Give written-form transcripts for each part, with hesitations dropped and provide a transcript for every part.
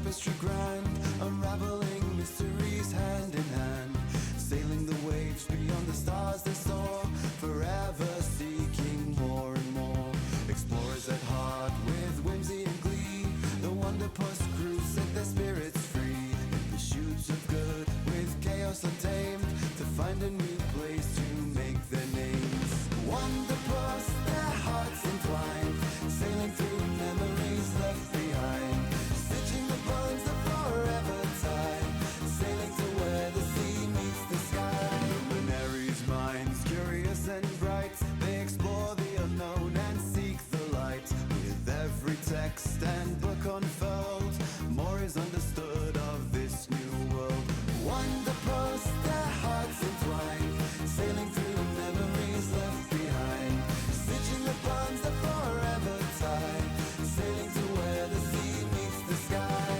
tapestry grand, unraveling mysteries hand in hand, sailing the waves beyond the stars they soar, forever seeking more and more. Explorers at heart with whimsy and glee, the Wanderpus crew set their spirits free, in pursuits of good with chaos untamed, to find a new place to make their names. Wanderpus, their hearts entwined, sailing through memories left behind, stitching the bonds that forever tie, sailing to where the sea meets the sky. Luminaries' minds, curious and bright, they explore the unknown and seek the light. With every text and book unfurled, more is understood of this new world. Wanderpus, their hearts entwined, sailing through memories left behind, stitching the bonds that forever tie, sailing to where the sea meets the sky.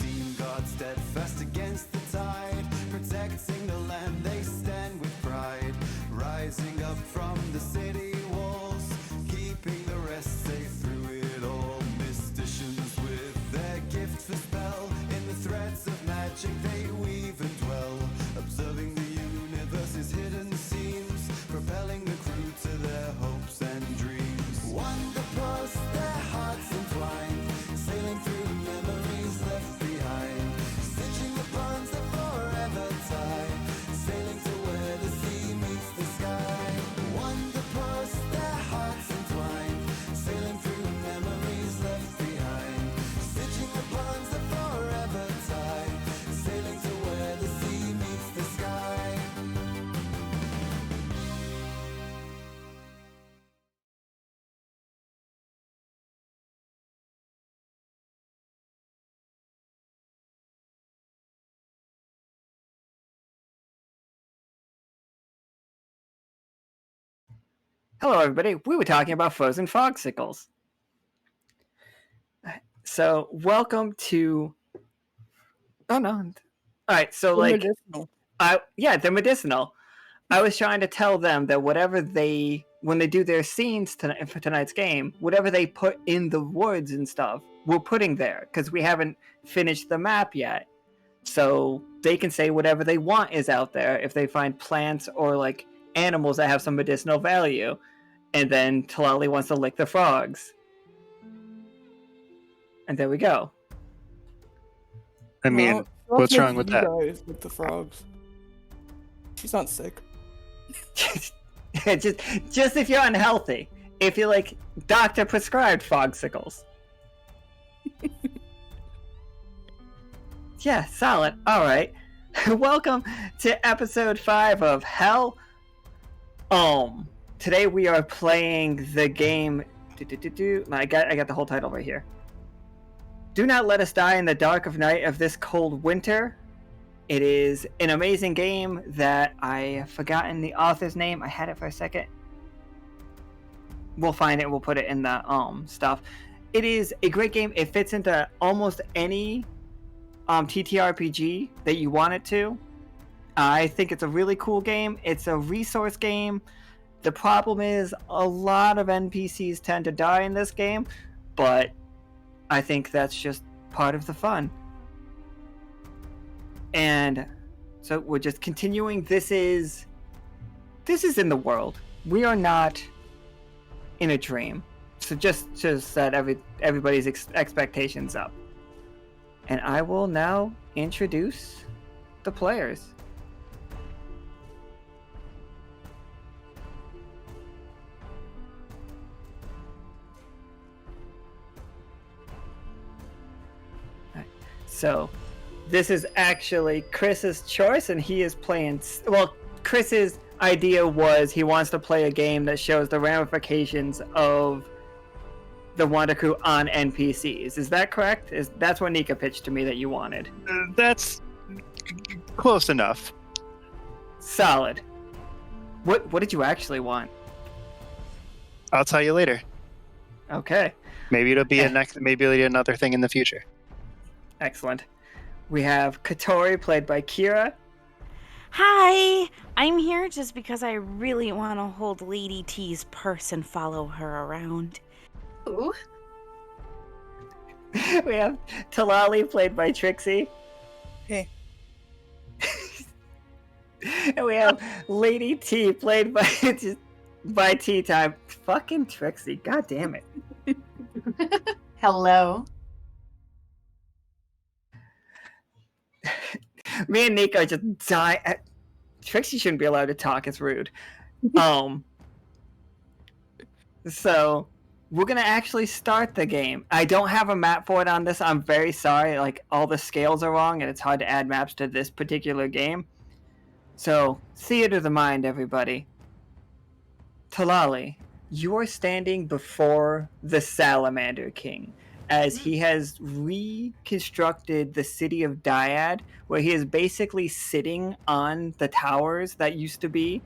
Seen God steadfast against the tide, protecting the land they stand with pride, rising up from the city walls, keeping the rest safe through it all. Mysticians with their gift for spell, in the threads of magic they weave and dwell, observing the universe's hidden seams, propelling the crew to their hopes and dreams. Wanderpus, their hearts entwined, sailing through memories left behind, stitching the bonds that forever tie, sailing to where the sea meets the sky. Wanderpus, their hearts entwined, sailing through memories left behind, stitching the bonds that forever tie, sailing to where the sea meets the sky. Hello, everybody. We were talking about frozen fogsicles. So, welcome to. Oh no! All right. So, They're like, medicinal. they're medicinal. I was trying to tell them that whatever when they do their scenes for tonight's game, whatever they put in the woods and stuff, we're putting there because we haven't finished the map yet. So they can say whatever they want is out there if they find plants or like animals that have some medicinal value. And then Tlalli wants to lick the frogs. And there we go. I mean, Well, what's let's wrong make with you that? guys with the frogs. She's not sick. just if you're unhealthy. If you're like doctor prescribed fogsicles. Yeah, solid. Alright. Welcome to episode 5 of Hell. Today we are playing the game. I got the whole title right here. Do not let us die in the dark of night of this cold winter. It is an amazing game that I have forgotten the author's name. I had it for a second. We'll find it. We'll put it in the stuff. It is a great game. It fits into almost any TTRPG that you want it to. I think it's a really cool game. It's a resource game. The problem is a lot of NPCs tend to die in this game, but I think that's just part of the fun. And so we're just continuing. This is in the world. We are not in a dream. So just to set everybody's expectations up. And I will now introduce the players. So, this is actually Chris's choice, and he is playing. Well, Chris's idea was he wants to play a game that shows the ramifications of the Wander Crew on NPCs. Is that correct? That's what Nika pitched to me that you wanted. That's close enough. Solid. What did you actually want? I'll tell you later. Okay, Maybe it'll be maybe it'll be another thing in the future. excellent. We have Catori, played by Kiera. Hi! I'm here just because I really want to hold Lady T's purse and follow her around. Ooh. We have Tlalli, played by Trixie. Hey. And we have Lady T, played by Teatime. Fucking Trixie, god damn it. Hello. Me and Nico just die. Trixie shouldn't be allowed to talk, it's rude. So we're gonna actually start the game. I don't have a map for it on this. I'm very sorry. Like, all the scales are wrong, and it's hard to add maps to this particular game. So, theater of the mind, everybody. Tlalli, you are standing before the Salamander King, as he has reconstructed the city of Dyad, where he is basically sitting on the towers that used to be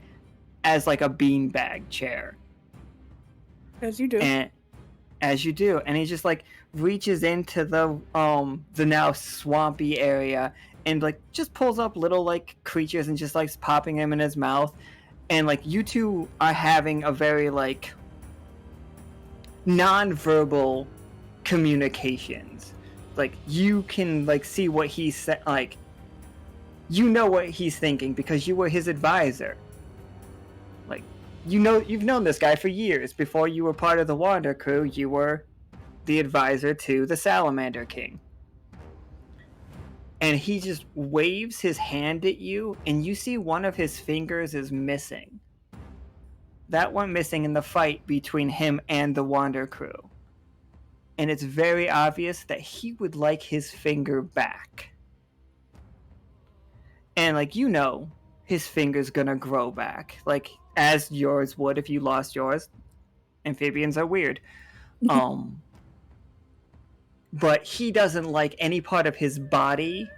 as like a beanbag chair. As you do. And as you do, and he just like reaches into the now swampy area and like just pulls up little like creatures and just likes popping them in his mouth. And like you two are having a very like non-verbal communications. Like you can like see what he's like, you know what he's thinking because you were his advisor. Like, you know, you've known this guy for years. Before you were part of the Wander crew, you were the advisor to the Salamander King. And he just waves his hand at you, and you see one of his fingers is missing. That went missing in the fight between him and the Wander crew. And it's very obvious that he would like his finger back. And like, you know, his finger's gonna grow back. Like, as yours would if you lost yours. Amphibians are weird. But he doesn't like any part of his body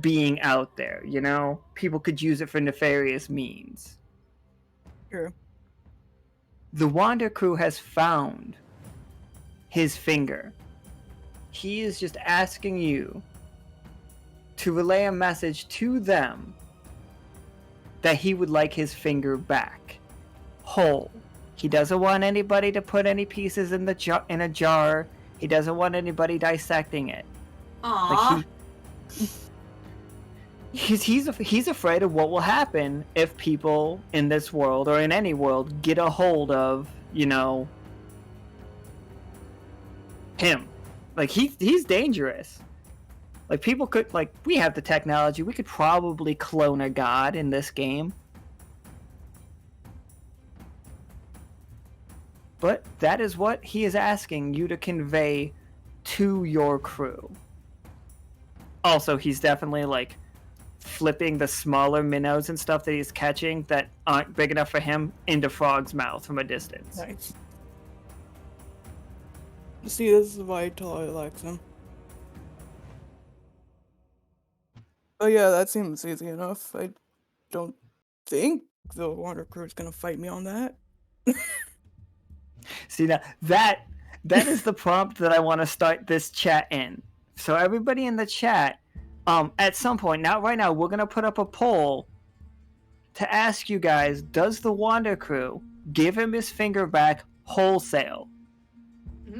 being out there, you know? People could use it for nefarious means. True. The Wander crew has found his finger. He is just asking you to relay a message to them that he would like his finger back, whole. He doesn't want anybody to put any pieces in a jar. He doesn't want anybody dissecting it. Aww. Like he's afraid of what will happen if people in this world or in any world get a hold of, you know, him. Like he's dangerous. Like people could, like, we have the technology. We could probably clone a god in this game. But that is what he is asking you to convey to your crew. Also, he's definitely like flipping the smaller minnows and stuff that he's catching that aren't big enough for him into Frog's mouth from a distance. Nice. See, this is why Tlalli likes him. Oh yeah, that seems easy enough. I don't think the Wander crew is gonna fight me on that. See, now that is the prompt that I want to start this chat in. So everybody in the chat, at some point, not right now, we're gonna put up a poll to ask you guys: does the Wander crew give him his finger back wholesale?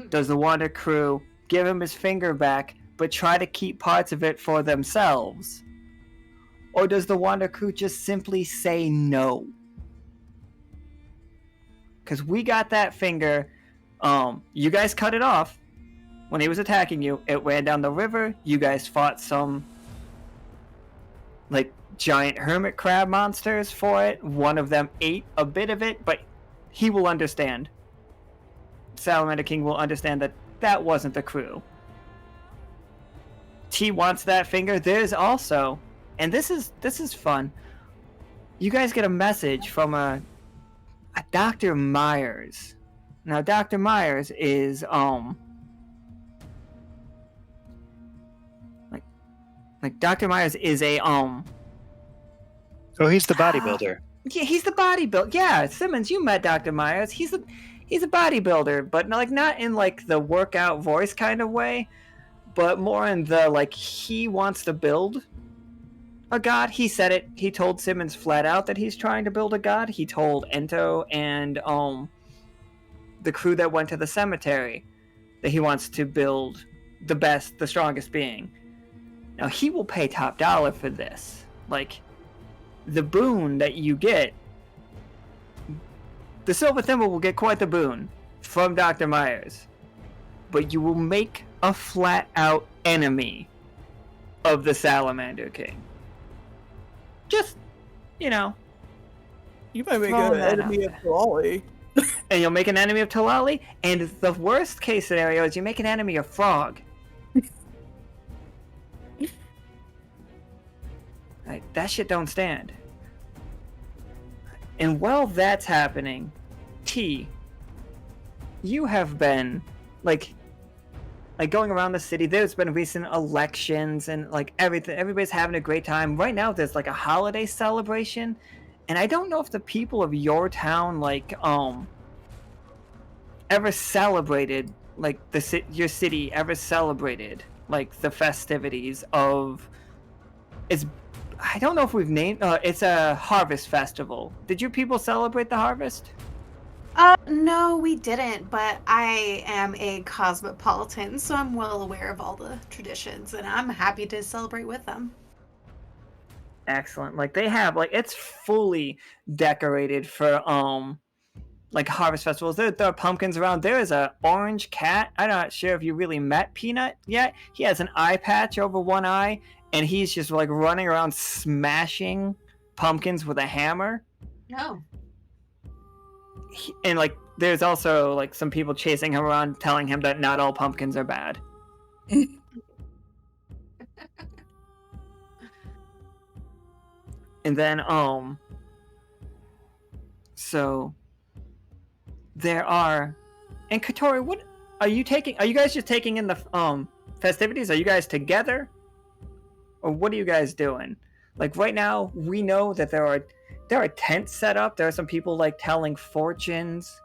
Does the Wander crew give him his finger back but try to keep parts of it for themselves? Or does the Wander crew just simply say no? Because we got that finger. You guys cut it off when he was attacking you. It ran down the river. You guys fought some like giant hermit crab monsters for it. One of them ate a bit of it, but he will understand. Salamander King will understand that that wasn't the crew. T wants that finger. There's also, and this is fun. You guys get a message from a Dr. Myers. Now, Dr. Myers is like Dr. Myers is a Oh, he's the bodybuilder. Yeah, he's the bodybuilder. Yeah, Simmons, you met Dr. Myers. He's a bodybuilder, but not in like the workout voice kind of way, but more in the like he wants to build a god. He said it. He told Simmons flat out that he's trying to build a god. He told Ento and the crew that went to the cemetery that he wants to build the best, the strongest being. Now he will pay top dollar for this. Like the boon that you get, the Silver Thimble will get quite the boon from Dr. Myers, but you will make a flat out enemy of the Salamander King. Just, You might make Throw an that enemy out of Tlalli. and you'll make an enemy of Tlalli, and the worst case scenario is you make an enemy of Frog. Like, that shit don't stand. And while that's happening, T, you have been like going around the city. There's been recent elections and like everything. Everybody's having a great time. Right now there's like a holiday celebration, and I don't know if the people of your town like ever celebrated like your city ever celebrated like the festivities of I don't know if we've named it's a harvest festival. Did your people celebrate the harvest? No, we didn't, but I am a cosmopolitan, so I'm well aware of all the traditions, and I'm happy to celebrate with them. Excellent. Like they have like it's fully decorated for like harvest festivals. There are pumpkins around. There is a orange cat. I'm not sure if you really met Peanut yet. He has an eye patch over one eye, and he's just like running around smashing pumpkins with a hammer. No. And like there's also like some people chasing him around telling him that not all pumpkins are bad. And then so there are, and Catori, what are you taking? Are you guys just taking in the festivities? Are you guys together, or what are you guys doing? Like right now, we know that there are tents set up. There are some people like telling fortunes.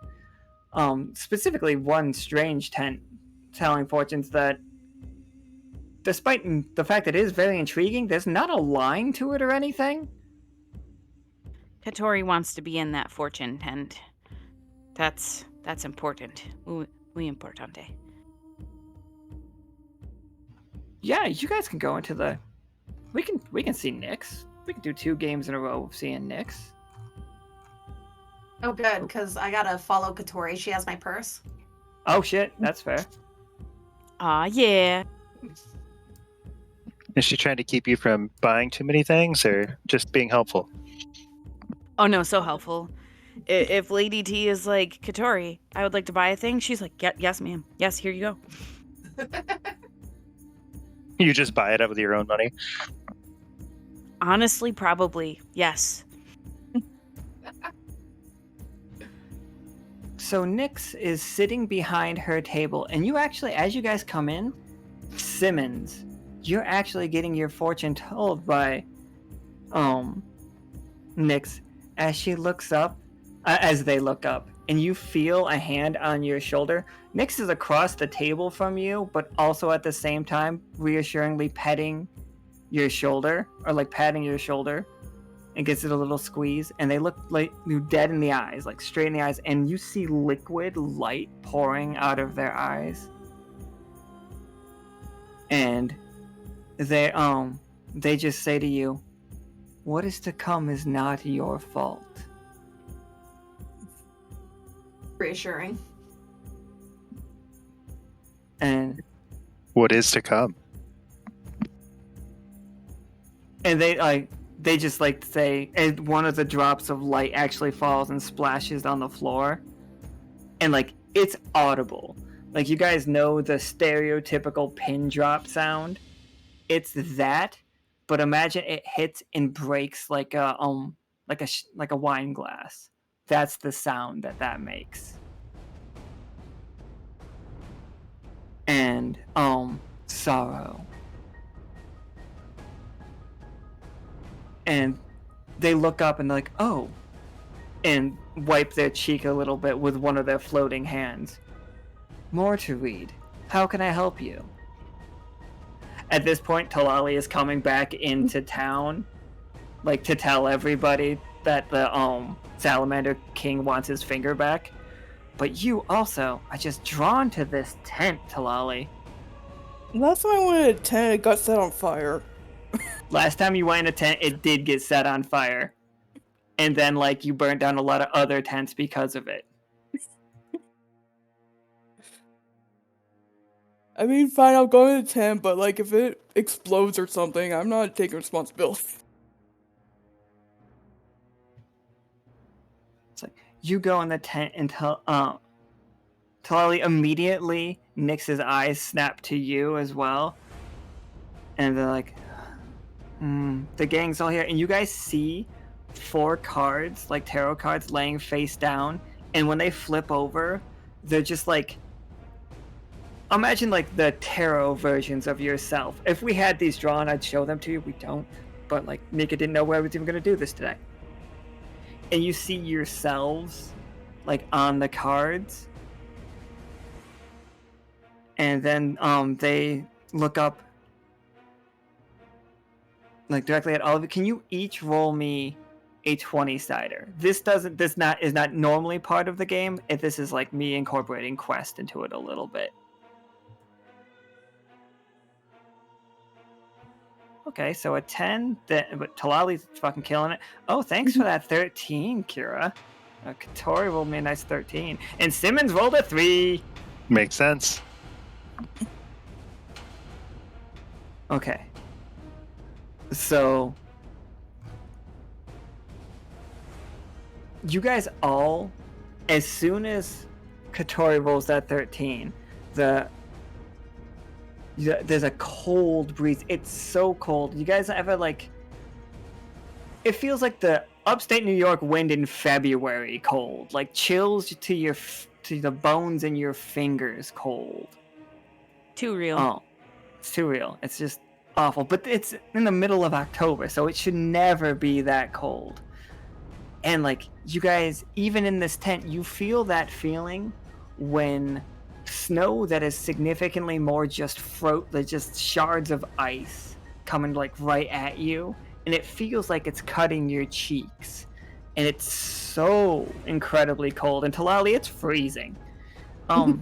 Specifically, one strange tent telling fortunes that, despite the fact that it is very intriguing, there's not a line to it or anything. Catori wants to be in that fortune tent. That's important. Muy importante. Yeah, you guys can go into the. We can see Nyx. We can do 2 games in a row of seeing Nyx. Oh, good, because I gotta follow Catori. She has my purse. Oh shit, that's fair. Aw, yeah. Is she trying to keep you from buying too many things, or just being helpful? Oh no, so helpful. If Lady T is like, Catori, I would like to buy a thing, she's like, yes, ma'am. Yes, here you go. You just buy it out with your own money? Honestly, probably. Yes. So Nyx is sitting behind her table, and you actually, as you guys come in, Simmons, you're actually getting your fortune told by Nyx as she looks up, as they look up, and you feel a hand on your shoulder. Nyx is across the table from you, but also at the same time reassuringly petting your shoulder, or like patting your shoulder, and gets it a little squeeze, and they look like you dead in the eyes, like straight in the eyes, and you see liquid light pouring out of their eyes. And they just say to you, "What is to come is not your fault." Reassuring. And What is to come? they just like say, and one of the drops of light actually falls and splashes on the floor, and like it's audible. Like you guys know the stereotypical pin drop sound. It's that, but imagine it hits and breaks like a wine glass. That's the sound that makes. And sorrow. And they look up and they're like, "Oh, and wipe their cheek a little bit with one of their floating hands. More to read. How can I help you? At this point, Tlalli is coming back into town, like to tell everybody that the Salamander King wants his finger back. But you also are just drawn to this tent, Tlalli. Last time I went in a tent, it got set on fire. Last time you went in a tent, it did get set on fire. And then, like, you burnt down a lot of other tents because of it. I mean, fine, I'll go in a tent, but like, if it explodes or something, I'm not taking responsibility. It's like, you go in the tent until, Tlalli immediately, Nix's eyes snap to you as well. And they're like, the gang's all here. And you guys see 4 cards, like tarot cards, laying face down. And when they flip over, they're just like, imagine like the tarot versions of yourself. If we had these drawn, I'd show them to you. We don't. But like, Nika didn't know where I was even going to do this today. And you see yourselves like on the cards. And then they look up like directly at all of you. Can you each roll me a 20-sider? This is not normally part of the game. If this is like me incorporating Quest into it a little bit. Okay, so a 10, but Tlalli's fucking killing it. Oh, thanks for that 13, Kiera. Catori rolled me a nice 13. And Simmons rolled a 3. Makes sense. Okay. So, you guys all, as soon as Catori rolls that 13, there's a cold breeze. It's so cold. You guys ever like? It feels like the upstate New York wind in February cold, like chills to the bones in your fingers cold. Too real. Oh, it's too real. It's just awful. But it's in the middle of October, so it should never be that cold. And like you guys, even in this tent, you feel that feeling when snow that is significantly more just shards of ice coming like right at you, and it feels like it's cutting your cheeks, and it's so incredibly cold. And Tlalli, it's freezing. We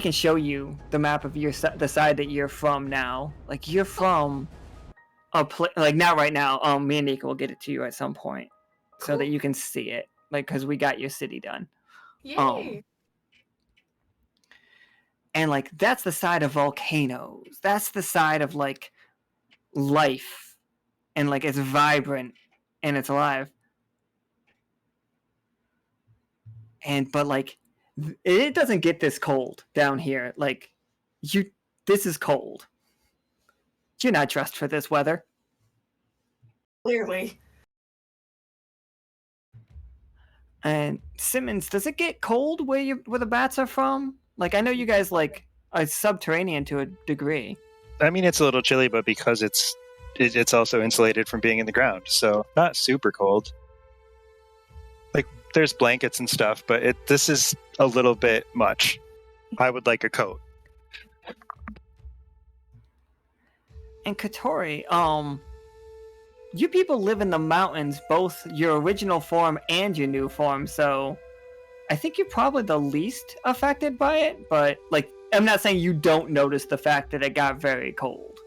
can show you the map of the side that you're from now. Like you're from like not right now. Me and Nika will get it to you at some point, so that you can see it. Like, because we got your city done. Yay! And like that's the side of volcanoes. That's the side of like life, and like it's vibrant and it's alive. But like it doesn't get this cold down here. Like this is cold. You're not dressed for this weather. Clearly. And Simmons, does it get cold where the bats are from? Like, I know you guys like are subterranean to a degree. I mean, it's a little chilly, but because it's also insulated from being in the ground, so not super cold. Like, there's blankets and stuff, but this is a little bit much. I would like a coat. And Catori, you people live in the mountains, both your original form and your new form, so I think you're probably the least affected by it, but like I'm not saying you don't notice the fact that it got very cold.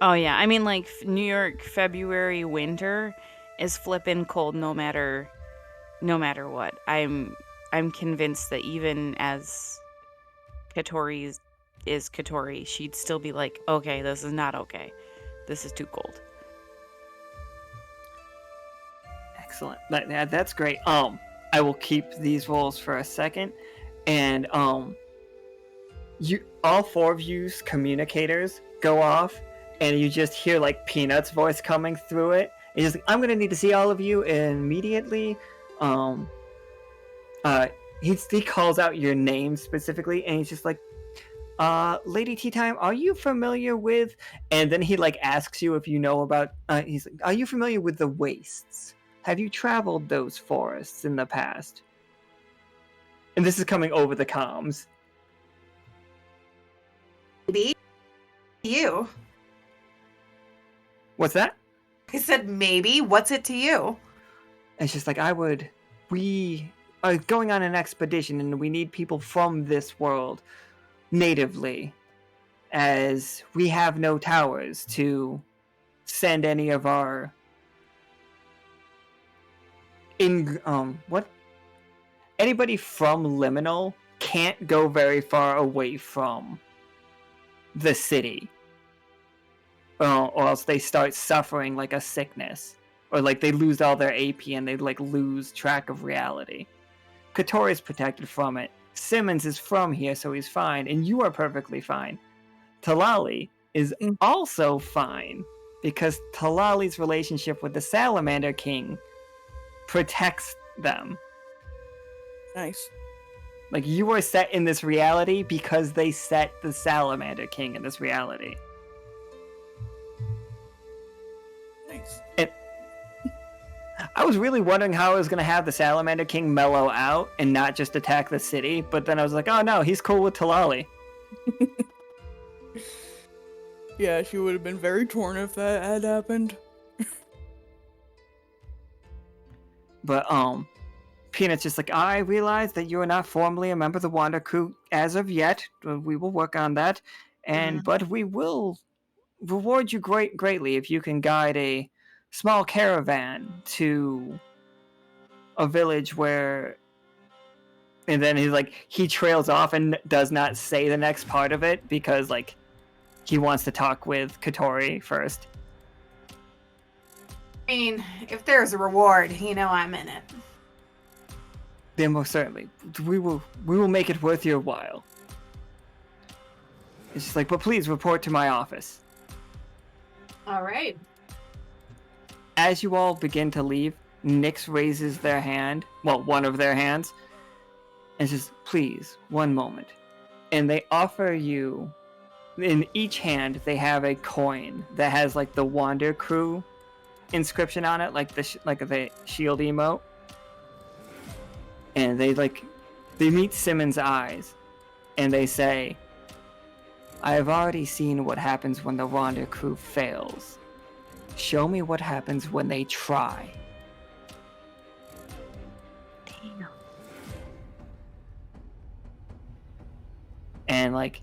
Oh yeah, I mean like New York February winter is flippin' cold no matter what. I'm convinced that even as Catori is Catori, she'd still be like, okay, this is not okay. This is too cold. Excellent. That's great. I will keep these rolls for a second, and you all 4 of you's communicators go off, and you just hear like Peanut's voice coming through it. And he's like, I'm gonna need to see all of you immediately. He calls out your name specifically, and he's just like, Lady Teatime, are you familiar with? And then he like asks you if you know about. He's like, are you familiar with the wastes? Have you traveled those forests in the past? And this is coming over the comms. Maybe you. What's that? I said maybe. What's it to you? It's just like we are going on an expedition and we need people from this world natively, as we have no towers to send any of our anybody from Liminal can't go very far away from the city, or else they start suffering like a sickness, or like they lose all their AP and they like lose track of reality. Catori is protected from it. Simmons is from here, so he's fine, and you are perfectly fine. Tlalli is also fine because Tlalli's relationship with the Salamander King protects them. Nice. Like, you are set in this reality because they set the Salamander King in this reality. Nice. And I was really wondering how I was going to have the Salamander King mellow out and not just attack the city, but then I was like, oh no, he's cool with Tlalli. Yeah, she would have been very torn if that had happened. But, Peanut's just like, I realize that you are not formally a member of the Wander crew as of yet. We will work on that. But we will reward you greatly if you can guide a small caravan to a village where... And then he trails off and does not say the next part of it because, like, he wants to talk with Catori first. I mean, if there's a reward, I'm in it. Then most certainly, we will make it worth your while. It's just like, but please report to my office. All right. As you all begin to leave, Nyx raises their hand, well, one of their hands, and says, please, one moment. And they offer you, in each hand, they have a coin that has like the Wander Crew inscription on it, like the shield emote. And they meet Simmons' eyes, and they say, I have already seen what happens when the Wander Crew fails. Show me what happens when they try. Damn. And like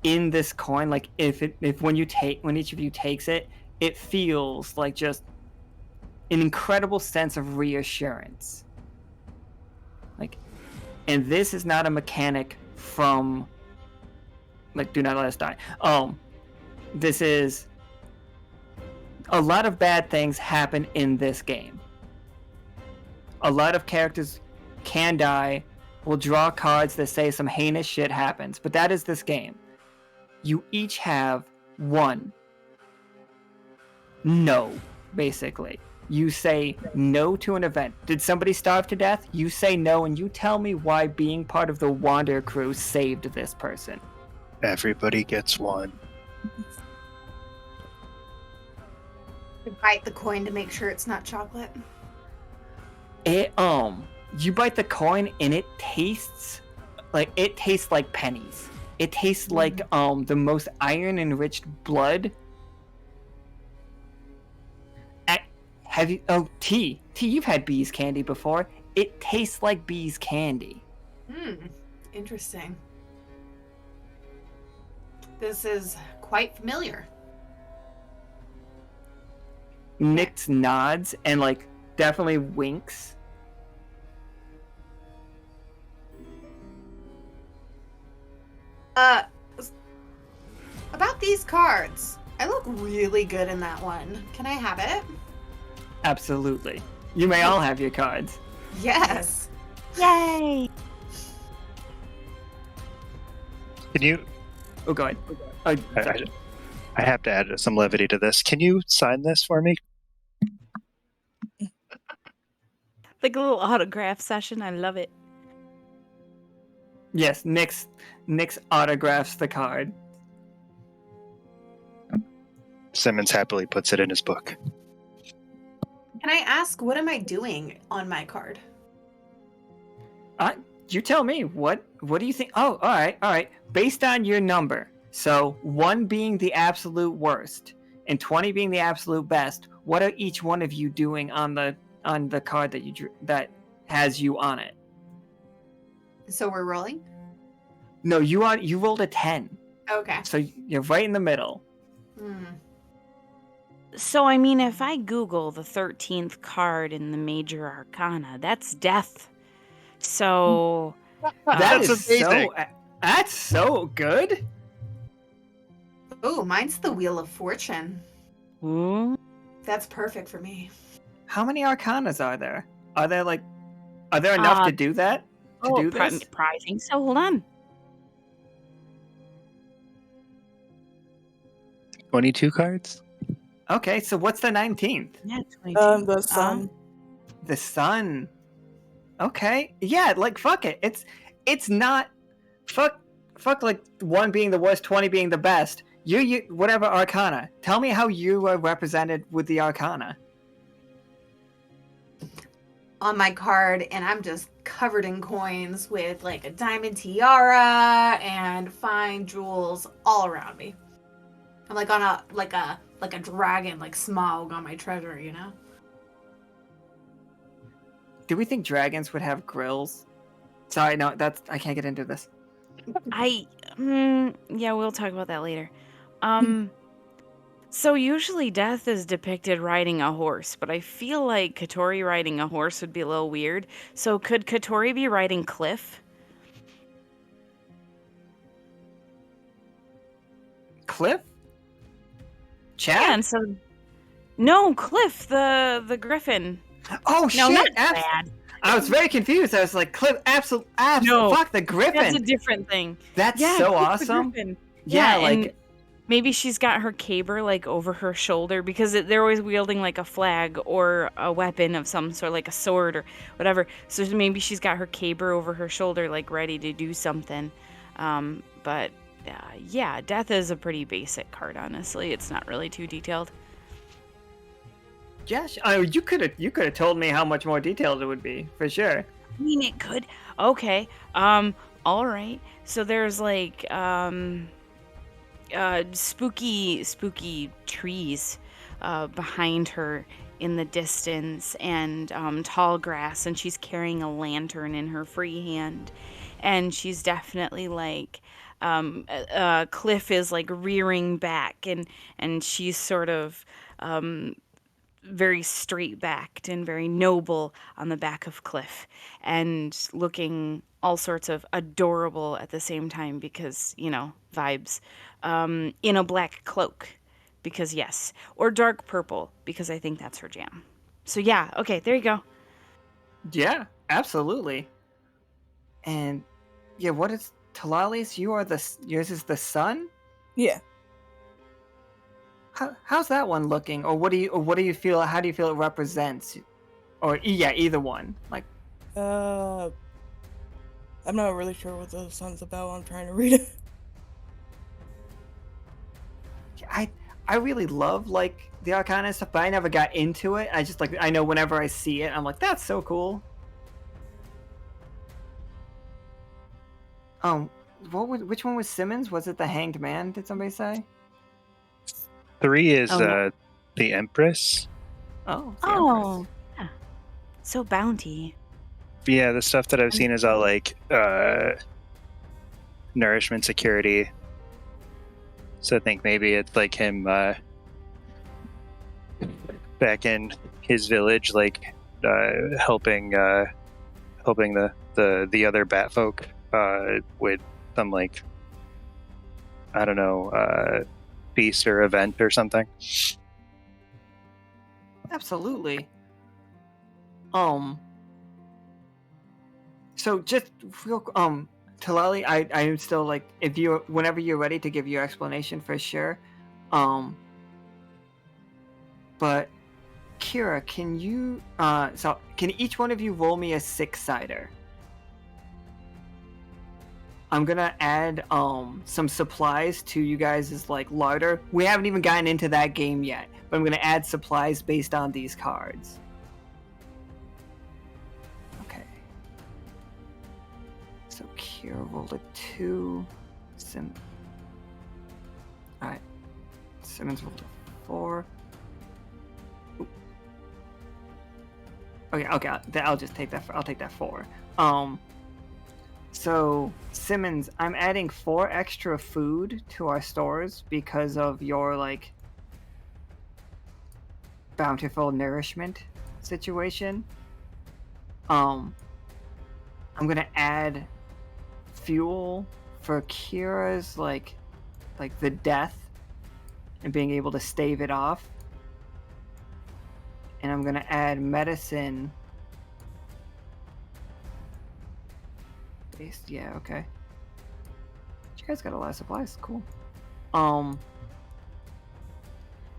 in this coin, like if when each of you takes it, it feels like just an incredible sense of reassurance. Like, and this is not a mechanic from Do Not Let Us Die. This is a lot of bad things happen in this game. A lot of characters can die, will draw cards that say some heinous shit happens, but that is this game. You each have one no, basically. You say no to an event. Did somebody starve to death? You say no, and you tell me why being part of the Wander Crew saved this person. Everybody gets one. Bite the coin to make sure it's not chocolate. You bite the coin and it tastes like pennies. It tastes like the most iron enriched blood. Have you? Oh, T, you've had bees candy before. It tastes like bees candy. Interesting. This is quite familiar. Nyx nods and definitely winks. About these cards. I look really good in that one. Can I have it? Absolutely. You may all have your cards. Yes. Yay! Can you... Oh, go ahead. I have to add some levity to this. Can you sign this for me? Like a little autograph session. I love it. Yes, Nyx autographs the card. Simmons happily puts it in his book. Can I ask, what am I doing on my card? You tell me. What do you think? Oh, all right. Based on your number, so 1 being the absolute worst and 20 being the absolute best, what are each one of you doing on the card that you drew that has you on it? So we're rolling? No, you rolled a 10. Okay. So you're right in the middle. So, I mean, if I Google the 13th card in the Major Arcana, that's death. So, That's amazing. That's so good. Oh, mine's the Wheel of Fortune. ooh, That's perfect for me. How many Arcanas are there? Are there enough to do that? Do this? I think so. Hold on. 22 cards? Okay, so what's the 19th? Yeah, 22. The sun. The sun. Okay. Yeah, like fuck it. It's not fuck like 1 being the worst, 20 being the best. You whatever Arcana. Tell me how you are represented with the Arcana. On my card, and I'm just covered in coins with like a diamond tiara and fine jewels all around me. I'm like on a dragon, like Smaug on my treasure, you know? Do we think dragons would have grills? Sorry, no, I can't get into this. Yeah, we'll talk about that later. So usually death is depicted riding a horse, but I feel like Catori riding a horse would be a little weird. So could Catori be riding Cliff? Cliff? Chad? Yeah, and so no, Cliff, the griffin. Oh No, shit! not bad. I was very confused. I was like, Cliff, absolute, No, fuck the griffin. That's a different thing. That's Yeah, so Cliff's the awesome. griffin. Yeah, and like maybe she's got her caber like over her shoulder because they're always wielding like a flag or a weapon of some sort, like a sword or whatever. So maybe she's got her caber over her shoulder, like ready to do something. But yeah, death is a pretty basic card. Honestly, it's not really too detailed. Josh, you could have told me how much more detailed it would be for sure. I mean, it could. Okay. All right. So there's like spooky trees behind her in the distance, and tall grass, and she's carrying a lantern in her free hand, and she's definitely like Cliff is like rearing back, and she's sort of very straight backed and very noble on the back of Cliff, and looking all sorts of adorable at the same time because, you know, vibes, in a black cloak because yes, or dark purple because I think that's her jam. So yeah, okay, there you go. Yeah, absolutely. And yeah, what is Tlalli's? Yours is the sun? Yeah. How's that one looking? Or what do you feel? How do you feel it represents? Or yeah, either one. Like, I'm not really sure what the sun's about. I'm trying to read it. I really love like the Arcana stuff, but I never got into it. I just like I know whenever I see it, I'm like, that's so cool. Which one was Simmons? Was it the Hanged Man? Did somebody say? 3 is Oh. the Empress. Oh. The Empress. Yeah. So bounty. Yeah, the stuff that I've seen is all like nourishment security. So I think maybe it's like him back in his village, like helping the other bat folk with some like, I don't know, feast or event or something. Absolutely. So just real Tlalli, I am still like, whenever you're ready to give your explanation for sure. But Kiera, can you can each one of you roll me a 6-sider? I'm gonna add some supplies to you guys' like larder. We haven't even gotten into that game yet, but I'm gonna add supplies based on these cards. Okay. So Kiera rolled a 2. Alright. Simmons rolled a 4. Ooh. Okay. I'll just take that. I'll take that 4. So, Simmons, I'm adding 4 extra food to our stores because of your, like, bountiful nourishment situation. I'm gonna add fuel for Kiera's, like the death and being able to stave it off. And I'm gonna add medicine. Yeah, okay. You guys got a lot of supplies. Cool.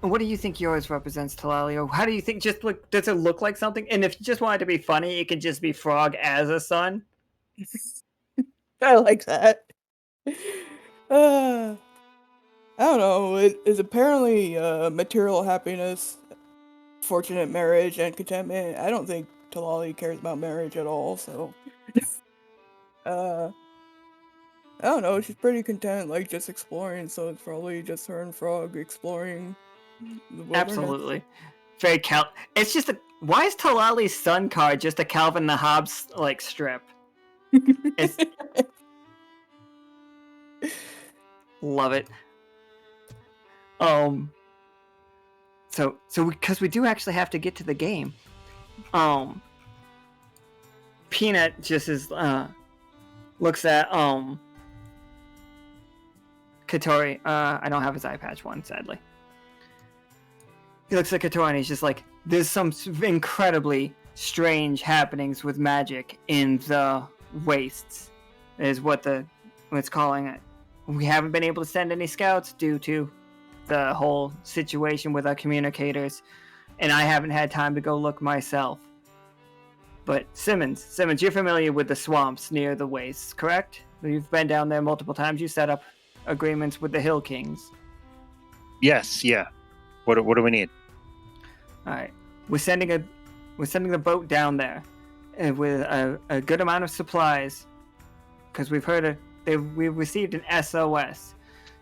What do you think yours represents, Tlalli? Or how do you think, just look, does it look like something? And if you just want it to be funny, it can just be Frog as a sun. I like that. I don't know. It is apparently material happiness, fortunate marriage, and contentment. I don't think Tlalli cares about marriage at all, so... I don't know, she's pretty content, like, just exploring, so it's probably just her and Frog exploring the wilderness. Absolutely. Very it's just a... Why is Tlalli's sun card just a Calvin the Hobbes, like, strip? It's... Love it. So because we do actually have to get to the game. Peanut just is looks at Catori. I don't have his eye patch one, sadly. He looks at Catori and he's just like, there's some incredibly strange happenings with magic in the wastes, is what it's calling it. We haven't been able to send any scouts due to the whole situation with our communicators, and I haven't had time to go look myself. But Simmons, you're familiar with the swamps near the wastes, correct? You've been down there multiple times. You set up agreements with the Hill Kings. Yes, yeah. What do we need? All right, we're sending the boat down there with a good amount of supplies, because we've received an SOS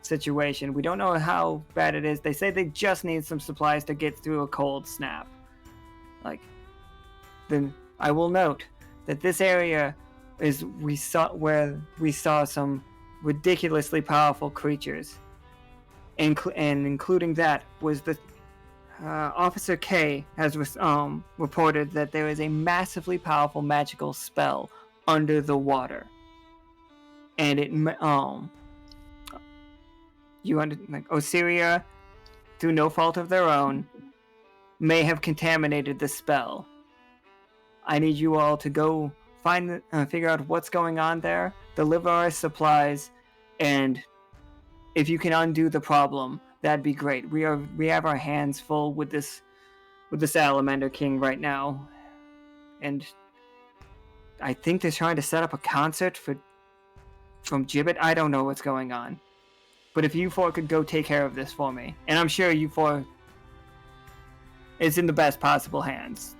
situation. We don't know how bad it is. They say they just need some supplies to get through a cold snap. Then I will note that this area is where we saw some ridiculously powerful creatures, and including that was the Officer K has reported that there is a massively powerful magical spell under the water, and it Osiria, through no fault of their own, may have contaminated the spell. I need you all to go figure out what's going on there, deliver our supplies, and if you can undo the problem, that'd be great. We have our hands full with this Salamander King right now, and I think they're trying to set up a concert from Gibbet. I don't know what's going on, but if you four could go take care of this for me, and I'm sure you four is in the best possible hands.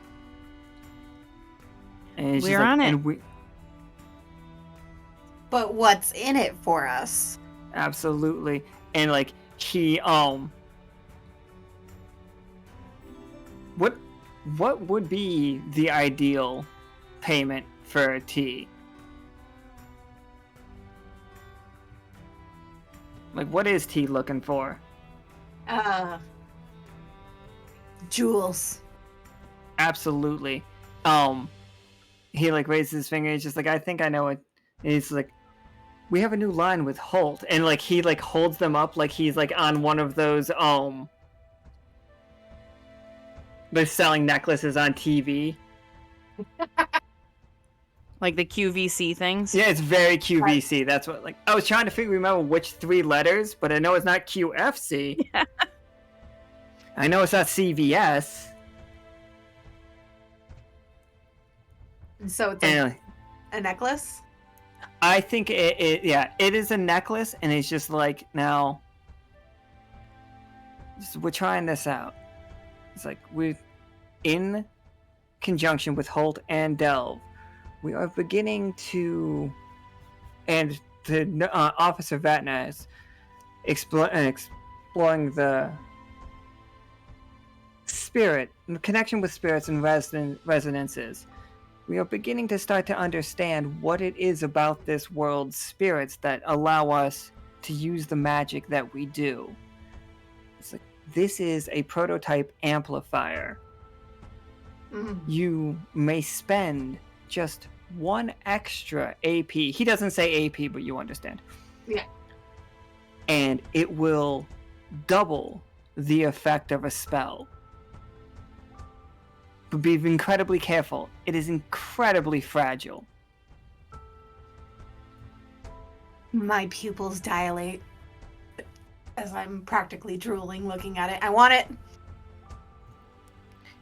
And We're on it. But what's in it for us? Absolutely. And like he what would be the ideal payment for tea? Like, what is T looking for? Jewels. Absolutely. He like raises his finger. He's just like, I think I know it. And he's like, we have a new line with Holt, and like he like holds them up like he's like on one of those they're selling necklaces on TV. Like the QVC things? Yeah, it's very QVC. That's what, like, I was trying to remember which 3 letters, but I know it's not QFC. Yeah. I know it's not CVS. So it's a necklace? I think it is a necklace, and it's just like, now, we're trying this out. It's like, we're in conjunction with Holt and Delve. We are beginning to, and the Officer Vatna is exploring the spirit, the connection with spirits and resonances. We are beginning to start to understand what it is about this world's spirits that allow us to use the magic that we do. It's like, this is a prototype amplifier. You may spend just 1 extra AP. He doesn't say AP, but you understand. Yeah. And it will double the effect of a spell. But be incredibly careful. It is incredibly fragile. My pupils dilate as I'm practically drooling looking at it. I want it.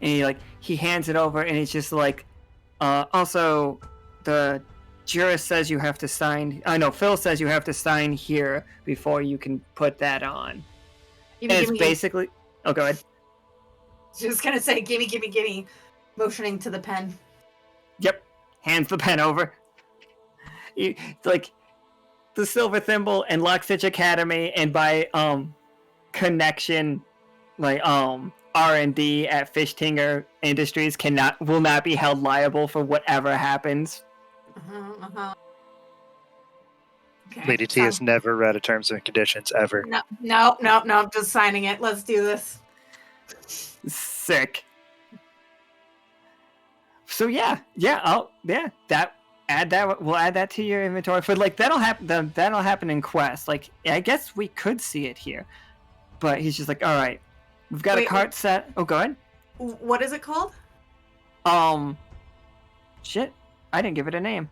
And he hands it over, and it's just like, also, the jurist says you have to sign. Phil says you have to sign here before you can put that on. It's basically. Oh, go ahead. Just gonna say, gimme, motioning to the pen. Yep, hands the pen over. Like the Silver Thimble and Lockstitch Academy, and by connection, like R&D at Fishtinger Industries will not be held liable for whatever happens. Okay. Lady T has never read a terms and conditions ever. No, I'm just signing it. Let's do this. Sick. So we'll add that to your inventory for that'll happen in quest. Like, I guess we could see it here, but he's just like, all right, we've got a cart set. Oh, go ahead. What is it called? Shit, I didn't give it a name.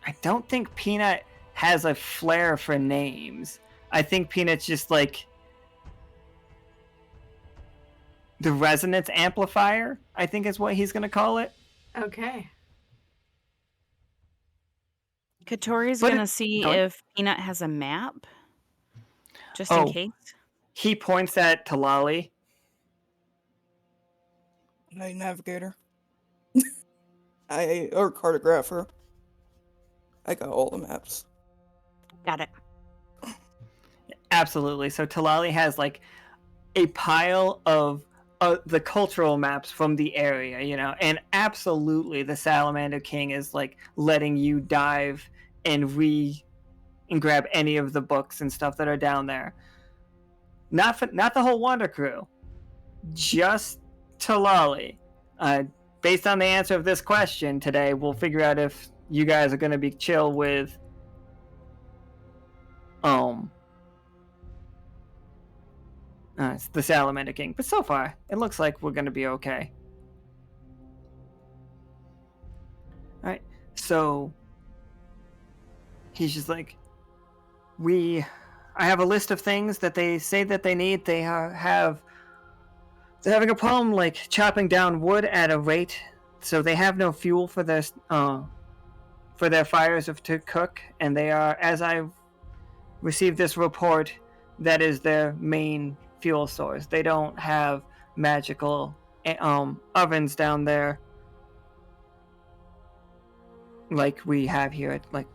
I don't think Peanut has a flair for names. I think Peanut's just like the resonance amplifier, I think is what he's going to call it. Okay. Catori's going to see if Peanut has a map, just in case. He points at Tlalli. Night navigator. Or cartographer. I got all the maps. Got it. Absolutely. So Tlalli has like a pile of the cultural maps from the area, and absolutely the Salamander King is like letting you dive and grab any of the books and stuff that are down there. Not the whole Wander crew, just Tlalli. Based on the answer of this question today, we'll figure out if you guys are going to be chill with it's the Salamander King. But so far, it looks like we're going to be okay. Alright, so he's just like, I have a list of things that they say that they need. They're having a problem like chopping down wood at a rate, so they have no fuel for their fires to cook, and they are, as I've received this report, that is their main fuel source. They don't have magical ovens down there like we have here at like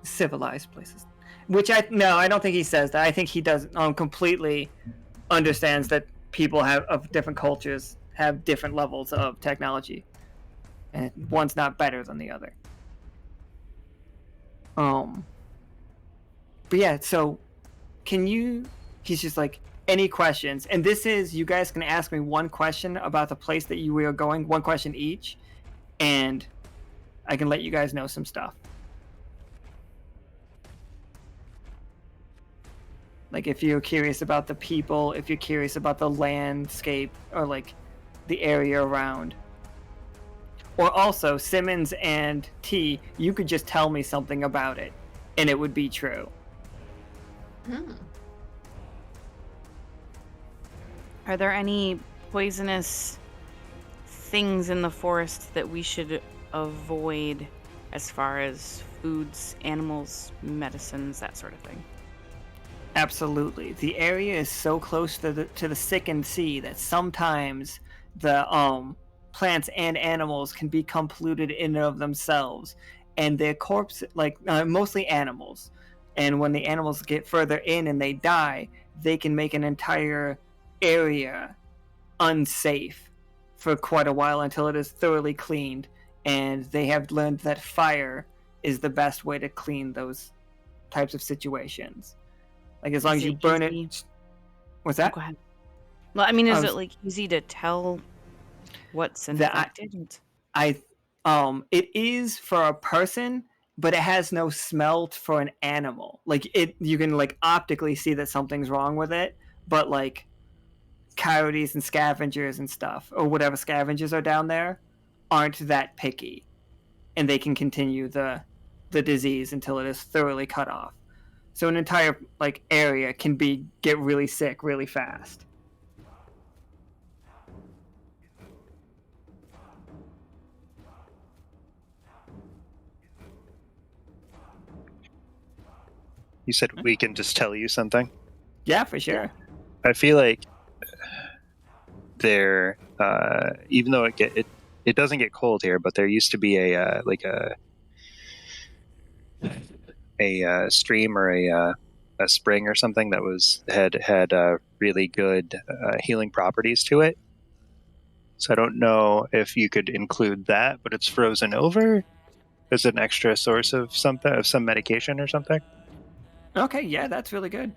civilized places. Which I don't think he says that. I think he does completely understands that people of different cultures have different levels of technology, and one's not better than the other. But yeah, so he's just like, any questions? And this is, you guys can ask me one question about the place that we are going, one question each, and I can let you guys know some stuff. Like, if you're curious about the people, if you're curious about the landscape, or like the area around. Or also, Simmons and T, you could just tell me something about it, and it would be true. Are there any poisonous things in the forest that we should avoid as far as foods, animals, medicines, that sort of thing? Absolutely. The area is so close to the sickened sea that sometimes the plants and animals can become polluted in and of themselves, and their corpse, like mostly animals. And when the animals get further in and they die, they can make an entire area unsafe for quite a while until it is thoroughly cleaned. And they have learned that fire is the best way to clean those types of situations. Like as long Is as you it burn easy? it. What's Oh, that? go ahead. Well, I mean, is Um, it like easy to tell what's that infected? it is for a person, but it has no smell for an animal. Like it, you can like optically see that something's wrong with it, but like coyotes and scavengers and stuff, or whatever scavengers are down there, aren't that picky, and they can continue the disease until it is thoroughly cut off. So an entire like area can get really sick really fast. You said we can just tell you something. Yeah, for sure. I feel like there, even though it doesn't get cold here, but there used to be a stream or a spring or something that had really good healing properties to it. So I don't know if you could include that, but it's frozen over as an extra source of some medication or something. Okay, yeah, that's really good.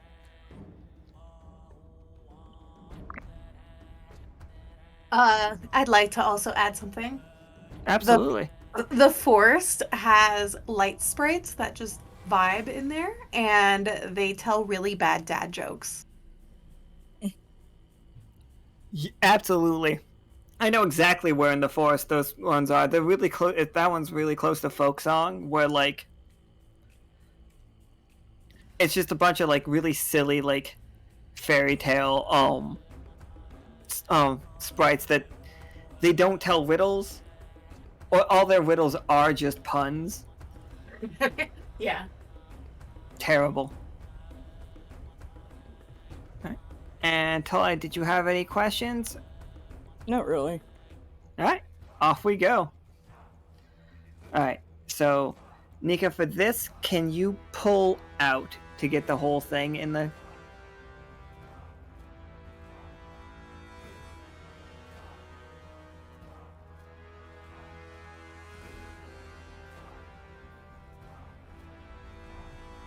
I'd like to also add something. Absolutely. The forest has light sprites that just vibe in there, and they tell really bad dad jokes. Absolutely. I know exactly where in the forest those ones are. They're really close. That one's really close to folk song, where like it's just a bunch of like really silly like fairy tale sprites that they don't tell riddles, or all their riddles are just puns. Yeah. Terrible. All right. And Tlalli, did you have any questions? Not really. All right, off we go. All right, so Nika, for this, can you pull out to get the whole thing in the...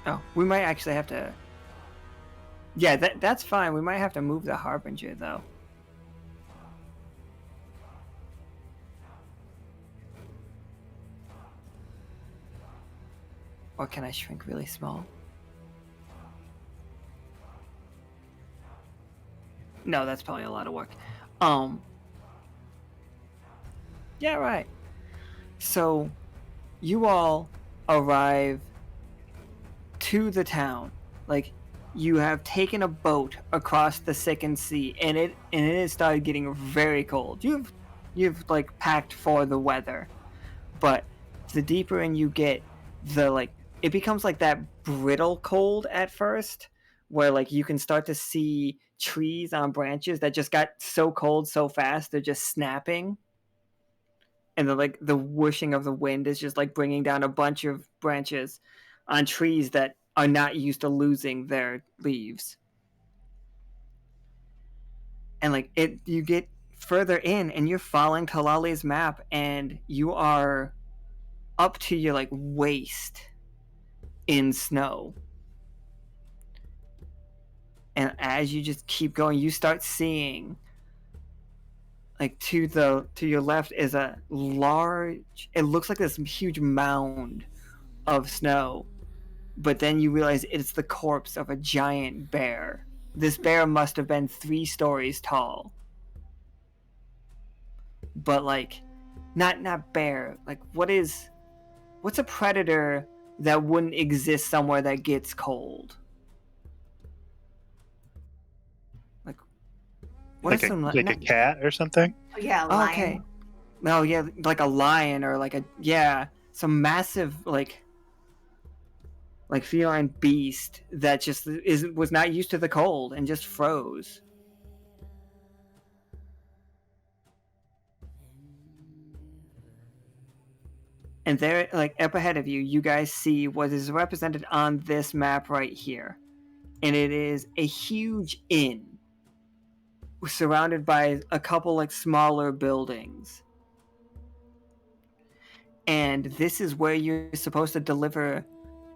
Oh, we might actually have to... Yeah, that's fine. We might have to move the Harbinger, though. Or can I shrink really small? No, that's probably a lot of work. Yeah, right. So, you all arrive to the town. Like, you have taken a boat across the sickened sea, and it has started getting very cold. You've like packed for the weather, but the deeper in you get, the like it becomes like that brittle cold at first, where like you can start to see trees on branches that just got so cold so fast they're just snapping, and the whooshing of the wind is just like bringing down a bunch of branches on trees that are not used to losing their leaves. And like you get further in and you're following Tlalli's map, and you are up to your like waist in snow. And as you just keep going, you start seeing like to your left is a large, it looks like this huge mound of snow, but then you realize it's the corpse of a giant bear. This bear must have been 3 stories tall, but like not bear, like what's a predator that wouldn't exist somewhere that gets cold? Like, what Like are some a cat or something? Yeah, lion. Okay, Oh yeah, like a lion or like some massive like feline beast that just was not used to the cold and just froze. And there, like up ahead of you, you guys see what is represented on this map right here. And it is a huge inn surrounded by a couple like smaller buildings. And this is where you're supposed to deliver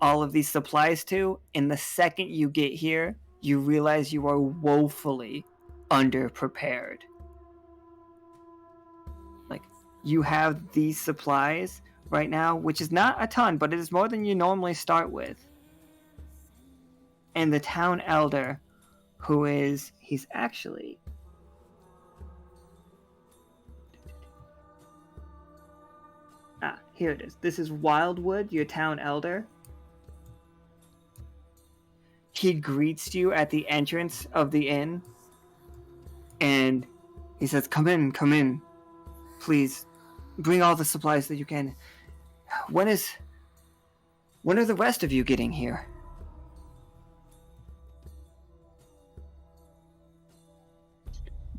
all of these supplies to. And the second you get here, you realize you are woefully underprepared. Like, you have these supplies right now, which is not a ton, but it is more than you normally start with. And the town elder, he's actually... here it is. This is Wildwood, your town elder. He greets you at the entrance of the inn. And he says, come in. Please, bring all the supplies that you can. When are the rest of you getting here?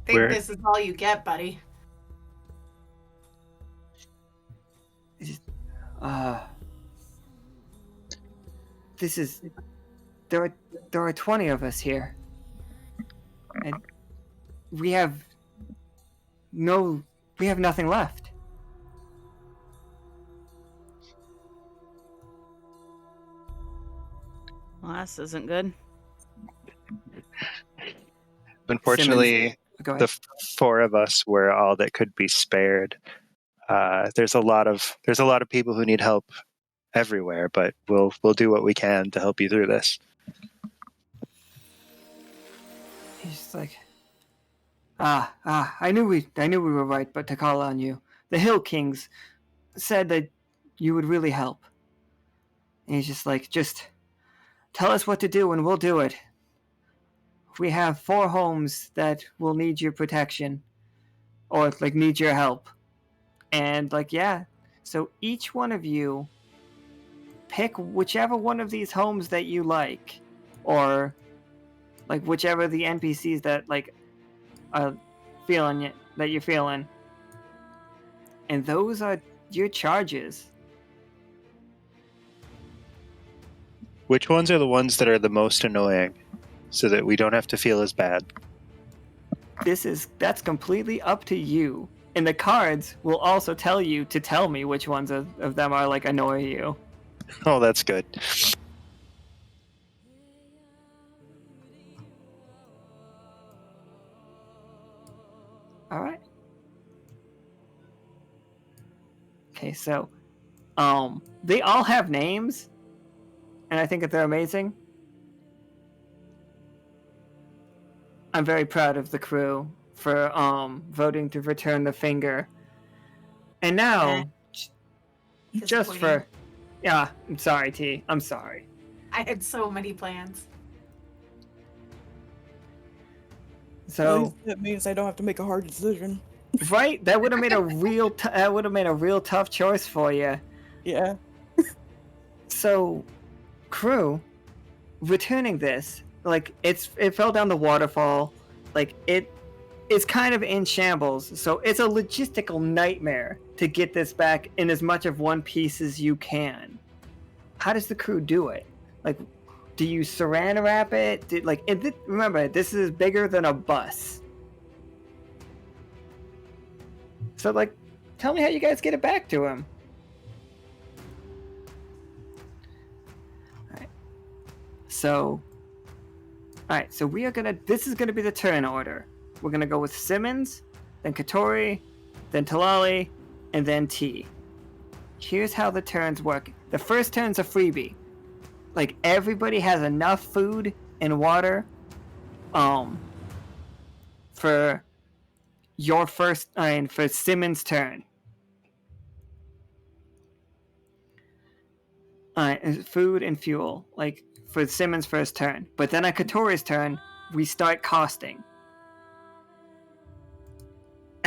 I think this is all you get, buddy. There are 20 of us here. And we have nothing left. Well, this isn't good. Unfortunately, the 4 of us were all that could be spared. There's a lot of people who need help everywhere, but we'll do what we can to help you through this. He's just like, I knew we were right, but to call on you. The Hill Kings said that you would really help. And he's just like, just tell us what to do and we'll do it. We have 4 homes that will need your protection, or like need your help. And like, yeah, so each one of you pick whichever one of these homes that you like, or like whichever the NPCs that like are feeling it, that you're feeling. And those are your charges. Which ones are the ones that are the most annoying, so that we don't have to feel as bad? That's completely up to you. And the cards will also tell you to tell me which ones of them are like annoy you. Oh, that's good. All right. Okay, so they all have names, and I think that they're amazing. I'm very proud of the crew for voting to return the finger. And now, just for... Yeah, I'm sorry, T. I'm sorry. I had so many plans. So that means I don't have to make a hard decision. Right? That would have made a real tough choice for you. Yeah. So, crew, returning this, like it fell down the waterfall, like it's kind of in shambles. So it's a logistical nightmare to get this back in as much of one piece as you can. How does the crew do it? Like, do you saran wrap it? Remember, this is bigger than a bus. So, like, tell me how you guys get it back to him. Alright. So this is gonna be the turn order. We're gonna go with Simmons, then Catori, then Tlalli, and then T. Here's how the turns work. The first turn's a freebie. Like, everybody has enough food and water for for Simmons' turn. Food and fuel, like, for Simmons' first turn. But then on Catori's turn, we start costing.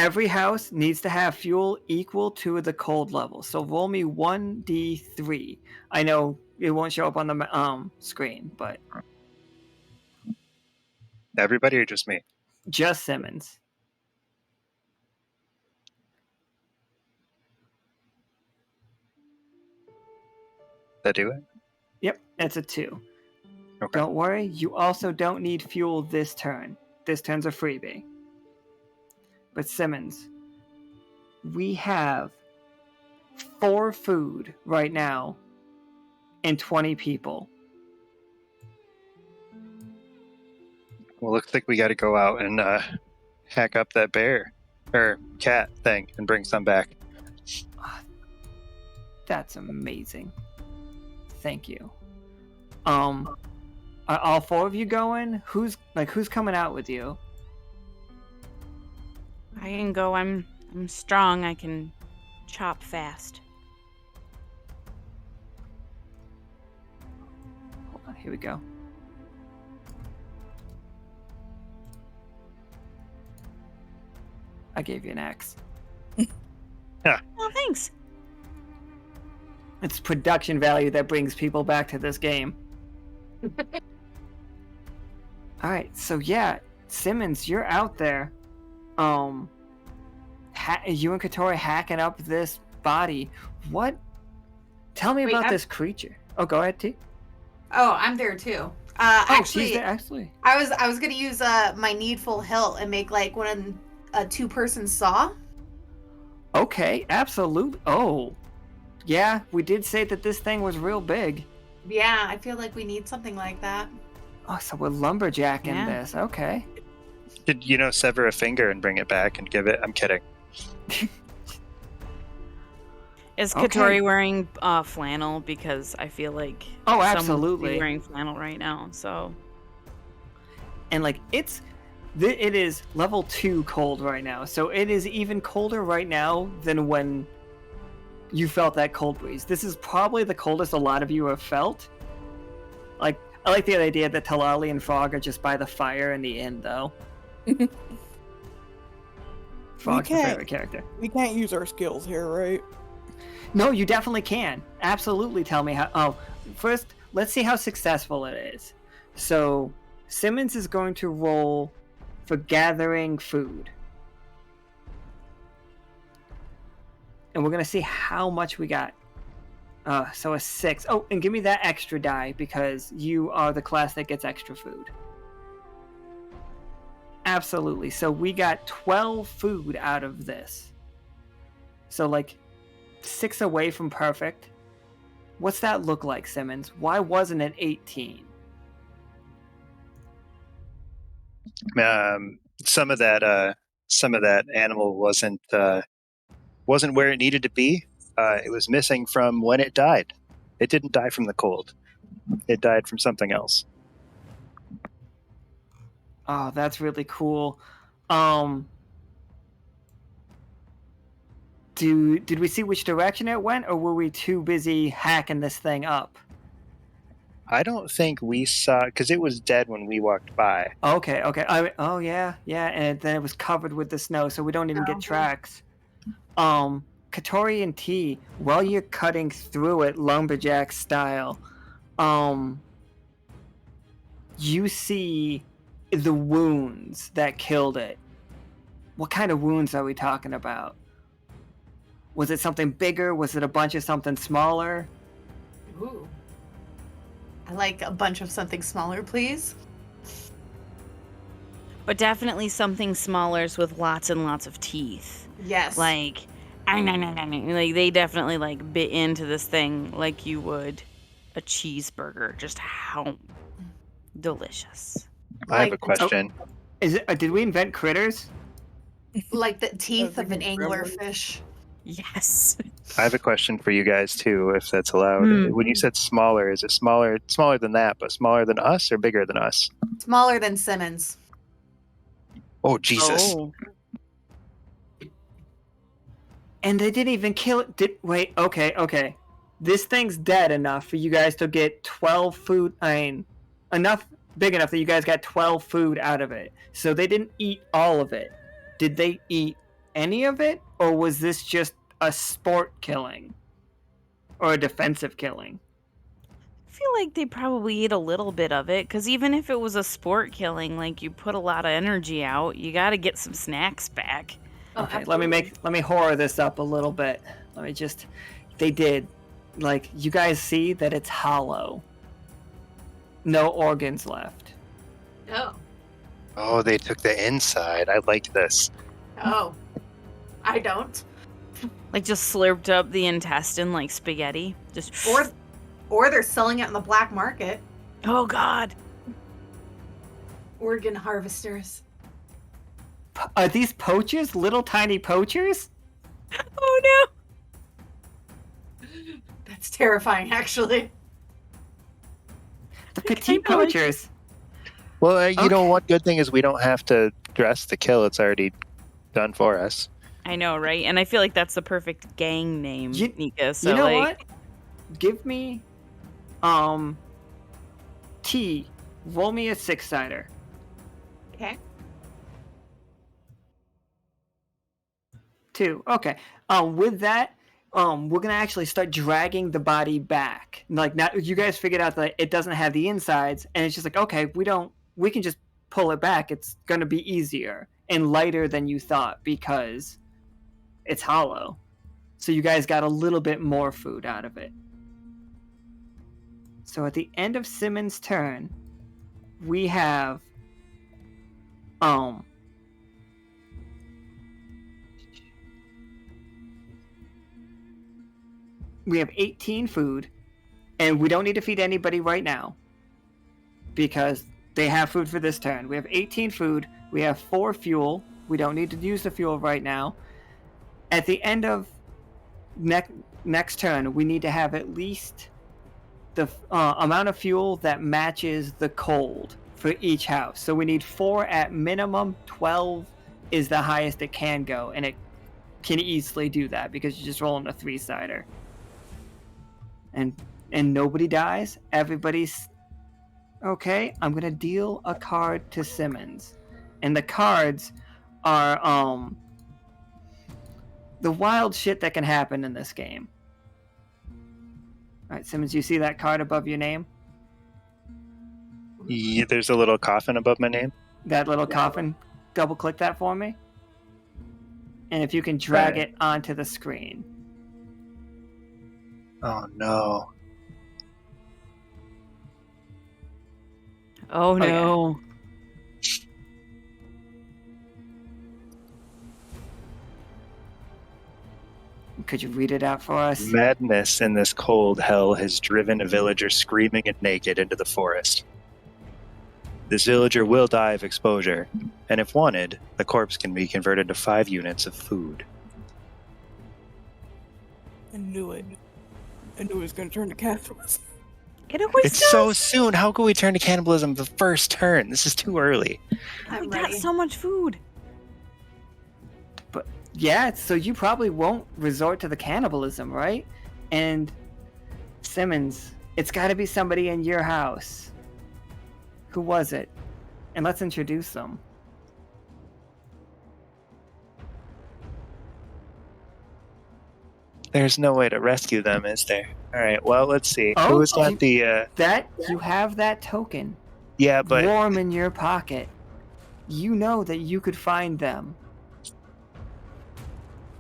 Every house needs to have fuel equal to the cold level. So roll me 1d3. I know it won't show up on the screen, but Everybody or just me? just Simmons. That do it? Yep, that's a 2. Okay. Don't worry, you also don't need fuel this turn. This turn's a freebie. But Simmons, we have 4 food right now and 20 people. Well, looks like we got to go out and hack up that bear or cat thing and bring some back. That's amazing. Thank you. Are all 4 of you going? Who's coming out with you? I can go. I'm strong. I can chop fast. Hold on, here we go. I gave you an axe. Oh, thanks. It's production value that brings people back to this game. Alright, so yeah, Simmons, you're out there. You and Catori hacking up this body. What? Tell me Wait, about I'm- this creature. Oh, go ahead, T. Oh, I'm there too. Oh, Actually, she's there, actually. I was gonna use my needful hilt and make like a 2-person saw. Okay, absolutely. Oh, yeah, we did say that this thing was real big. Yeah, I feel like we need something like that. Oh, so we're lumberjacking Yeah. this. Okay. Could, sever a finger and bring it back and give it? I'm kidding. Is Okay. Catori wearing flannel? Because I feel like Oh, someone would absolutely. be wearing flannel right now. So And like it is level 2 cold right now, so it is even colder right now than when you felt that cold breeze. This is probably the coldest a lot of you have felt. Like, I like the idea that Tlalli and Frog are just by the fire in the inn, though. Frog's my can't- favorite character. We can't use our skills here, right? No, you definitely can. Absolutely tell me how. Oh, first, let's see how successful it is. So, Simmons is going to roll for gathering food. And we're going to see how much we got. So a 6. Oh, and give me that extra die because you are the class that gets extra food. Absolutely. So we got 12 food out of this. So like 6 away from perfect. What's that look like, Simmons? Why wasn't it 18? Some of that animal wasn't where it needed to be. It was missing from when it died. It didn't die from the cold. It died from something else. Oh, that's really cool. Did we see which direction it went, or were we too busy hacking this thing up? I don't think we saw, because it was dead when we walked by. Okay. Oh yeah, and then it was covered with the snow, so we don't even get tracks. Catori and T, while you're cutting through it lumberjack style, you see the wounds that killed it. What kind of wounds are we talking about? Was it something bigger? Was it a bunch of something smaller? Ooh. I like a bunch of something smaller, please. but definitely something smaller with lots and lots of teeth. Yes. Like they definitely like bit into this thing like you would a cheeseburger. Just how delicious. I have a Like- question. Is it? Did we invent critters? like the teeth of an Everything forever. anglerfish. Yes. I have a question for you guys too, if that's allowed. Hmm. When you said smaller, is it smaller than that, but smaller than us or bigger than us? Smaller than Simmons. Oh Jesus! Oh. And they didn't even kill it. Wait, okay. This thing's dead enough for you guys to get 12 food. Big enough that you guys got 12 food out of it. So they didn't eat all of it. Did they eat any of it, or was this just a sport killing or a defensive killing? I feel like they probably eat a little bit of it, because even if it was a sport killing, like you put a lot of energy out, you got to get some snacks back. Oh, Okay, absolutely. let me horror this up a little bit. They did, like, you guys see that it's hollow. No organs left. Oh. Oh, they took the inside. I like this. Oh. I don't. Like just slurped up the intestine like spaghetti. Just Or they're selling it in the black market. oh god. Organ harvesters. Are these poachers? Little tiny poachers? Oh no. That's terrifying, actually. The petite kinda like it. poachers. Well, you know, Okay. one good thing is we don't have to dress the kill. It's already done for us. I know, right? And I feel like that's the perfect gang name, You- Nika. So You know like what? Give me, T. Roll me a 6-sider. Okay. 2. Okay. With that, we're gonna actually start dragging the body back. Like, now you guys figured out that it doesn't have the insides, and it's just like, okay, we can just pull it back. It's gonna be easier and lighter than you thought because it's hollow. So you guys got a little bit more food out of it. So at the end of Simmons' turn, we have we have 18 food, and we don't need to feed anybody right now because they have food for this turn. We have 18 food. We have 4 fuel. We don't need to use the fuel right now. At the end of next turn, we need to have at least the amount of fuel that matches the cold for each house. So we need 4 at minimum. 12 is the highest it can go, and it can easily do that because you're just rolling a 3-sider. And nobody dies. Everybody's okay. I'm gonna deal a card to Simmons, and the cards are the wild shit that can happen in this game. All right, Simmons, you see that card above your name? Yeah, there's a little coffin above my name. That little coffin. Double click that for me, and if you can drag Right. it onto the screen. Oh no. oh yeah. no. Could you read it out for us? Madness in this cold hell has driven a villager screaming and naked into the forest. This villager will die of exposure, and if wanted, the corpse can be converted to 5 units of food. I knew it. I knew it was gonna turn to cannibalism. It always It's does. so soon. How can we turn to cannibalism the first turn? This is too early. we I'm got ready. so much food. Yeah, so you probably won't resort to the cannibalism, right? And Simmons, it's got to be somebody in your house. Who was it? And let's introduce them. There's no way to rescue them, is there? All right. Well, let's see. Oh, Who's got the? That you have that token Yeah, but warm in your pocket. You know that you could find them.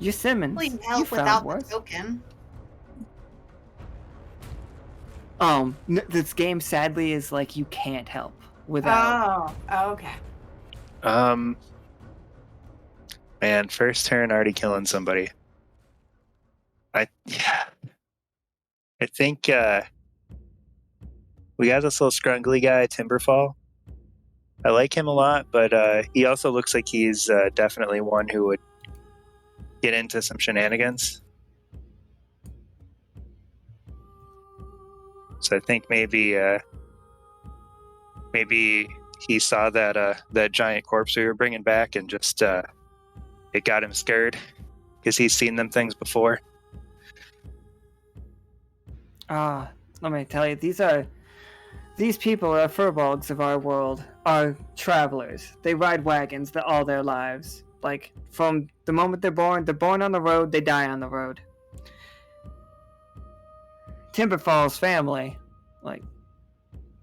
You're Simmons. Probably You melt found without the worse. token. This game sadly is like you can't help without. Oh, okay. Man, first turn already killing somebody. I think we got this little scrungly guy, Timberfall. I like him a lot, but he also looks like he's definitely one who would get into some shenanigans. So I think maybe he saw that giant corpse we were bringing back and just it got him scared because he's seen them things before. Let me tell you, these people are furbolgs of our world, are travelers. They ride wagons all their lives. Like, from the moment they're born on the road, they die on the road. Timberfall's family, like,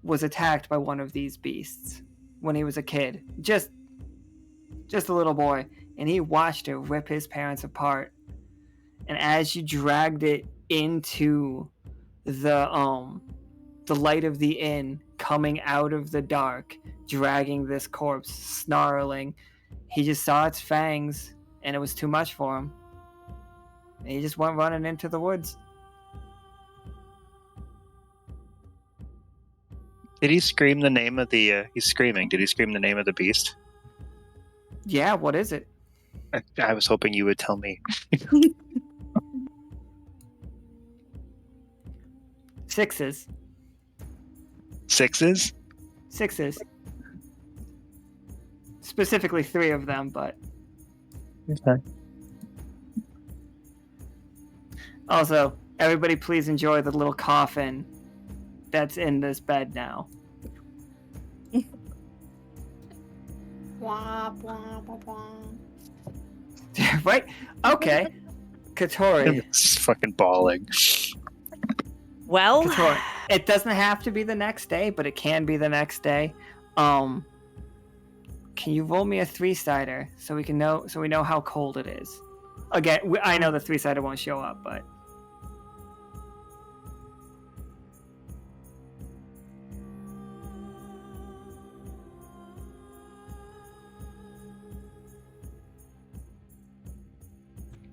was attacked by one of these beasts when he was a kid. Just a little boy. And he watched it rip his parents apart. And as you dragged it into the light of the inn, coming out of the dark, dragging this corpse, snarling, he just saw its fangs, and it was too much for him. And he just went running into the woods. Did he scream the name of the? He's screaming. Did he scream the name of the beast? Yeah, what is it? I was hoping you would tell me. Sixes. Sixes? Sixes. Specifically 3 of them, but... Okay. Also, everybody please enjoy the little coffin that's in this bed now. Wah, wah, wah, wah. Right? Okay. Catori. It's fucking bawling. Well, Catori. It doesn't have to be the next day, but it can be the next day. Can you roll me a 3-sider so we know how cold it is? Again, I know the 3-sider won't show up, but...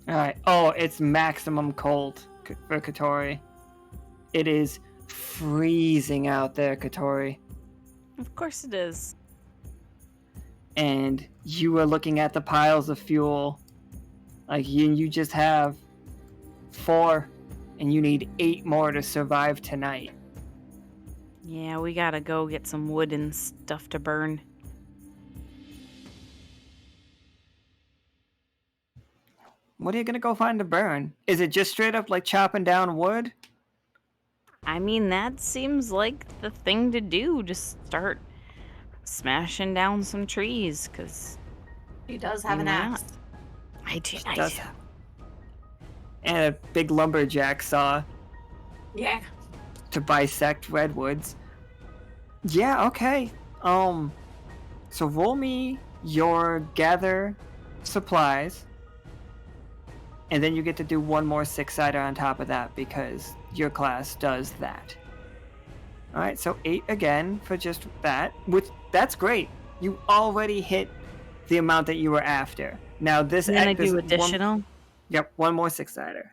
Alright. Oh, it's maximum cold for Catori. It is freezing out there, Catori. of course it is. And you are looking at the piles of fuel. Like, you just have 4, and you need 8 more to survive tonight. Yeah, we gotta go get some wood and stuff to burn. What are you gonna go find to burn? Is it just straight up like chopping down wood? I mean, that seems like the thing to do. Just start smashing down some trees, because He does have an Why axe. I do. Does- And a big lumberjack saw Yeah. to bisect redwoods. Yeah, okay. So roll me your gather supplies, and then you get to do one more 6-sider on top of that because your class does that. All right, so 8 again for just that, which that's great. You already hit the amount that you were after. Now this And then I this do one- additional. Yep, one more 6-sider.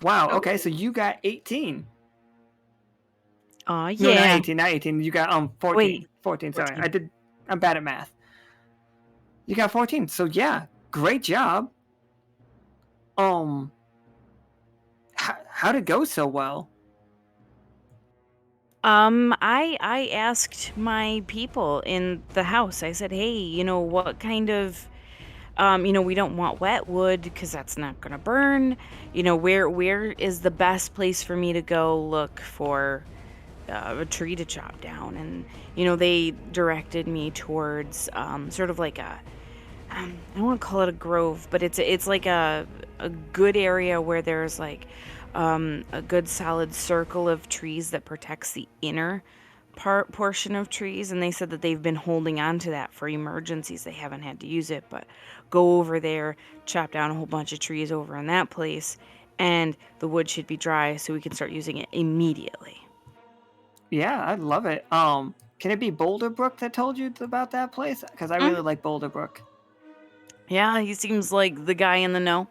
Wow, okay, so you got 18. Oh, No, not yeah. 18, not 18. You got 14. Wait, 14, sorry. 14. I'm bad at math. You got 14. So yeah, great job. How'd it go so well? I asked my people in the house. I said, hey, what kind of, we don't want wet wood because that's not gonna burn. Where is the best place for me to go look for a tree to chop down? And they directed me towards sort of like a, I don't want to call it a grove, but it's like a good area where there's like a good solid circle of trees that protects the inner portion of trees. And they said that they've been holding on to that for emergencies. They haven't had to use it, but go over there, chop down a whole bunch of trees over in that place, and the wood should be dry so we can start using it immediately. Yeah, I love it. Can it be Boulder Brook that told you about that place? Because I really like Boulder Brook. Yeah, he seems like the guy in the know.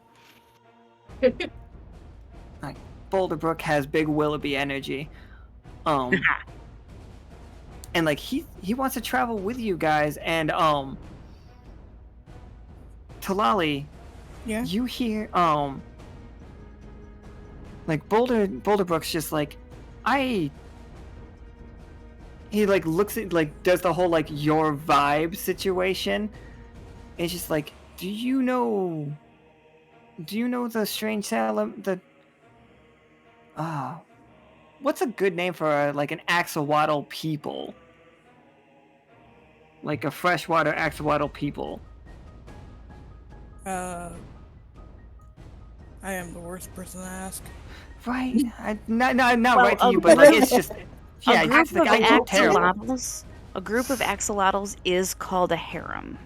Like, Boulder Brook has big Willoughby energy. And like he wants to travel with you guys, and Tlalli, Yeah. you hear like Boulder Brook's just like, he like looks at, like, does the whole like your vibe situation. It's just like, do you know the strange Salem, what's a good name for like an axolotl people? like a freshwater axolotl people? I am the worst person to ask. Right? Not Well, right to a you, but like it's just yeah. a group It's of like, I feel terrible. axolotls. A group of axolotls is called a harem.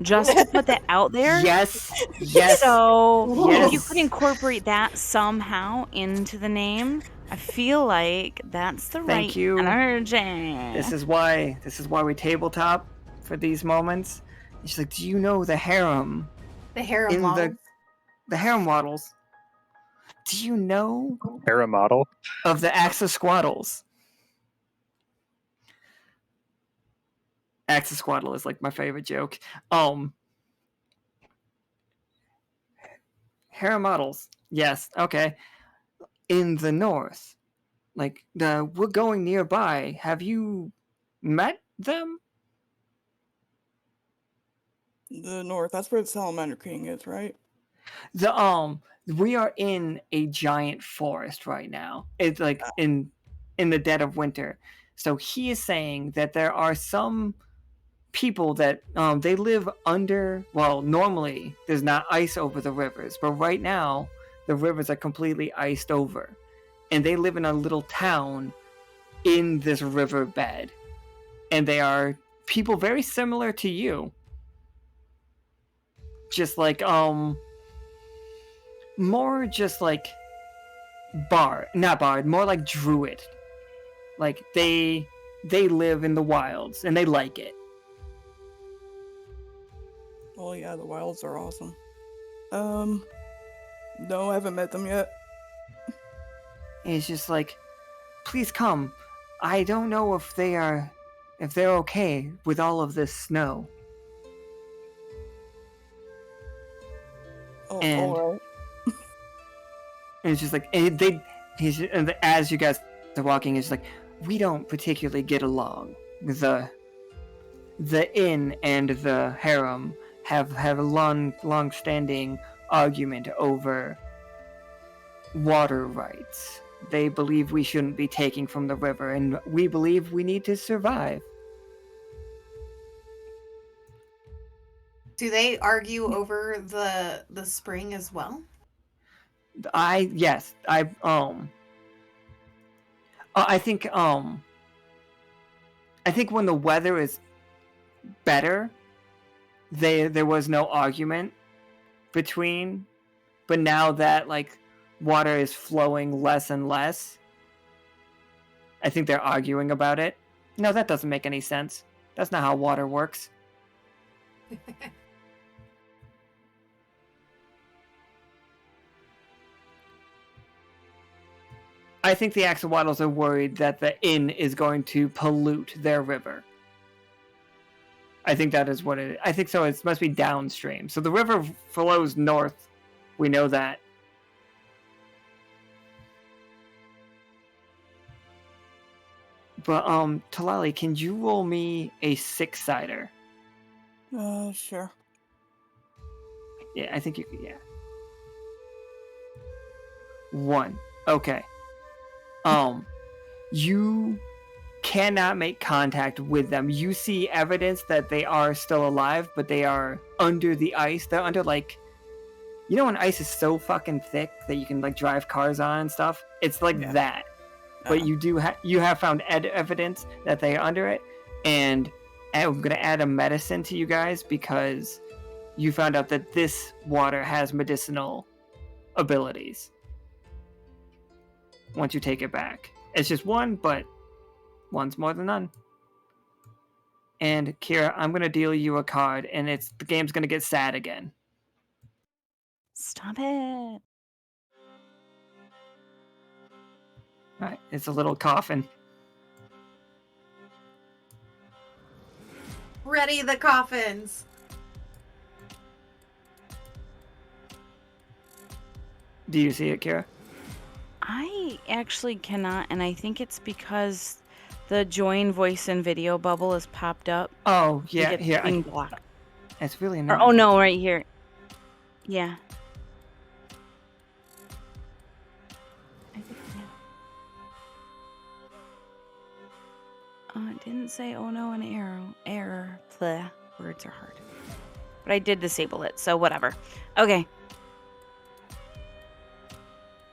Just to put that out there. Yes. Yes. So if you Yes. could incorporate that somehow into the name, I feel like that's the Thank right you. energy. This is why we tabletop for these moments. And she's like, do you know the harem? The harem In model. the harem waddles. Do you know Era model. of the axosquaddles? Axosquaddle is like my favorite joke. Harem models. Yes, okay. In the north. Like we're going nearby. Have you met them? The north. That's where the Salamander King is, right? We are in a giant forest right now. It's like in the dead of winter. So he is saying that there are some people that they live under. Well, normally there's not ice over the rivers, but right now the rivers are completely iced over, and they live in a little town in this riverbed, and they are people very similar to you. Just like more just like not bard, more like druid. Like they live in the wilds and they like it. Oh yeah, the wilds are awesome. No, I haven't met them yet. And it's just like, please come. I don't know if they're okay with all of this snow. Oh, And alright. and it's just like as you guys are walking, it's like, we don't particularly get along. The inn and the harem have a long-standing argument over water rights. They believe we shouldn't be taking from the river, and we believe we need to survive. Do they argue over the spring as well? I think when the weather is better, there was no argument between, but now that like water is flowing less and less, I think they're arguing about it. No, that doesn't make any sense. That's not how water works. I think the axolotls are worried that the inn is going to pollute their river. I think that is what it is. I think so. It must be downstream. So the river flows north. We know that. But Tlalli, can you roll me a 6-sider? Sure. Yeah, I think you could. Yeah. 1. Okay. You cannot make contact with them. You see evidence that they are still alive, but they are under the ice. They're under like, you know, when ice is so fucking thick that you can like drive cars on and stuff. It's like that. But you have found evidence that they are under it, and I'm gonna add a medicine to you guys because you found out that this water has medicinal abilities. Once you take it back, it's just 1, but 1's more than none. And Kiera, I'm gonna deal you a card, and the game's gonna get sad again. Stop it. Alright, it's a little coffin. Ready the coffins. Do you see it, Kiera? I actually cannot, and I think it's because the join voice and video bubble has popped up. Oh, yeah, Like it's here. being blocked. It's really Or, annoying. oh no, right here. Yeah. It didn't say, oh no, an error. Bleh. Words are hard. But I did disable it, so whatever. Okay.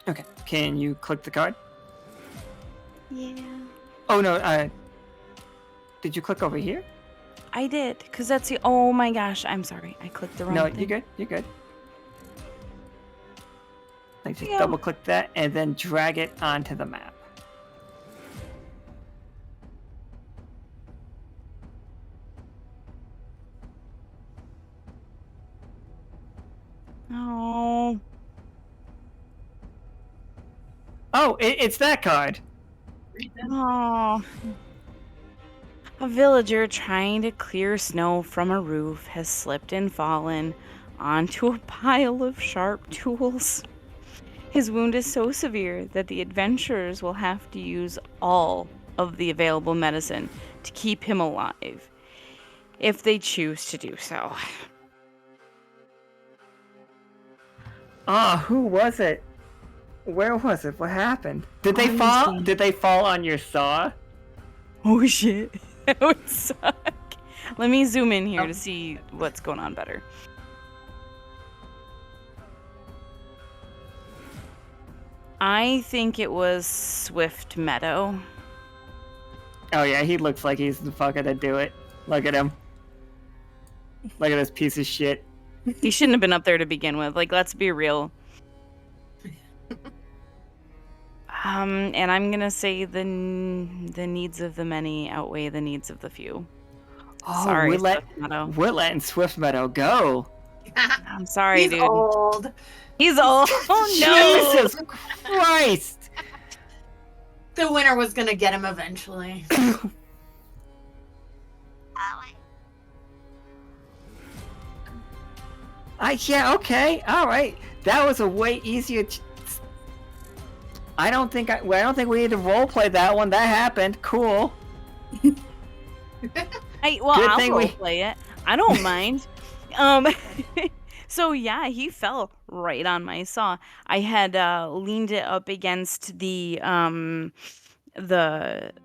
Okay. Can you click the card? Yeah. Oh no. Did you click over here? I did, because that's the... Oh my gosh, I'm sorry. I clicked the wrong No, thing. you're good. You're good. Like just Yeah. double click that and then drag it onto the map. Oh. Oh, it's that card. Oh. A villager trying to clear snow from a roof has slipped and fallen onto a pile of sharp tools. His wound is so severe that the adventurers will have to use all of the available medicine to keep him alive, if they choose to do so. Who was it? Where was it? What happened? Did they Oh, fall? see. Did they fall on your saw? Oh shit. That would suck. Let me zoom in here to see what's going on better. I think it was Swift Meadow. Oh yeah, he looks like he's the fucker to do it. Look at him. Look at this piece of shit. He shouldn't have been up there to begin with. Like, let's be real. And I'm gonna say the needs of the many outweigh the needs of the few. Oh, Sorry, we're Swift Meadow. letting Swift Meadow go. I'm sorry, He's dude. old. He's old. Oh no! Jesus Christ! The winner was gonna get him eventually. Yeah, okay, all right. That was a way easier. I don't think we need to roleplay that one. That happened. Cool. Well, Good I'll thing roleplay it. I don't mind. So yeah, he fell right on my saw. I had leaned it up against the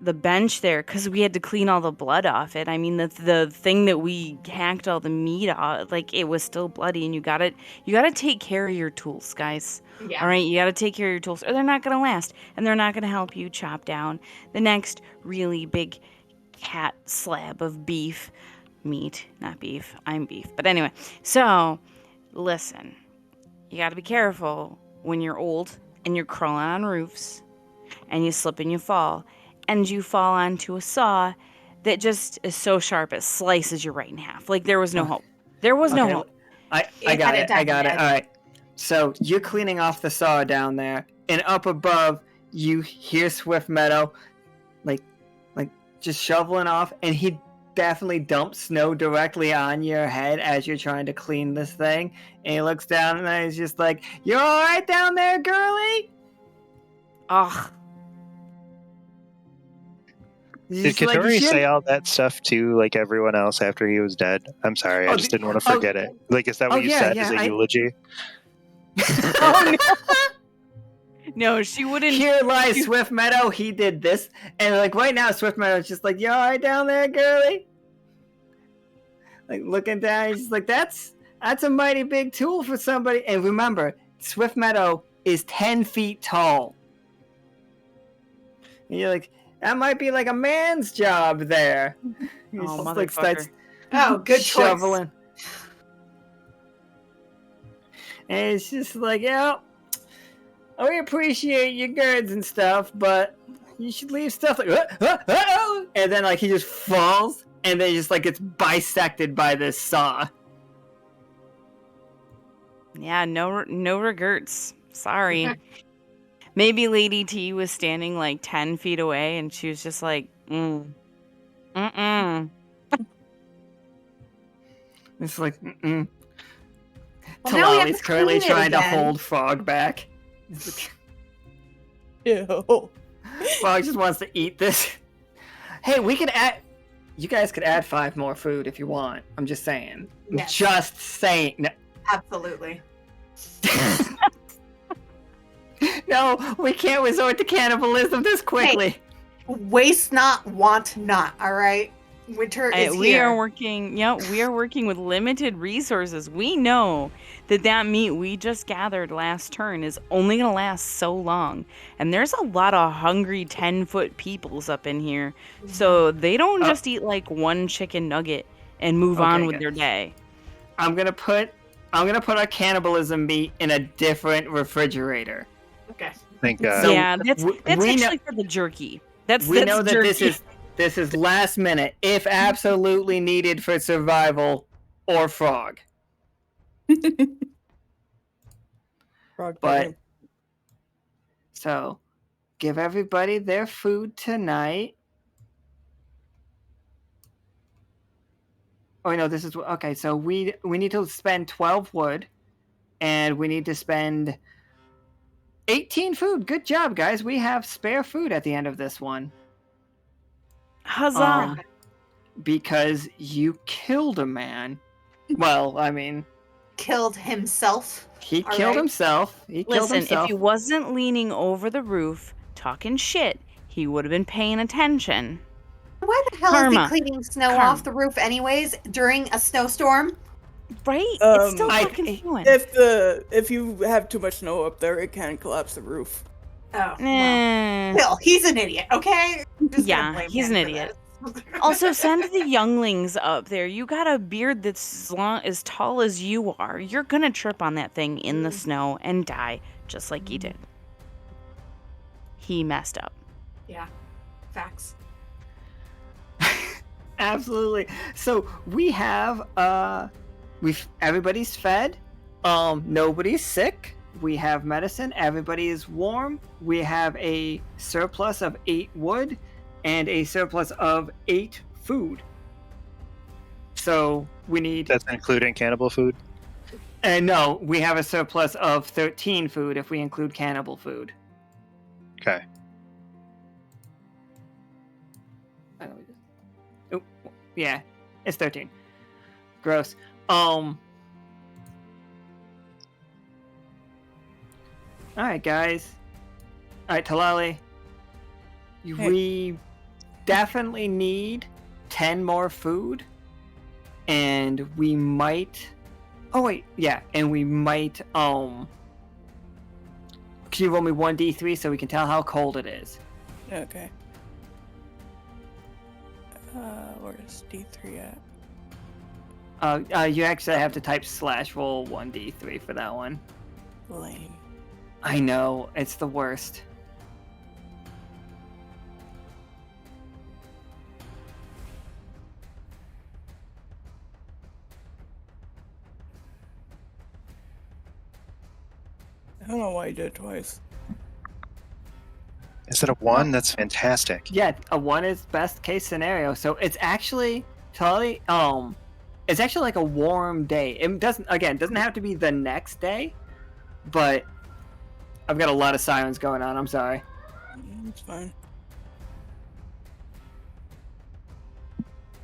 bench there because we had to clean all the blood off it. I mean, the thing that we hacked all the meat off, like, it was still bloody, and you gotta take care of your tools, guys. Yeah. All right, you gotta take care of your tools, or they're not gonna last, and they're not gonna help you chop down the next really big cat slab of beef meat. Not beef. I'm beef. But anyway, so listen, you gotta be careful when you're old and you're crawling on roofs and you slip and you fall onto a saw that just is so sharp it slices you right in half. Like, there was no hope. There was no hope. I It got had it. a I got it. definite- All right. So you're cleaning off the saw down there, and up above you hear Swift Meadow, like just shoveling off, and he definitely dumps snow directly on your head as you're trying to clean this thing. And he looks down, and then he's just like, "You all right down there, girlie?" Ugh. He's Did just like, Catori "You say shouldn't-" all that stuff to, like, everyone else after he was dead? I'm sorry, I Oh, just didn't want to forget it. Like, is that what you yeah, said? yeah, Is it I- eulogy? Oh no. No, she wouldn't. Here lies Swift Meadow. He did this, and like right now, Swift Meadow's just like, "You all right down there, girlie?" Like looking down, he's just like, "That's a mighty big tool for somebody." And remember, Swift Meadow is 10 feet tall. And you're like, "That might be like a man's job there." He's Oh, just like starts Oh, good choice. shoveling, and it's just like, "Yeah, we appreciate your goods and stuff, but you should leave stuff like," and then like he just falls, and then just like gets bisected by this saw. Yeah, no regrets. Sorry. Maybe Lady T was standing like 10 feet away, and she was just like, mm-mm. It's like, mm-mm. Well, now we have Tlalli's to currently clean it trying to again. hold Frog back. It's like, Ew. Frog just wants to eat this. Hey, we could add. You guys could add 5 more food if you want. I'm just saying. Yes. Just saying. No. Absolutely. No, we can't resort to cannibalism this quickly. Waste not, want not. All right, winter is We here. are working. Yeah, we are working with limited resources. We know that meat we just gathered last turn is only gonna last so long, and there's a lot of hungry 10-foot peoples up in here, so they don't just eat like one chicken nugget and move on with their day. I'm gonna put our cannibalism meat in a different refrigerator. Okay. Thank God. So yeah, that's we actually know, for the jerky. That's we know that jerky. this is last minute, if absolutely needed for survival, or frog. Frog But fighting. so give everybody their food tonight. Oh no, this is okay. So we need to spend 12 wood, and we need to spend 18 food. Good job, guys. We have spare food at the end of this one. Huzzah! Because you killed a man. Well, I mean, Killed himself. he All killed right. himself. He killed Listen, himself. if he wasn't leaning over the roof talking shit, he would have been paying attention. Why the hell Karma. is he cleaning snow Karma. off the roof anyways during a snowstorm? Right? It's still I- fucking snowing. If you have too much snow up there, it can collapse the roof. Oh, well. Eh. Still, he's an idiot, okay? I'm just gonna Yeah, blame he's him an for idiot. this. Also, send the younglings up there. You got a beard that's as tall as you are. You're gonna trip on that thing in the snow and die, just like he did. He messed up. Yeah, facts. Absolutely. So we have everybody's fed. Nobody's sick. We have medicine. Everybody is warm. We have a surplus of 8 wood and a surplus of 8 food. So we need. That's including cannibal food. No, we have a surplus of 13 food if we include cannibal food. Okay. Oh, yeah, it's 13. Gross. Alright, guys. Alright, Tlalli. We definitely need 10 more food. And we might... Oh, wait. Yeah, and we might... Can you roll me 1d3 so we can tell how cold it is? Okay. Where's D3 at? You actually have to type /roll 1d3 for that one. Lame. I know, it's the worst. I don't know why you did it twice. Instead of 1, that's fantastic. Yeah, a 1 is best case scenario. So it's actually totally it's actually like a warm day. It doesn't have to be the next day, but I've got a lot of sirens going on. I'm sorry. It's fine.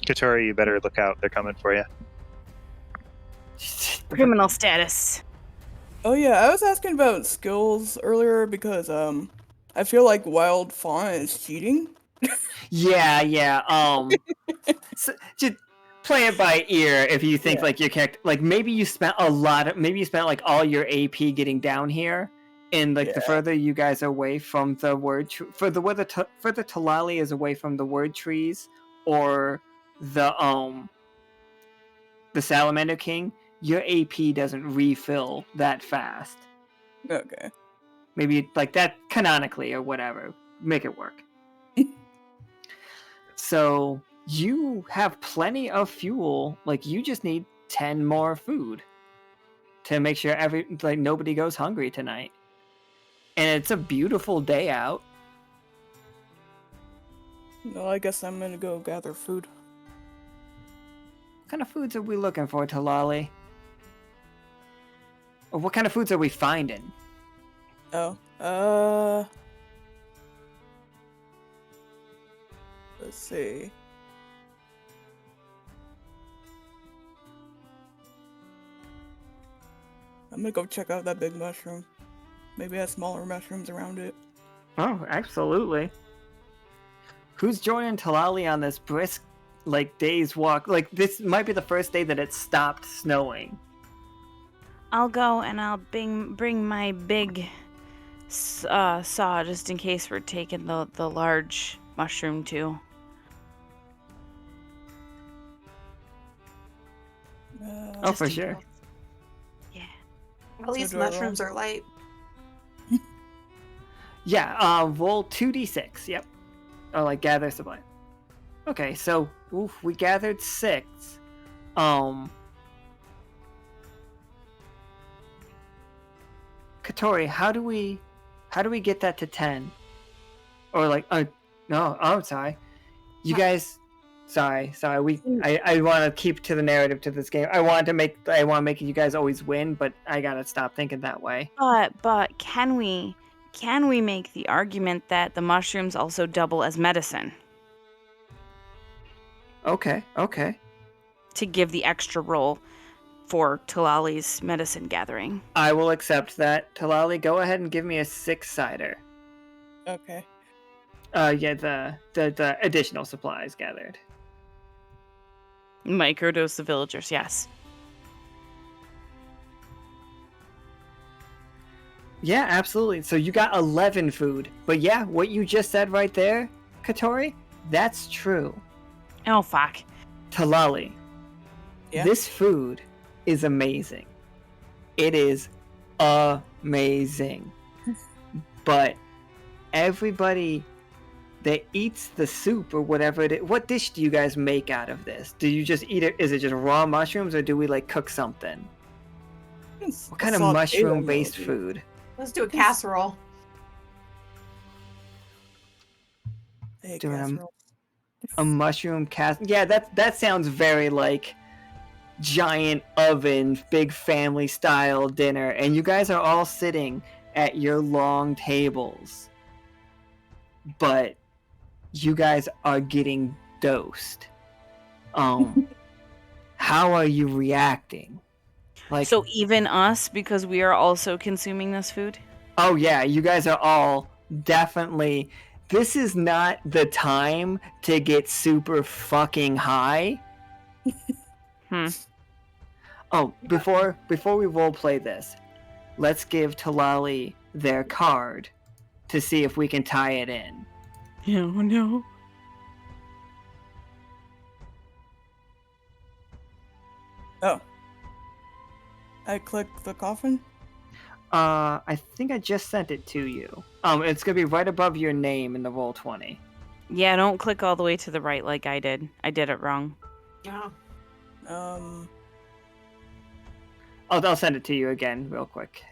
Catori, you better look out. They're coming for you. Criminal status. Oh yeah, I was asking about skills earlier because I feel like wild fauna is cheating. Yeah. So just play it by ear if you think like your character, like maybe you spent like all your AP getting down here, and like the further you guys are away from the word further Tlalli is away from the word trees or the Salamander King, your AP doesn't refill that fast. Okay. Maybe like that canonically or whatever. Make it work. So you have plenty of fuel. Like you just need 10 more food to make sure nobody goes hungry tonight. And it's a beautiful day out. Well, I guess I'm gonna go gather food. What kind of foods are we looking for, Tlalli? Or what kind of foods are we finding? Oh, let's see. I'm gonna go check out that big mushroom. Maybe it has smaller mushrooms around it. Oh, absolutely. who's joining Tlalli on this brisk, like, day's walk? Like, this might be the first day that it stopped snowing. I'll go and I'll bring my big saw just in case we're taking the large mushroom too. Oh, Just for in sure. case. Yeah. At least do I roll? mushrooms are light. Yeah, roll 2d6, yep. Or, like, gather supply. Okay, so, we gathered 6. Catori, how do we get that to 10? Or, like, no, oh, sorry. You guys, sorry, I want to keep to the narrative to this game. I want to make you guys always win, but I gotta stop thinking that way. But can we make the argument that the mushrooms also double as medicine Okay. to give the extra roll for Tlalli's medicine gathering? I will accept that. Tlalli, go ahead and give me a 6-sider. Okay. Yeah, the additional supplies gathered. Microdose the villagers, yes. Yeah, absolutely. So you got 11 food. But yeah, what you just said right there, Catori, that's true. Oh, fuck. Tlalli, Yeah. this food is amazing. It is amazing. But everybody that eats the soup or whatever it is, what dish do you guys make out of this? Do you just eat it? Is it just raw mushrooms or do we like cook something? What kind of mushroom-based food? Let's do a casserole. Hey, Doing casserole. a mushroom cast. Yeah, that sounds very like giant oven, big family style dinner, and you guys are all sitting at your long tables. But you guys are getting dosed. How are you reacting? Like, So even us, because we are also consuming this food? oh yeah, you guys are all definitely. This is not the time to get super fucking high. Oh, before we roleplay this, let's give Tlalli their card to see if we can tie it in. Oh no. Oh. I clicked the coffin? I think I just sent it to you. It's gonna be right above your name in the Roll20. Yeah, don't click all the way to the right like I did. I did it wrong. Yeah. I'll send it to you again real quick.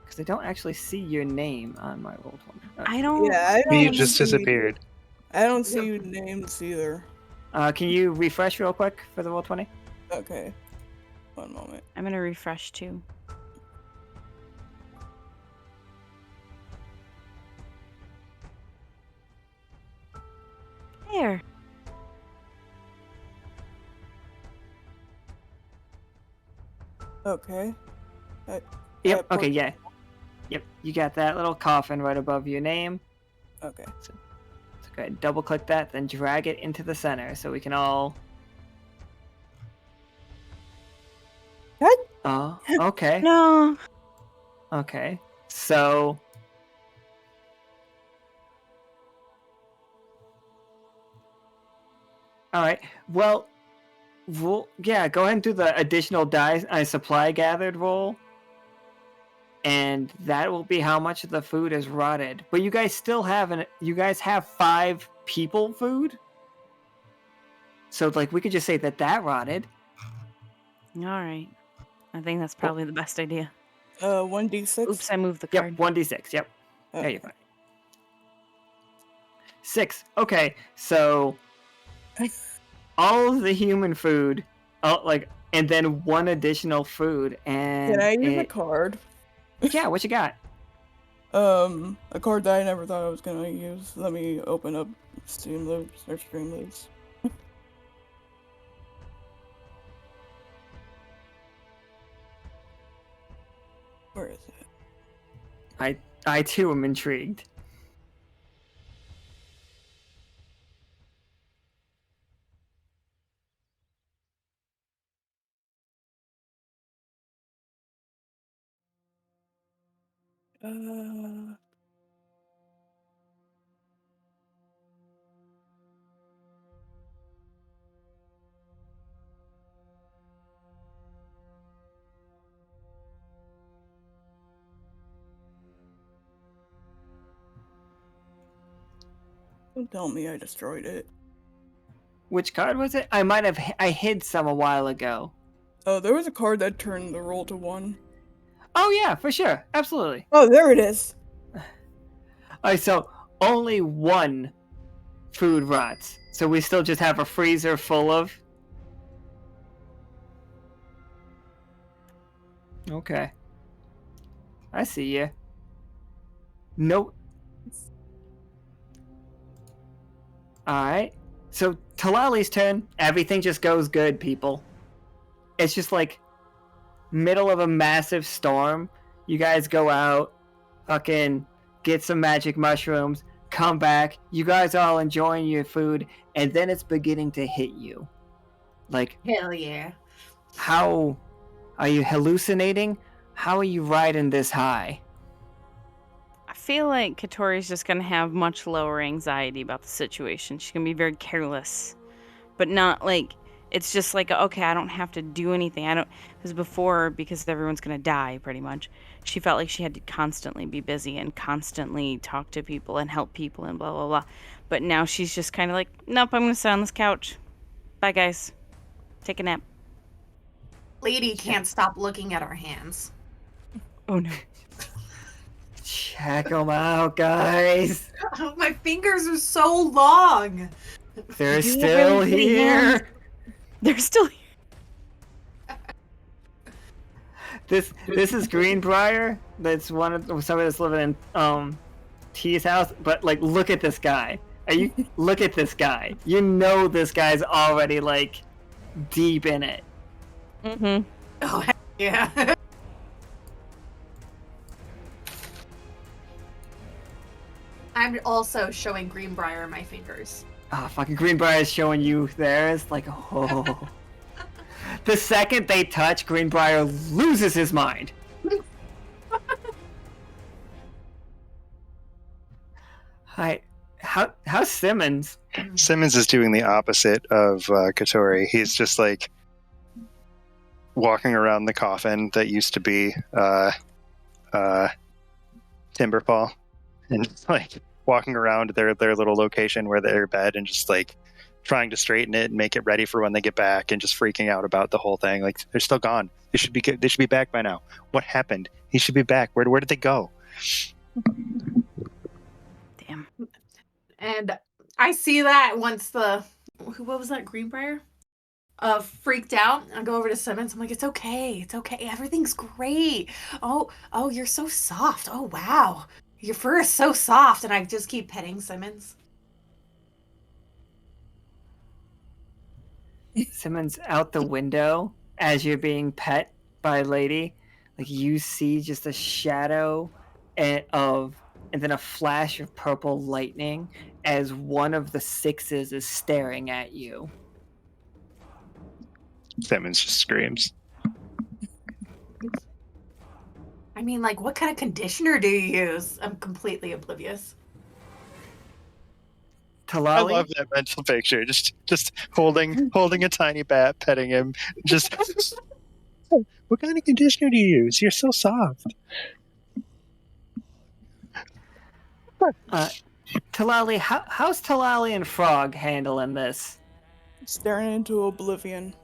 Because I don't actually see your name on my Roll20. Okay. I don't. Yeah, I You don't just see- disappeared. I don't see your names either. Can you refresh real quick for the Roll20? Okay. One moment. I'm gonna refresh too. There. Okay. Yep. put- Okay. Yeah. Yep. You got that little coffin right above your name. Okay. So go ahead, double click that, then drag it into the center so we can all. What? Oh. Okay. No. Okay. So. All right. Well. Yeah. Go ahead and do the additional supply gathered roll. And that will be how much of the food is rotted. But you guys still have you guys have 5 people food. So like we could just say that rotted. All right. I think that's probably the best idea. 1d6? Oops, I moved the Yep, card. 1d6. Yep. There Okay. you go. 6. Okay, so all of the human food, and then 1 additional food, and Can I use a card? Yeah, what you got? A card that I never thought I was gonna use. Let me open up Steam Loops or Streamlabs. Where is it? I too am intrigued. Uh, don't tell me I destroyed it. Which card was it? I hid some a while ago. Oh, there was a card that turned the roll to 1. Oh yeah, for sure. Absolutely. Oh, there it is. Alright, so only 1 food rots. So we still just have a freezer full of. Okay. I see you. Nope. Alright. So Tlalli's turn. Everything just goes good, people. It's just like middle of a massive storm. You guys go out, fucking get some magic mushrooms, come back. You guys are all enjoying your food, and then it's beginning to hit you. Like, Hell yeah. how are you hallucinating? How are you riding this high? I feel like Catori's just gonna have much lower anxiety about the situation. She's gonna be very careless, but not like it's just like, okay, I don't have to do anything. I don't, because before, because everyone's gonna die pretty much, she felt like she had to constantly be busy and constantly talk to people and help people and blah blah blah. But now she's just kind of like, nope, I'm gonna sit on this couch. Bye guys, take a nap. Lady can't stop looking at our hands. Oh no. Check them out, guys. My fingers are so long. They're You have still really pretty here. hands. They're still here. This is Greenbrier. That's one of somebody that's living in T's house. But like, look at this guy. Look at this guy. You know this guy's already like deep in it. Mm-hmm. Oh, heck yeah. I'm also showing Greenbrier my fingers. Ah, fucking Greenbrier is showing you theirs. Like, oh. The second they touch, Greenbrier loses his mind. Hi, how's Simmons? Simmons is doing the opposite of Catori. He's just like walking around the coffin that used to be Timberfall, and just, like walking around their little location where they're bed and just like trying to straighten it and make it ready for when they get back, and just freaking out about the whole thing. Like, they're still gone. They should be back by now. What happened? He should be back. Where did they go? Damn. And I see that once what was that, Greenbrier? Freaked out. I go over to Simmons. I'm like, it's okay. Everything's great. Oh, you're so soft. Oh, wow. Your fur is so soft. And I just keep petting Simmons. Simmons, out the window as you're being pet by Lady, like you see just a shadow and then a flash of purple lightning as one of the sixes is staring at you. Simmons just screams. I mean, like, what kind of conditioner do you use? I'm completely oblivious. I Tlalli? love that mental picture. Just holding a tiny bat, petting him. Just, what kind of conditioner do you use? You're so soft. Tlalli, how's Tlalli and Frog handling this? Staring into oblivion.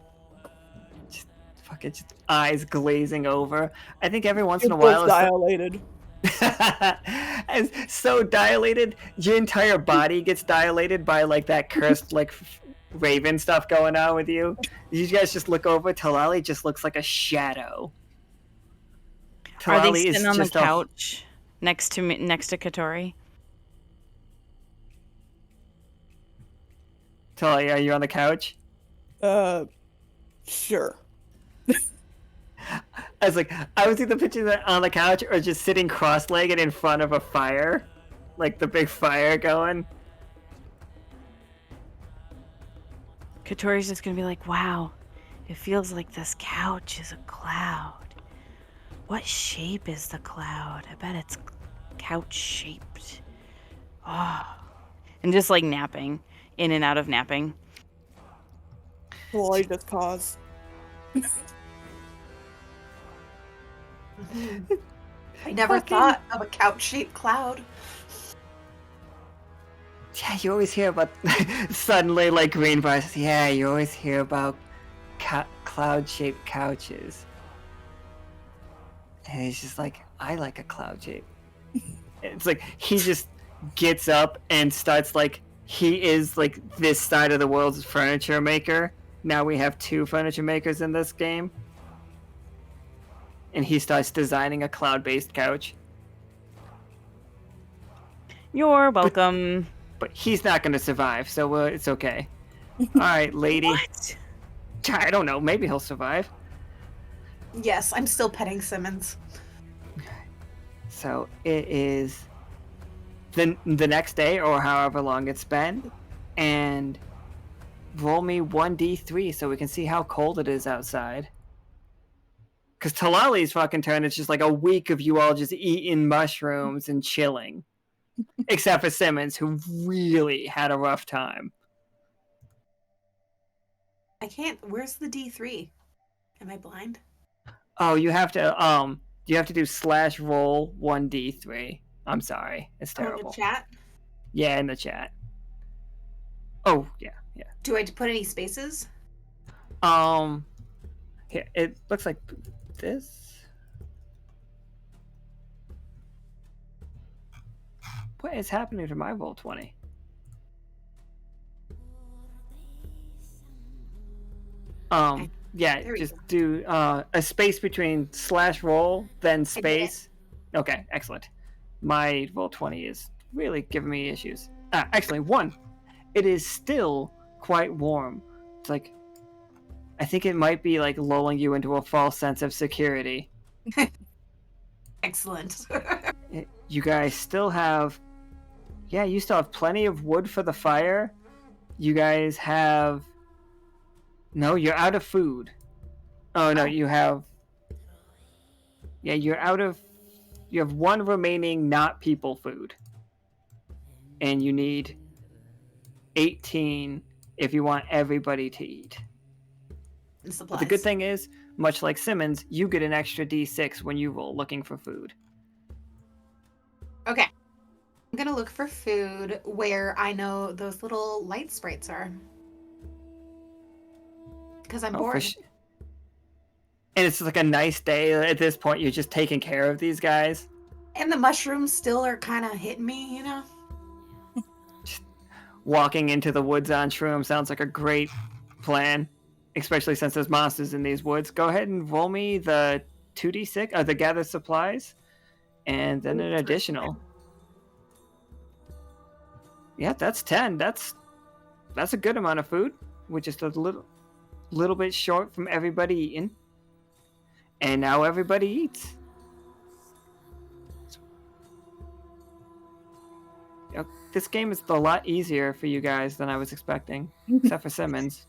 Fucking just eyes glazing over. I think every once in a Pupils while dilated. as so dilated, your entire body gets dilated by like that cursed like raven stuff going on with you. You guys just look over. Tlalli just looks like a shadow. Are they Tlalli is sitting on the just couch next to Catori? Tlalli, are you on the couch? Sure. I was like, I was either picturing that on the couch or just sitting cross-legged in front of a fire, like the big fire going. Catori's just gonna be like, wow, it feels like this couch is a cloud. What shape is the cloud? I bet it's couch shaped. Oh. And just like napping, in and out of napping. Tlalli just cause. I never thought of a couch-shaped cloud. Yeah, you always hear about suddenly like green bars. Yeah, you always hear about cloud-shaped couches. And he's just like, I like a cloud shape. It's like he just gets up and starts like he is like this side of the world's furniture maker. Now we have 2 furniture makers in this game. And he starts designing a cloud-based couch. You're welcome. But he's not going to survive, so it's okay. All right, lady. What? I don't know. Maybe he'll survive. Yes, I'm still petting Simmons. So it is the next day, or however long it's been, and roll me 1d3 so we can see how cold it is outside. Because Tlalli's fucking turn, it's just like a week of you all just eating mushrooms and chilling. Except for Simmons, who really had a rough time. I can't. Where's the D3? Am I blind? Oh, you have to do /roll 1d3. I'm sorry, it's terrible. Oh, in the chat? Yeah, in the chat. Oh, yeah. Do I put any spaces? Here, it looks like this. What is happening to my roll 20? Yeah, just do a space between /roll, then space. Okay, excellent. My roll 20 is really giving me issues. Actually, 1. It is still quite warm. It's like, I think it might be like lulling you into a false sense of security. Excellent. You guys still have, you still have plenty of wood for the fire. You guys have, no, you're out of food. Oh no, you have, you're out of, you have 1 remaining not people food. And you need 18 if you want everybody to eat. And supplies. But the good thing is, much like Simmons, you get an extra D6 when you roll looking for food. Okay. I'm gonna look for food where I know those little light sprites are. Because I'm bored. And it's like a nice day at this point. You're just taking care of these guys. And the mushrooms still are kind of hitting me, you know? Just walking into the woods on shroom sounds like a great plan. Especially since there's monsters in these woods. Go ahead and roll me the 2d6, the gather supplies. And then an additional. Yeah, that's 10. That's a good amount of food. With just a little bit short from everybody eating. And now everybody eats. This game is a lot easier for you guys than I was expecting. Except for Simmons.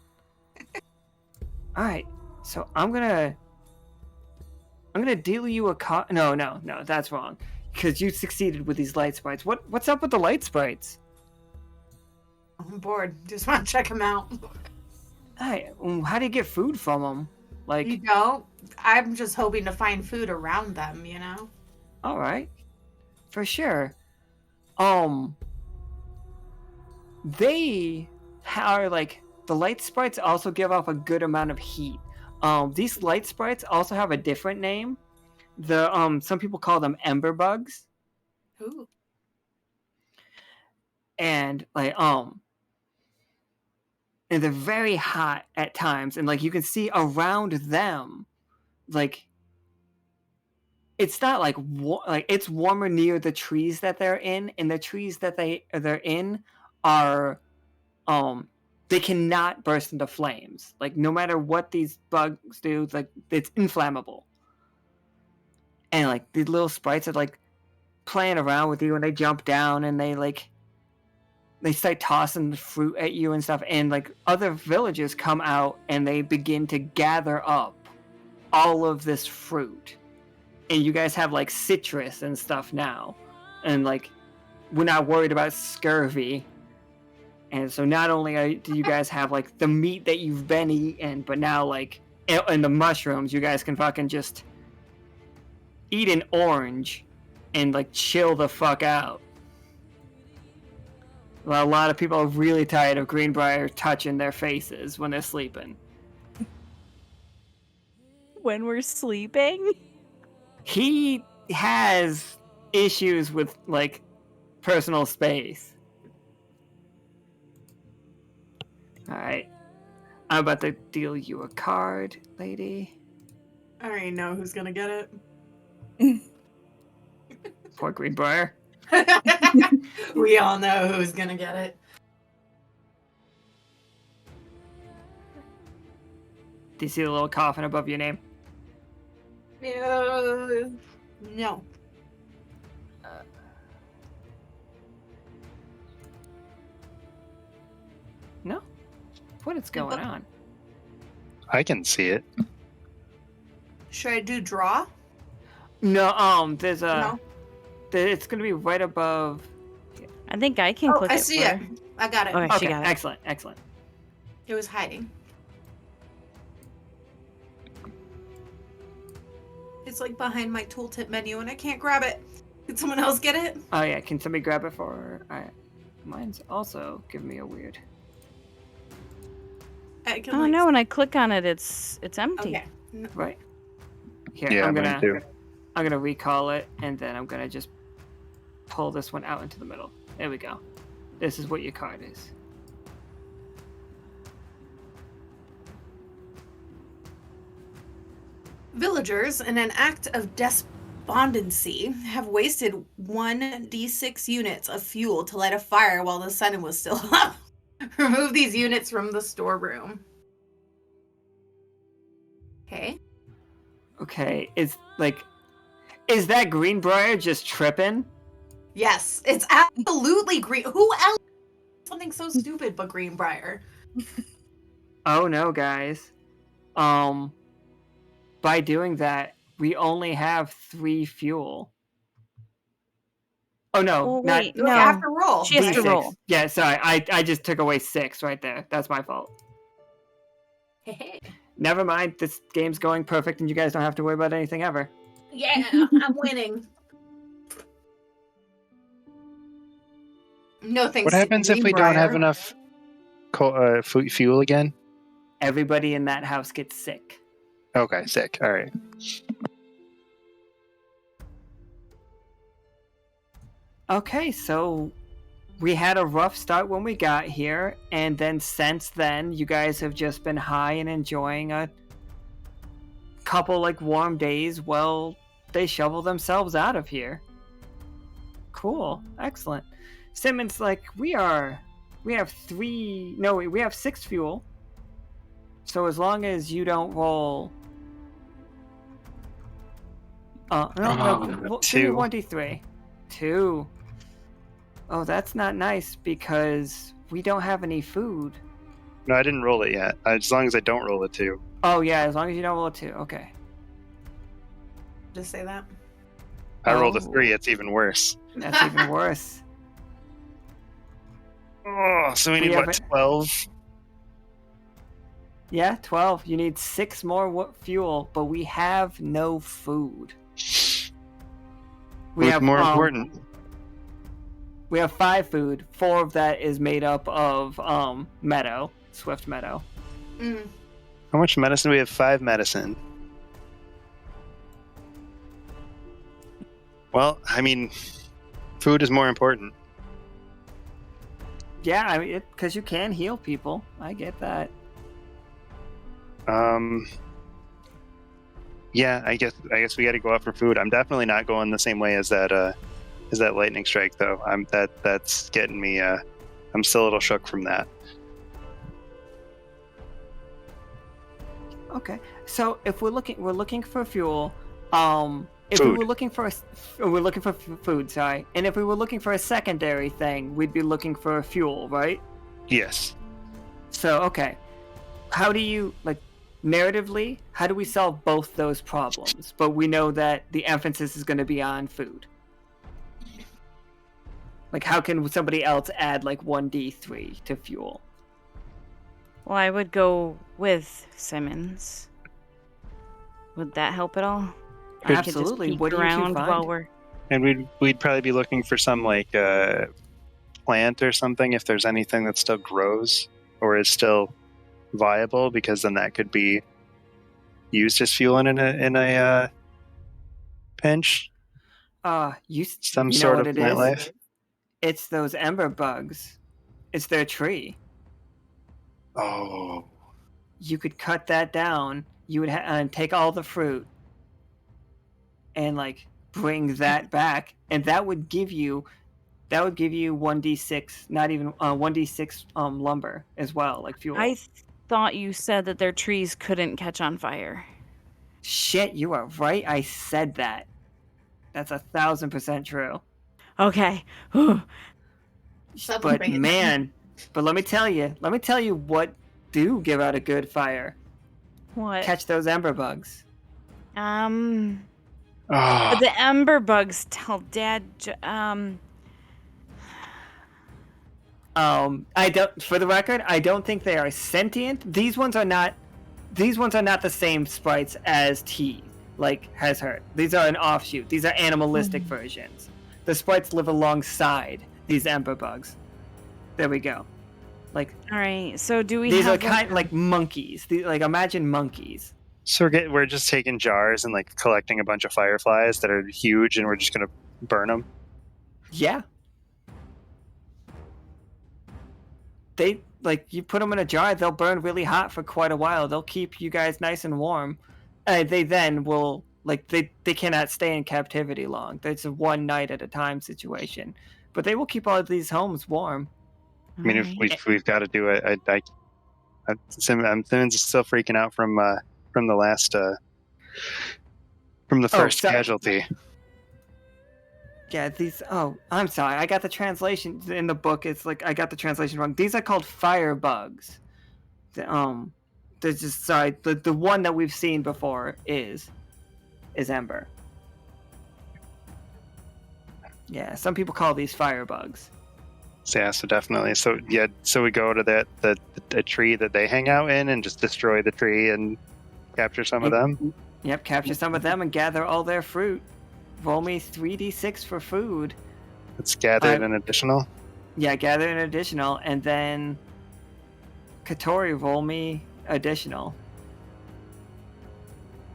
Alright, so I'm gonna deal you a No, that's wrong. Because you succeeded with these light sprites. What's up with the light sprites? I'm bored. Just want to check them out. Alright, how do you get food from them? Like, You don't? I'm just hoping to find food around them, you know? alright. For sure. They are like, the light sprites also give off a good amount of heat. These light sprites also have a different name. Some people call them ember bugs. Ooh. And like and they're very hot at times, and like you can see around them, like it's not like like it's warmer near the trees that they're in, and the trees that they're in are they cannot burst into flames. Like, no matter what these bugs do, like, it's inflammable. And, like, these little sprites are, like, playing around with you, and they jump down, and they start tossing the fruit at you and stuff. And, like, other villagers come out, and they begin to gather up all of this fruit. and you guys have like citrus and stuff now, and like we're not worried about scurvy. And so not only do you guys have like the meat that you've been eating, but now like and the mushrooms, you guys can fucking just eat an orange and like chill the fuck out. Well, a lot of people are really tired of Greenbrier touching their faces when they're sleeping. When we're sleeping? He has issues with like personal space. Alright. I'm about to deal you a card, lady. I already know who's gonna get it. Poor Greenbrier. We all know who's gonna get it. Do you see the little coffin above your name? No. No? What is going on? I can see it. Should I do draw? No, there's a... No. It's gonna be right above... I think I can click I it. see for it. her. I got it. Okay, she Okay, got it. excellent, excellent. It was hiding. It's like behind my tooltip menu and I can't grab it. Can someone else get it? Oh yeah, can somebody grab it for her? Mine's also giving me a weird... I can, Oh like, no, when I click on it, it's empty. Okay. Right. Here, Yeah, I'm mine gonna too. I'm gonna recall it, and then I'm gonna just pull this one out into the middle. There we go. This is what your card is. Villagers, in an act of despondency, have wasted 1d6 units of fuel to light a fire while the sun was still up. Remove these units from the storeroom. Okay. Okay, is that Greenbrier just tripping? Yes, it's absolutely green. Who else? Something so stupid but Greenbrier. Oh no, guys. By doing that, we only have 3 fuel. Oh no, Well, not wait, You no. have to roll. She has to D6. roll. Yeah, sorry, I just took away 6 right there. That's my fault. Hey. Never mind, this game's going perfect and you guys don't have to worry about anything ever. Yeah, I'm winning. No thanks. What happens if we don't have Greenbrier. enough fuel again? Everybody in that house gets sick. Okay, sick. All right. Okay, so we had a rough start when we got here, and then since then, you guys have just been high and enjoying a couple like warm days while they shovel themselves out of here. Cool, excellent. Simmons, like we have 6 fuel. So as long as you don't roll, no, give me 2. 1d3. 2. Oh, that's not nice because we don't have any food. No, I didn't roll it yet. As long as I don't roll it 2. Oh yeah, as long as you don't roll a 2. Okay. Just say that. I rolled a Oh. 3. It's even worse. That's even worse. Oh, so we need have what? it. 12. Yeah, 12. You need 6 more fuel, but we have no food. What's more important? We have 5 food. 4 of that is made up of meadow, swift meadow. Mm. How much medicine? We have 5 medicine. Well, I mean, food is more important. Yeah, I mean, because you can heal people. I get that. Yeah, I guess we got to go out for food. I'm definitely not going the same way as that lightning strike though. That's getting me. I'm still a little shook from that. Okay, so if we're looking for fuel. If Food. we were looking for we're looking for food, sorry. And if we were looking for a secondary thing, we'd be looking for fuel, right? Yes. So okay, how do you like? narratively, how do we solve both those problems? But we know that the emphasis is going to be on food. Like, how can somebody else add like 1d3 to fuel? Well, I would go with Simmons. Would that help at all? Absolutely. What do you two around find? while we're... And we'd probably be looking for some like plant or something if there's anything that still grows or is still viable, because then that could be used as fuel in a pinch. You Some you know sort what of it plant is? life. It's those ember bugs. It's their tree. Oh, You could cut that down. You would take all the fruit and like bring that back, and that would give you 1d6, not even 1d6 lumber as well, like fuel. I thought you said that their trees couldn't catch on fire. Shit, you are right. I said that. That's 1,000% true. Okay. Something But bring it man, but let me tell you what do give out a good fire. What? Catch those ember bugs. But oh. the ember bugs tell Dad. I don't. For the record, I don't think they are sentient. These ones are not the same sprites as T, like has hurt. These are an offshoot. These are animalistic versions. The sprites live alongside these ember bugs. There we go. Like, All right. So do we? these are have kind of like monkeys. Like, imagine monkeys. So we're just taking jars and like collecting a bunch of fireflies that are huge, and we're just gonna burn them. Yeah. They, like, you put them in a jar, they'll burn really hot for quite a while. They'll keep you guys nice and warm. They then will, like, they cannot stay in captivity long. It's a one night at a time situation. But they will keep all of these homes warm. I mean, if we've got to do it, Simmons is still freaking out from the last from the first casualty. Yeah, these. Oh, I'm sorry. I got the translation in the book. It's like I got the translation wrong. These are called fire bugs. They're just sorry. The one that we've seen before is ember. Yeah, some people call these fire bugs. Yeah, so definitely. So yeah, so we go to the tree that they hang out in and just destroy the tree and capture some of them. Yep, capture some of them and gather all their fruit. Roll me 3d6 for food. Let's gather an additional. Yeah, gather an additional, and then Catori, roll me additional.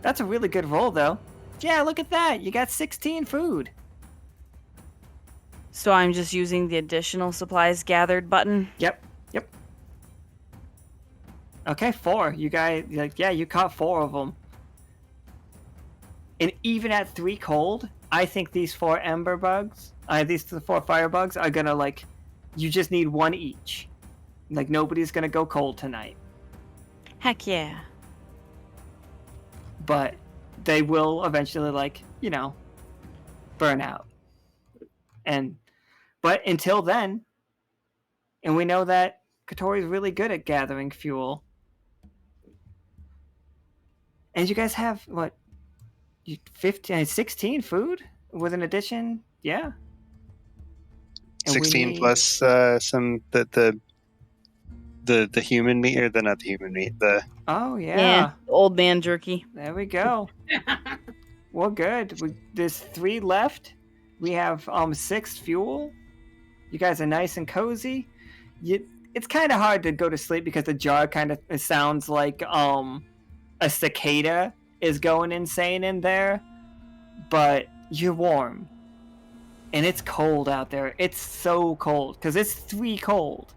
That's a really good roll, though. Yeah, look at that. You got 16 food. So I'm just using the additional supplies gathered button. Yep. Okay, 4. You guys, you caught 4 of them. And even at 3 cold, I think these 4 ember bugs, these 4 fire bugs are gonna, like, you just need 1 each. Like, nobody's gonna go cold tonight. Heck yeah. But they will eventually, like, burn out. But until then, and we know that Catori's really good at gathering fuel. And you guys have, 16 food with an addition? Yeah. And 16 plus some the human meat, or not the human meat, Oh yeah. Old man jerky. There we go. Well, good. There's 3 left. We have 6 fuel. You guys are nice and cozy. It's kind of hard to go to sleep because the jar kind of sounds like a cicada is going insane in there, but you're warm. And it's cold out there. It's so cold because it's 3 cold.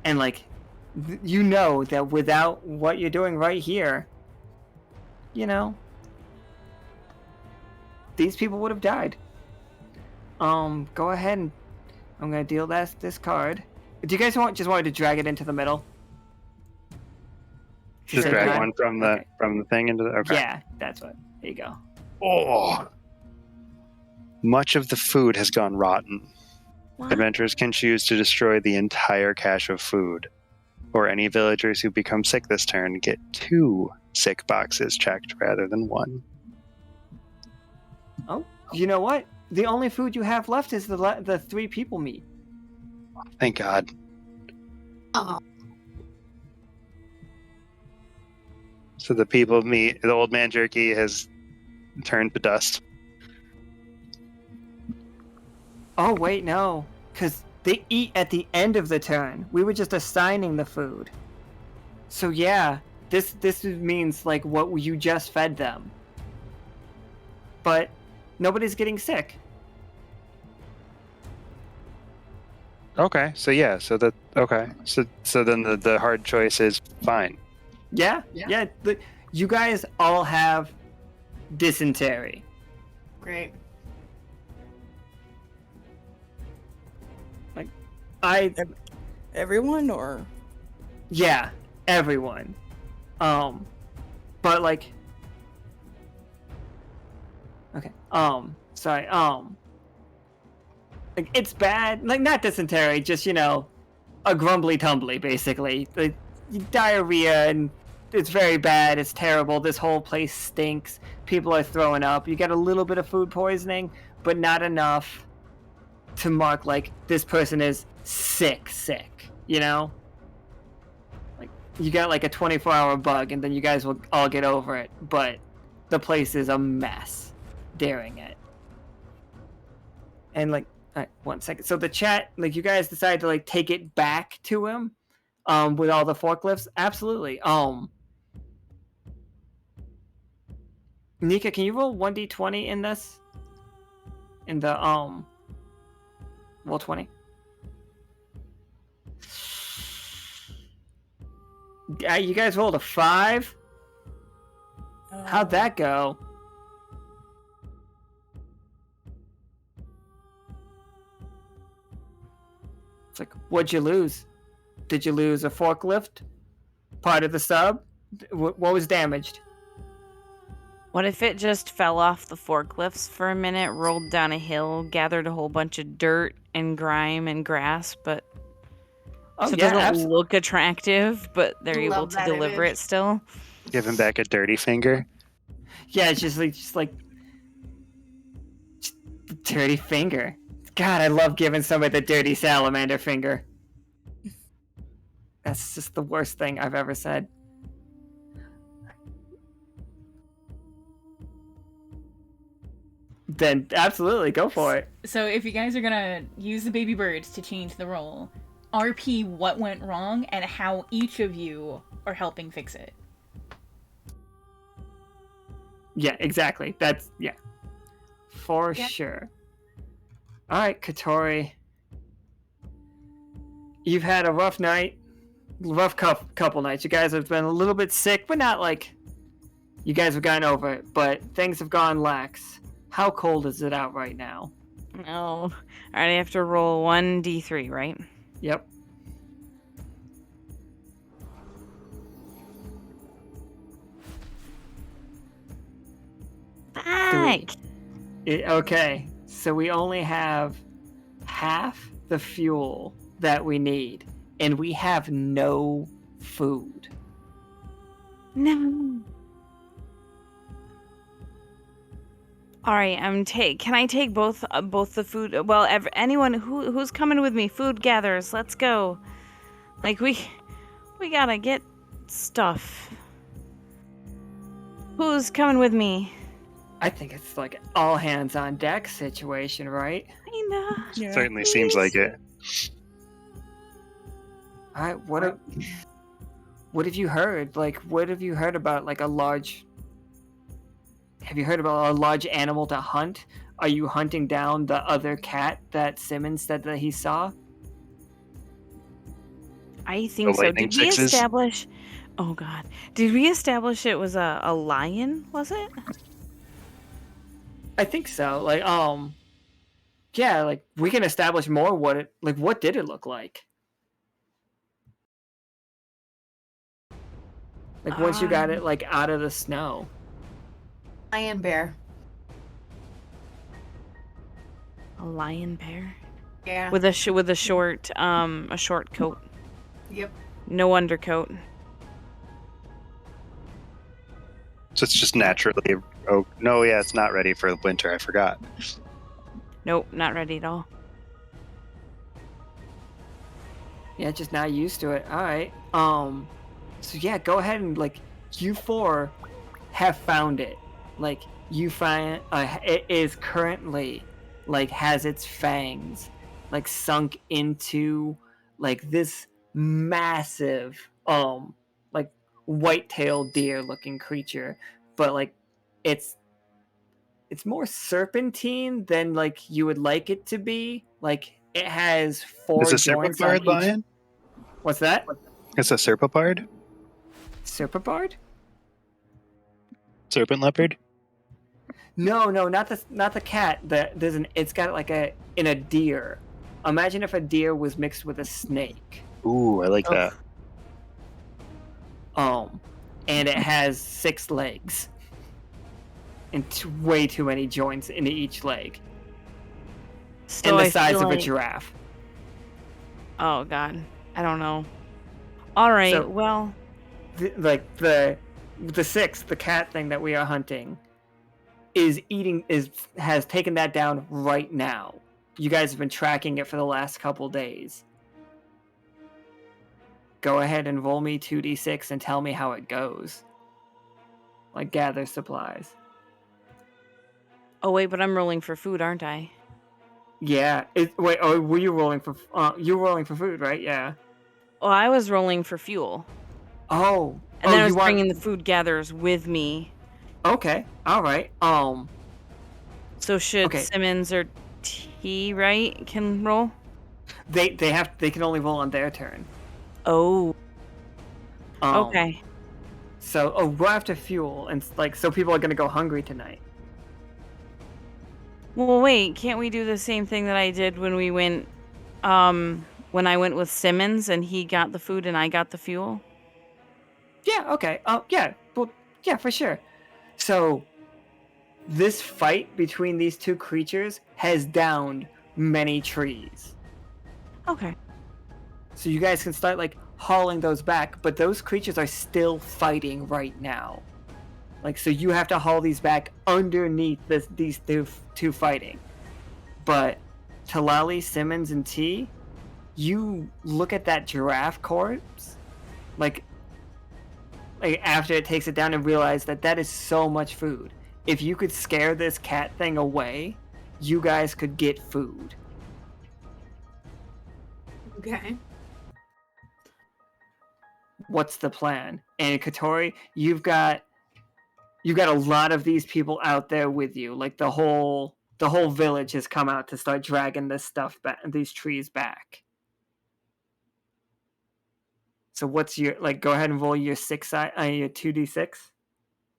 And like, you know that without what you're doing right here, these people would have died. Go ahead and I'm gonna deal this card. Do you guys just want to drag it into the middle? just drag one from the thing into the. Okay. Yeah, that's what. There you go. Oh. Much of the food has gone rotten. What? Adventurers can choose to destroy the entire cache of food. or any villagers who become sick this turn get 2 sick boxes checked rather than 1. Oh, you know what? The only food you have left is the 3 people meat. Thank God. Oh, So the people meat, the old man jerky has turned to dust. Oh wait, no, because they eat at the end of the turn. We were just assigning the food. So yeah, this means like what you just fed them. But nobody's getting sick. Okay, so yeah, so then the hard choice is fine. Yeah. You guys all have dysentery. great. Everyone or Yeah, everyone. But like, okay. Sorry. Like it's bad. Like not dysentery, just a grumbly tumbly, basically. Like diarrhea, and it's very bad. It's terrible. This whole place stinks. People are throwing up. You get a little bit of food poisoning, but not enough to mark like this person is sick. Like you got like a 24-hour bug, and then you guys will all get over it. But the place is a mess during it. And like, all right, 1 second. So the chat, like, you guys decided to like take it back to him, with all the forklifts. Absolutely. Nika, can you roll 1d20 in this? In the roll 20. You guys rolled a 5. How'd that go? It's like, what'd you lose? Did you lose a forklift? Part of the sub? What was damaged? What if it just fell off the forklifts for a minute, rolled down a hill, gathered a whole bunch of dirt and grime and grass, but so it doesn't look attractive, but they're able to deliver it still? Give him back a dirty finger. Yeah, it's just like dirty finger. God, I love giving somebody the dirty salamander finger. That's just the worst thing I've ever said. Then absolutely, go for it. So if you guys are gonna use the baby birds to change the roll, RP what went wrong and how each of you are helping fix it. Yeah, exactly. That's, yeah. For sure. Alright, Catori. You've had a rough night. Rough couple nights. You guys have been a little bit sick, but not like you guys have gotten over it, but things have gone lax. How cold is it out right now? No. Alright, I have to roll 1d3, right? Yep. Back! Okay, so we only have half the fuel that we need, and we have no food. No. All right, can I take both the food? Well, anyone who's coming with me, food gatherers, let's go. Like we gotta get stuff. Who's coming with me? I think it's like an all hands on deck situation, right? I know. yeah. Certainly seems like it. All right, what have you heard? Like, what have you heard about like a large? Have you heard about a large animal to hunt? Are you hunting down the other cat that Simmons said that he saw? I think so. Did we establish? Oh God, did we establish it was a lion? Was it? I think so. Like, yeah, like we can establish more what did it look like? Like once you got it like out of the snow. Lion bear. A lion bear? Yeah. With a short coat. Yep. No undercoat. So it's just naturally. Oh no, yeah, it's not ready for winter. I forgot. Nope, not ready at all. Yeah, just not used to it. All right. So yeah, go ahead and like you four have found it. Like you find it is currently like has its fangs like sunk into like this massive like white-tailed deer looking creature, but like it's more serpentine than like you would like it to be. Like it has Is four a joints on serpapard each. lion? What's that? It's a serpapard? Serpapard? Serpent leopard? No, not the cat. It's got like in a deer. Imagine if a deer was mixed with a snake. Ooh, I like that. And it has 6 legs. And way too many joints in each leg. So and the I size feel of a like- giraffe. Oh god, I don't know. All right, So- well, The 6th, the cat thing that we are hunting, has taken that down right now. You guys have been tracking it for the last couple days. Go ahead and roll me 2d6 and tell me how it goes. Like gather supplies. oh wait, but I'm rolling for food, aren't I? Yeah. Were you rolling for? You were rolling for food, right? Yeah. Oh, I was rolling for fuel, Oh. and then I was you want- bringing the food gatherers with me. Okay. All right. So should Okay. Simmons or T right can roll? They can only roll on their turn. Oh, Um, okay. So we're after fuel, and like so people are gonna go hungry tonight. Well, wait, can't we do the same thing that I did when we went, when I went with Simmons and he got the food and I got the fuel? Yeah. Okay. Yeah. Well. Yeah, for sure. So this fight between these two creatures has downed many trees. Okay. So you guys can start like hauling those back, but those creatures are still fighting right now. Like so you have to haul these back underneath these two fighting. But Tlalli, Simmons, and T, you look at that giraffe corpse, like after it takes it down and realize that is so much food. If you could scare this cat thing away, you guys could get food. Okay. What's the plan? And Catori, you've got a lot of these people out there with you. Like the whole village has come out to start dragging this stuff back, these trees back. So what's your go ahead and roll your your 2d6.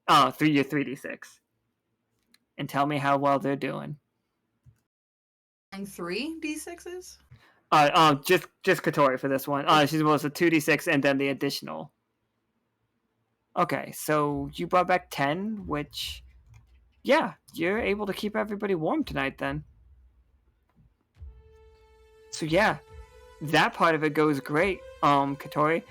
Oh, your 3d6. And tell me how well they're doing. And 3 d6s? Just Catori for this one. She's rolls a 2d6 and then the additional. Okay, so you brought back 10, which, yeah, you're able to keep everybody warm tonight then. So yeah, that part of it goes great, Catori.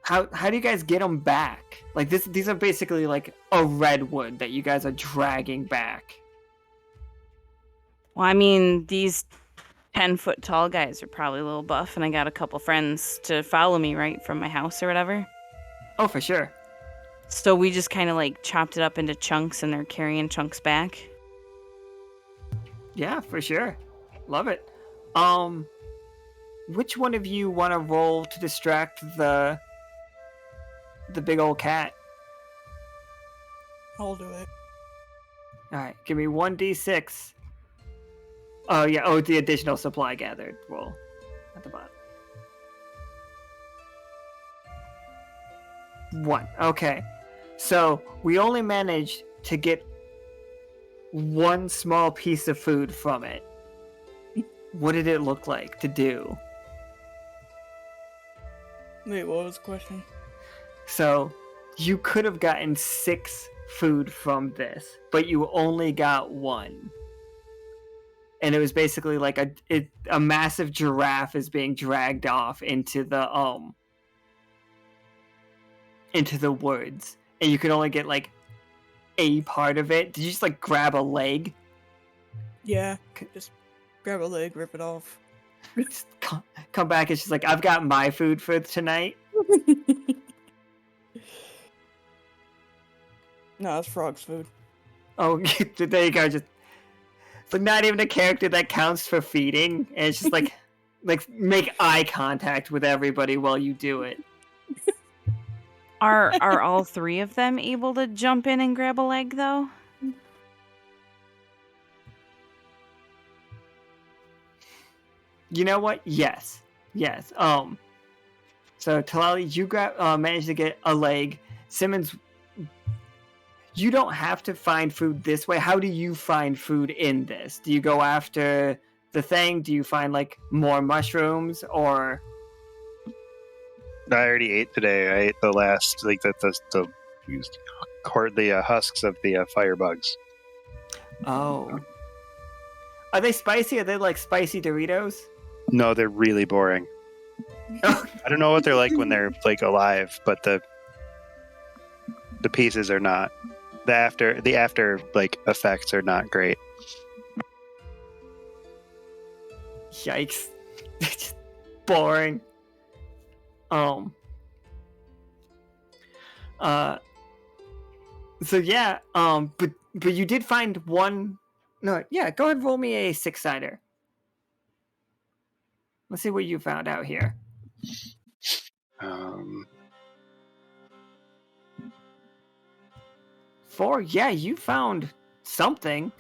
How do you guys get them back? Like these are basically like a redwood that you guys are dragging back. Well, I mean, these 10-foot tall guys are probably a little buff, and I got a couple friends to follow me, right, from my house or whatever. Oh, for sure. So we just kind of like chopped it up into chunks, and they're carrying chunks back. Yeah, for sure. Love it. Which one of you want to roll to distract the big old cat? I'll do it. All right, give me 1d6. Oh yeah, oh the additional supply gathered roll at the bottom. 1. Okay, so we only managed to get one small piece of food from it. What did it look like to do? Wait, what was the question? So you could have gotten 6 food from this, but you only got 1. and it was basically like a massive giraffe is being dragged off into the woods, and you could only get like a part of it. Did you just like grab a leg? Yeah, just grab a leg, rip it off. Just come back and she's like, I've got my food for tonight. No, it's Frog's food. Oh, there you go. Just like not even a character that counts for feeding, and it's just like make eye contact with everybody while you do it. Are all three of them able to jump in and grab a leg though? You know what? Yes. So Tlalli, you managed to get a leg. Simmons, you don't have to find food this way. How do you find food in this? Do you go after the thing? Do you find like more mushrooms or? I already ate today. I ate the last, like the husks of the firebugs. Oh. Are they spicy? Are they like spicy Doritos? No, they're really boring. I don't know what they're like when they're like alive, but the pieces are not. The after like effects are not great. Yikes. Just boring. So yeah, but you did find one. No, yeah, go ahead and roll me a 6-sider. Let's see what you found out here. 4? Yeah, you found something.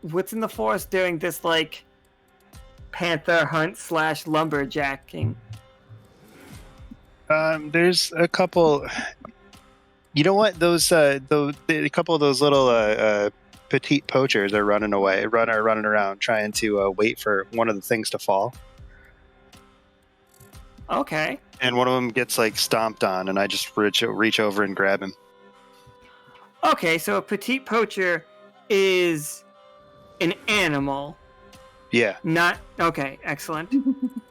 What's in the forest during this, like, panther hunt / lumberjacking? There's a couple... You know what? A couple of those little petite poachers are running around trying to wait for one of the things to fall. Okay. And one of them gets like stomped on, and I just reach over and grab him. Okay, so a petite poacher is an animal. Yeah. Not okay. Excellent.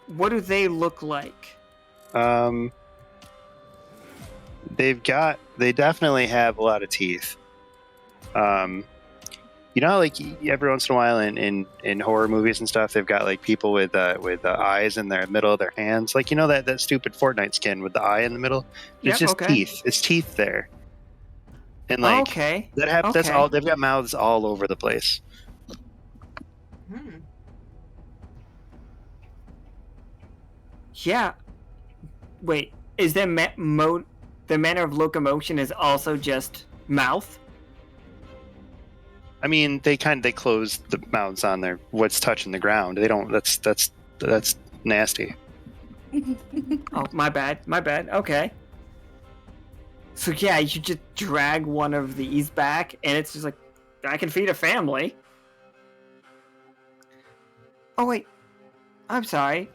What do they look like? They definitely have a lot of teeth. You know, like every once in a while in horror movies and stuff, they've got like people with eyes in the middle of their hands, like, you know, that stupid Fortnite skin with the eye in the middle. It's just teeth. It's teeth there, and like that's all. They've got mouths all over the place. Yeah. Wait, is their the manner of locomotion is also just mouth? I mean, they close the mouths on their what's touching the ground. They don't. That's nasty. Oh, my bad. Okay. So yeah, you just drag one of these back, and it's just like, I can feed a family. Oh wait, I'm sorry.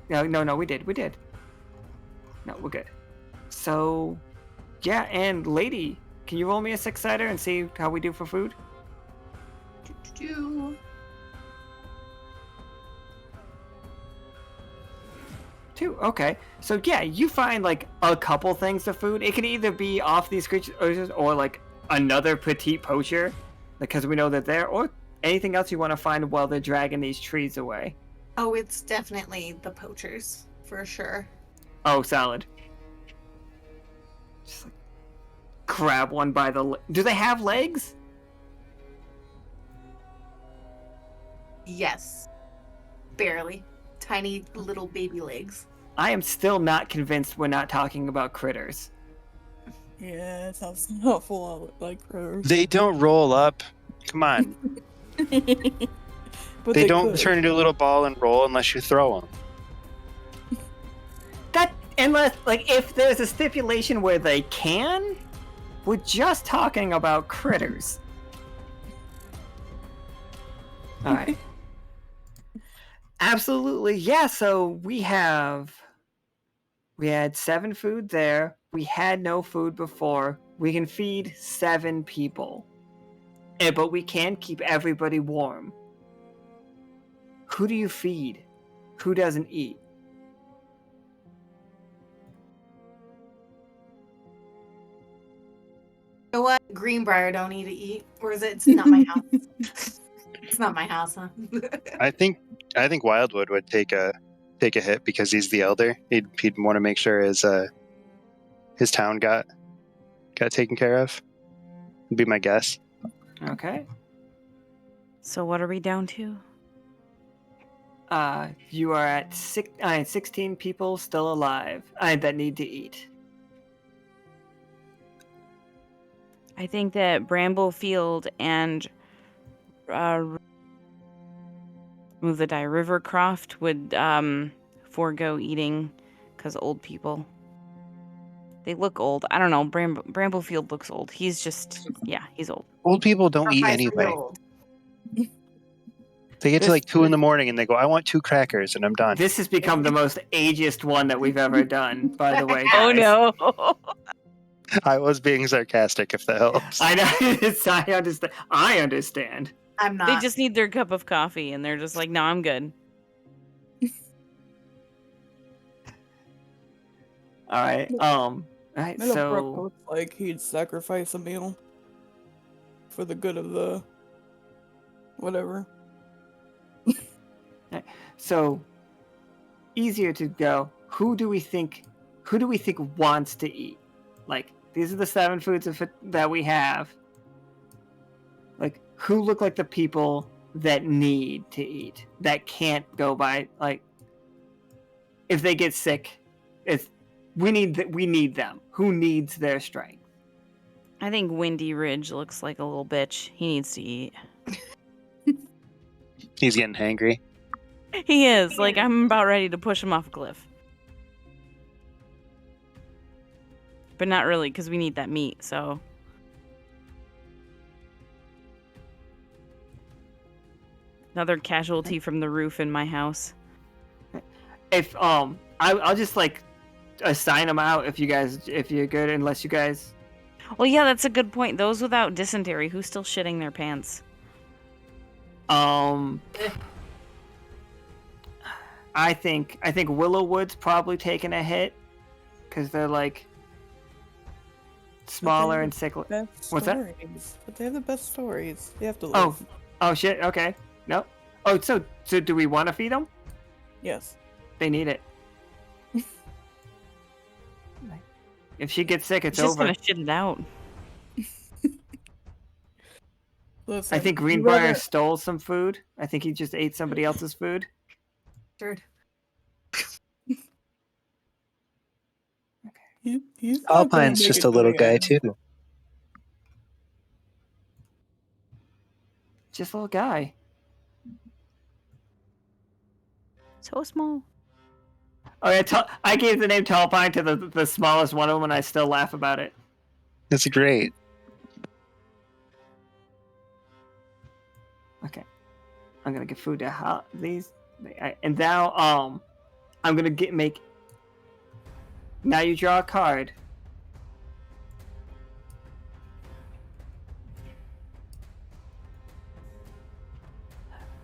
No, we did. No, we're good. So, yeah, and lady, can you roll me a 6-sider and see how we do for food? 2. Okay. So yeah, you find like a couple things of food. It can either be off these creatures or like another petite poacher, because we know they're there, or anything else you want to find while they're dragging these trees away. Oh, it's definitely the poachers, for sure. Oh, salad. Just like grab one by the... Do they have legs? Yes. Barely. Tiny little baby legs. I am still not convinced we're not talking about critters. Yeah, it sounds not full like critters. They don't roll up. Come on. But they don't could. turn into a little ball and roll unless you throw them. Unless, like, if there's a stipulation where they can, we're just talking about critters. Alright. Absolutely, yeah, so we had 7 food there. We had no food before. We can feed 7 people. but we can keep everybody warm. Who do you feed? Who doesn't eat? You know what? Greenbrier don't need to eat. Or is it? It's not my house. It's not my house, huh? I think Wildwood would take a hit because he's the elder. He'd want to make sure his town got taken care of. Would be my guess. Okay. So what are we down to? You are at 16 people still alive that need to eat. I think that Bramblefield and move the die. Rivercroft would forego eating because old people. They look old. I don't know. Bramblefield looks old. He's just, yeah, he's old. Old people don't eat Surprisingly anyway. old. They get to like 2 a.m. and they go, "I want 2 crackers," and I'm done. This has become the most ageist one that we've ever done, by the way, Oh guys. no. I was being sarcastic, if that helps. I know. I understand. I understand. I'm not. They just need their cup of coffee and they're just like, no, I'm good. All right. All right. Meadowbrook So looks like he'd sacrifice a meal for the good of the whatever. so easier to go. Who do we think wants to eat? Like, these are the 7 foods that we have. Like, who look like the people that need to eat, that can't go by, like, if they get sick, we need them. Who needs their strength? I think Windy Ridge looks like a little bitch. He needs to eat. He's getting hangry. He is. Like, I'm about ready to push him off a cliff. But not really, because we need that meat, so. Another casualty from the roof in my house. If I'll just like assign them out if you're good, unless you guys. Well, yeah, that's a good point. Those without dysentery, who's still shitting their pants? I think Willowwood's probably taking a hit because they're like smaller and sickly. What's that? But they have the best stories. They have to live. Oh shit. Okay. No. Oh, so do we want to feed them? Yes. They need it. If she gets sick, it's He's just over. gonna shit it out. Listen, I think Greenbrier stole some food. I think he just ate somebody else's food. Sure. He's not gonna Alpine's make just it a to little the guy end. too. Just a little guy. So small. Oh yeah, I gave the name Tall Pine to the smallest one of them, and I still laugh about it. That's great. Okay, I'm gonna give food to these, and now I'm gonna make. Now you draw a card.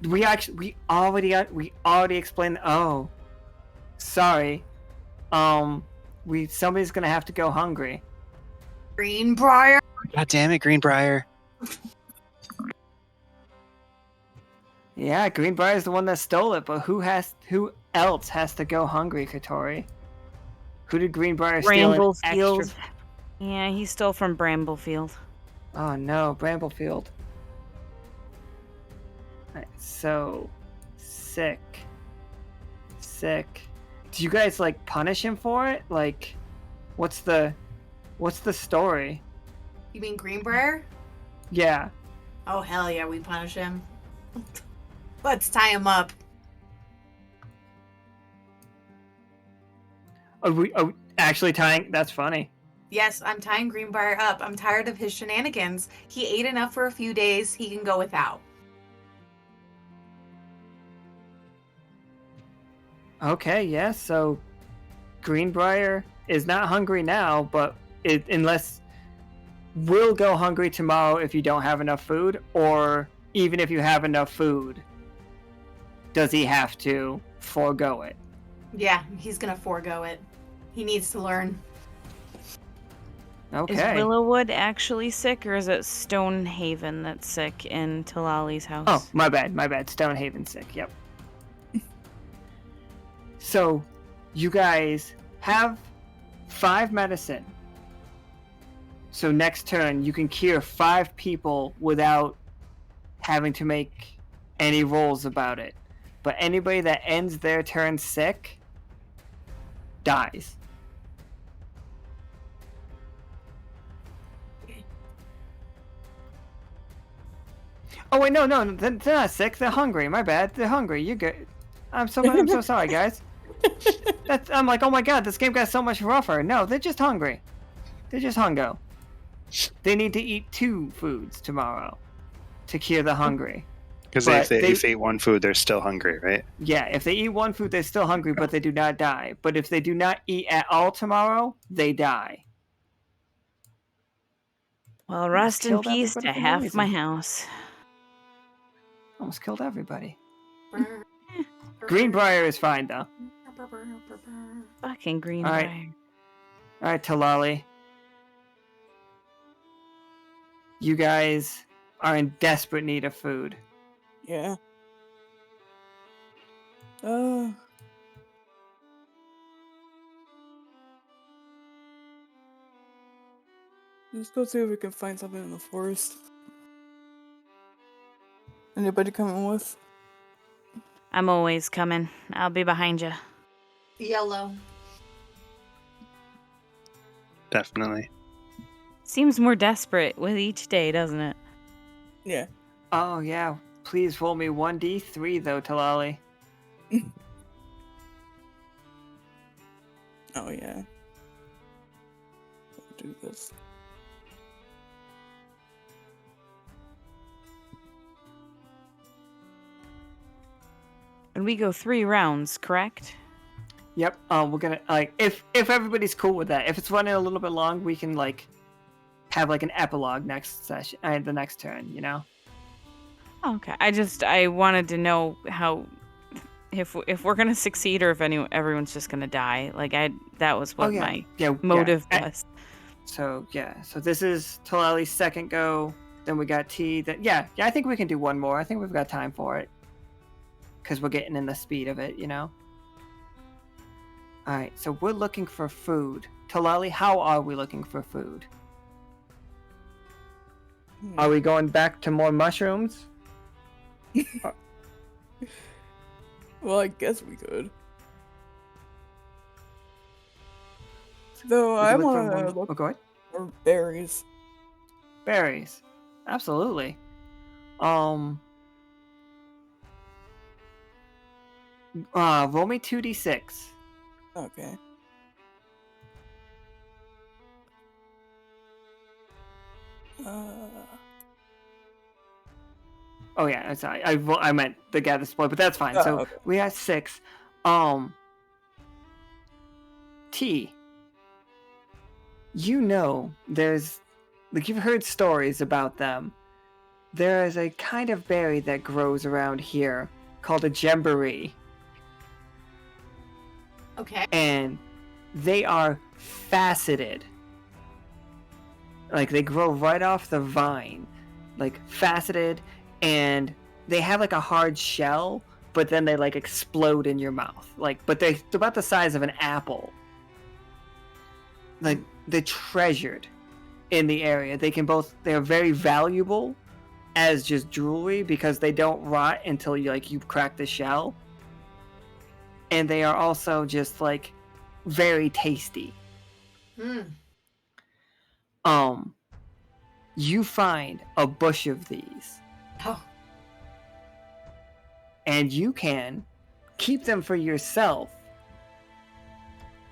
We already explained. Oh, sorry. Somebody's gonna have to go hungry. Greenbrier. God damn it, Greenbrier. Yeah, Greenbrier's the one that stole it, but who else has to go hungry, Catori? Who did Greenbrier steal an Bramblefield. extra? Yeah, he stole from Bramblefield. Oh no, Bramblefield. Alright, so sick. Do you guys like punish him for it? Like, what's the story? You mean Greenbrier? Yeah. Oh hell yeah, we punish him. Let's tie him up. Are we actually tying? That's funny. Yes, I'm tying Greenbrier up. I'm tired of his shenanigans. He ate enough for a few days. He can go without. Okay, yeah, so Greenbrier is not hungry now, but unless will go hungry tomorrow if you don't have enough food, or even if you have enough food, does he have to forego it? Yeah, he's gonna forego it. He needs to learn. Okay. Is Willowwood actually sick, or is it Stonehaven that's sick in Tlalli's house? Oh, my bad. Stonehaven's sick. Yep. So, you guys have 5 medicine. So next turn, you can cure 5 people without having to make any rolls about it. But anybody that ends their turn sick dies. Oh wait, no, they're not sick. They're hungry. My bad. They're hungry. You're good. I'm so sorry, guys. I'm like, oh my god, this game got so much rougher. No, they're just hungry. They're just hungo. They need to eat 2 foods tomorrow to cure the hungry. Because if they eat one food, they're still hungry, right? Yeah, if they eat 1 food, they're still hungry, but they do not die. But if they do not eat at all tomorrow, they die. Well, rest in killed peace everybody to for no half reason. my house. Almost killed everybody. Greenbrier is fine, though. Fucking Greenbrier. Alright. Alright, Tlalli. You guys are in desperate need of food. Yeah. Let's go see if we can find something in the forest. Anybody coming with? I'm always coming. I'll be behind you. Yellow. Definitely. Seems more desperate with each day, doesn't it? Yeah. Oh, yeah. Please roll me 1d3, though, Tlalli. Oh, yeah. Let's do this. And we go 3 rounds, correct? Yep. We're gonna, like, if everybody's cool with that, if it's running a little bit long, we can, like, have, like, an epilogue next session, the next turn, you know? Okay. I wanted to know how, if we're gonna succeed or if everyone's just gonna die. Like, that was what my motive was. So, yeah. So this is Tlalli's second go. Then we got T. Yeah, I think we can do one more. I think we've got time for it. Because we're getting in the speed of it, you know? Alright, so we're looking for food. Tlalli, how are we looking for food? Are we going back to more mushrooms? Well, I guess we could. Though I want to look go ahead. for berries. Berries. Absolutely. Roll me 2d6. Okay. Oh yeah, sorry. I meant the gather spoil, but that's fine. So okay. we have 6. T. You know, there's, like, you've heard stories about them. There is a kind of berry that grows around here called a gemboree. Okay. And they are faceted. Like, they grow right off the vine. Like, faceted, and they have, like, a hard shell, but then they, like, explode in your mouth. Like, but they're about the size of an apple. Like, they're treasured in the area. They're very valuable as just jewelry because they don't rot until you crack the shell. And they are also just, like, very tasty. You find a bush of these. Oh. And you can keep them for yourself.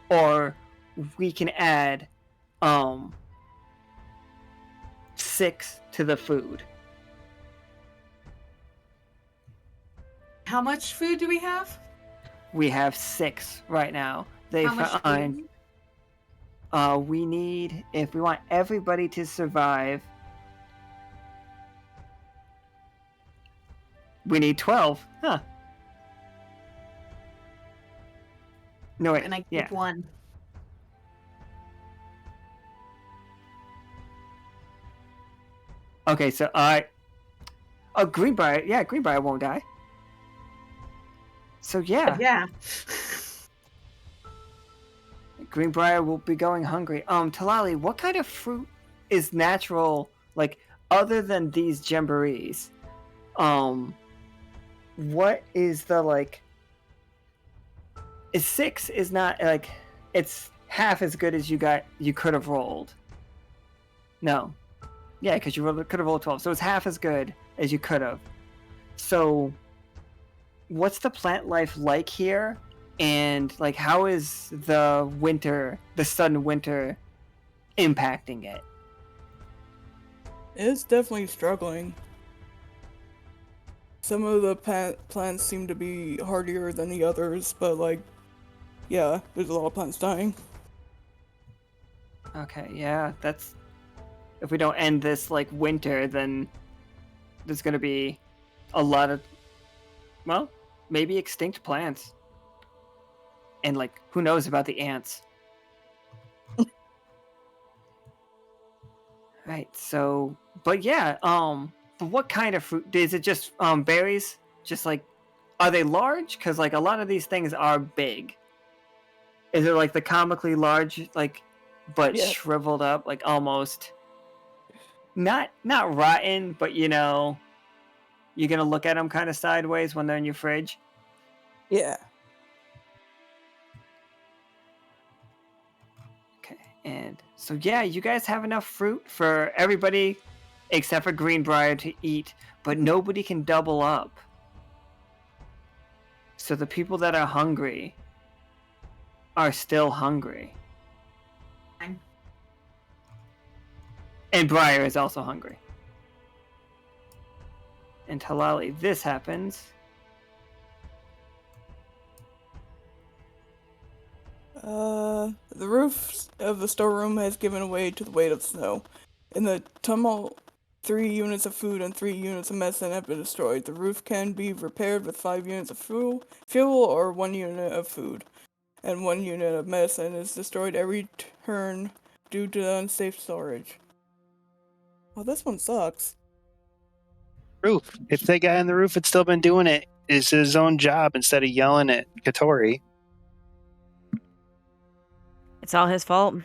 Or we can add 6 to the food. How much food do we have? We have 6 right now. They How much find food? We need, if we want everybody to survive, we need 12. Huh. No, wait. And I keep Yeah. one. Okay, so oh, Greenbrier. Yeah, Greenbrier won't die. So yeah, Yeah. Greenbrier will be going hungry. Tlalli, what kind of fruit is natural, like, other than these jamborees? What is the, like... Six is not, like... It's half as good as you could have rolled. No. Yeah, because you could have rolled 12. So it's half as good as you could have. So, what's the plant life like here? And, like, how is the sudden winter, impacting it? It's definitely struggling. Some of the plants seem to be hardier than the others, but, like, yeah, there's a lot of plants dying. Okay, yeah, that's... If we don't end this, like, winter, then there's gonna be a lot of, well, maybe extinct plants. And, like, who knows about the ants? Right, so... But yeah, but what kind of fruit? Is it just, berries? Just, like, are they large? Because, like, a lot of these things are big. Is it, like, the comically large, like, but Yeah. shriveled up, like, almost... Not rotten, but, you know, you're gonna look at them kind of sideways when they're in your fridge. Yeah. Okay, and so yeah, you guys have enough fruit for everybody except for Greenbrier to eat, but nobody can double up. So the people that are hungry are still hungry. Fine. And Briar is also hungry. And Tlalli, this happens. The roof of the storeroom has given way to the weight of snow. In the tumult, 3 units of food and 3 units of medicine have been destroyed. The roof can be repaired with 5 units of fuel or 1 unit of food. And 1 unit of medicine is destroyed every turn due to unsafe storage. Well, this one sucks. Roof. If the guy on the roof had still been doing it, it's his own job instead of yelling at Catori. It's all his fault.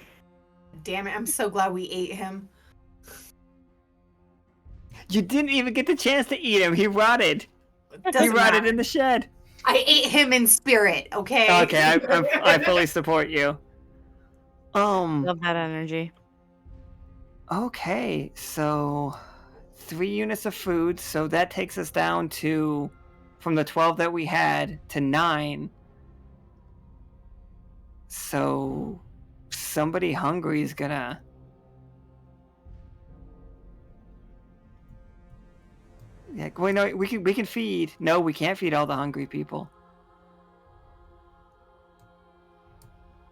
Damn it, I'm so glad we ate him. You didn't even get the chance to eat him. He rotted. He Doesn't rotted matter. in the shed. I ate him in spirit, okay? Okay, I fully support you. Love that energy. Okay, so 3 units of food, so that takes us down to, from the 12 that we had, to 9. So somebody hungry is gonna... Yeah, wait, no, we can feed. No, we can't feed all the hungry people.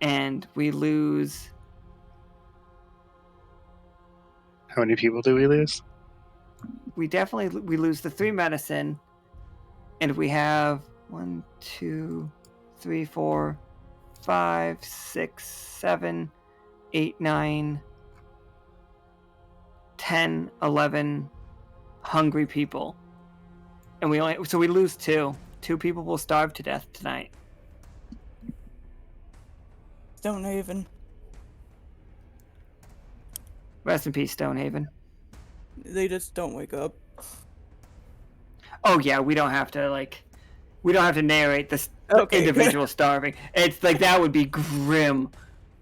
And we lose... How many people do we lose? We lose the 3 medicine, and we have 1, 2, 3, 4, 5, 6, 7, 8, 9, 10, 11 hungry people, and we lose 2. 2 people will starve to death tonight. Stonehaven. Rest in peace, Stonehaven. They just don't wake up. Oh yeah, we don't have to narrate this Okay. individual starving. It's like, that would be grim.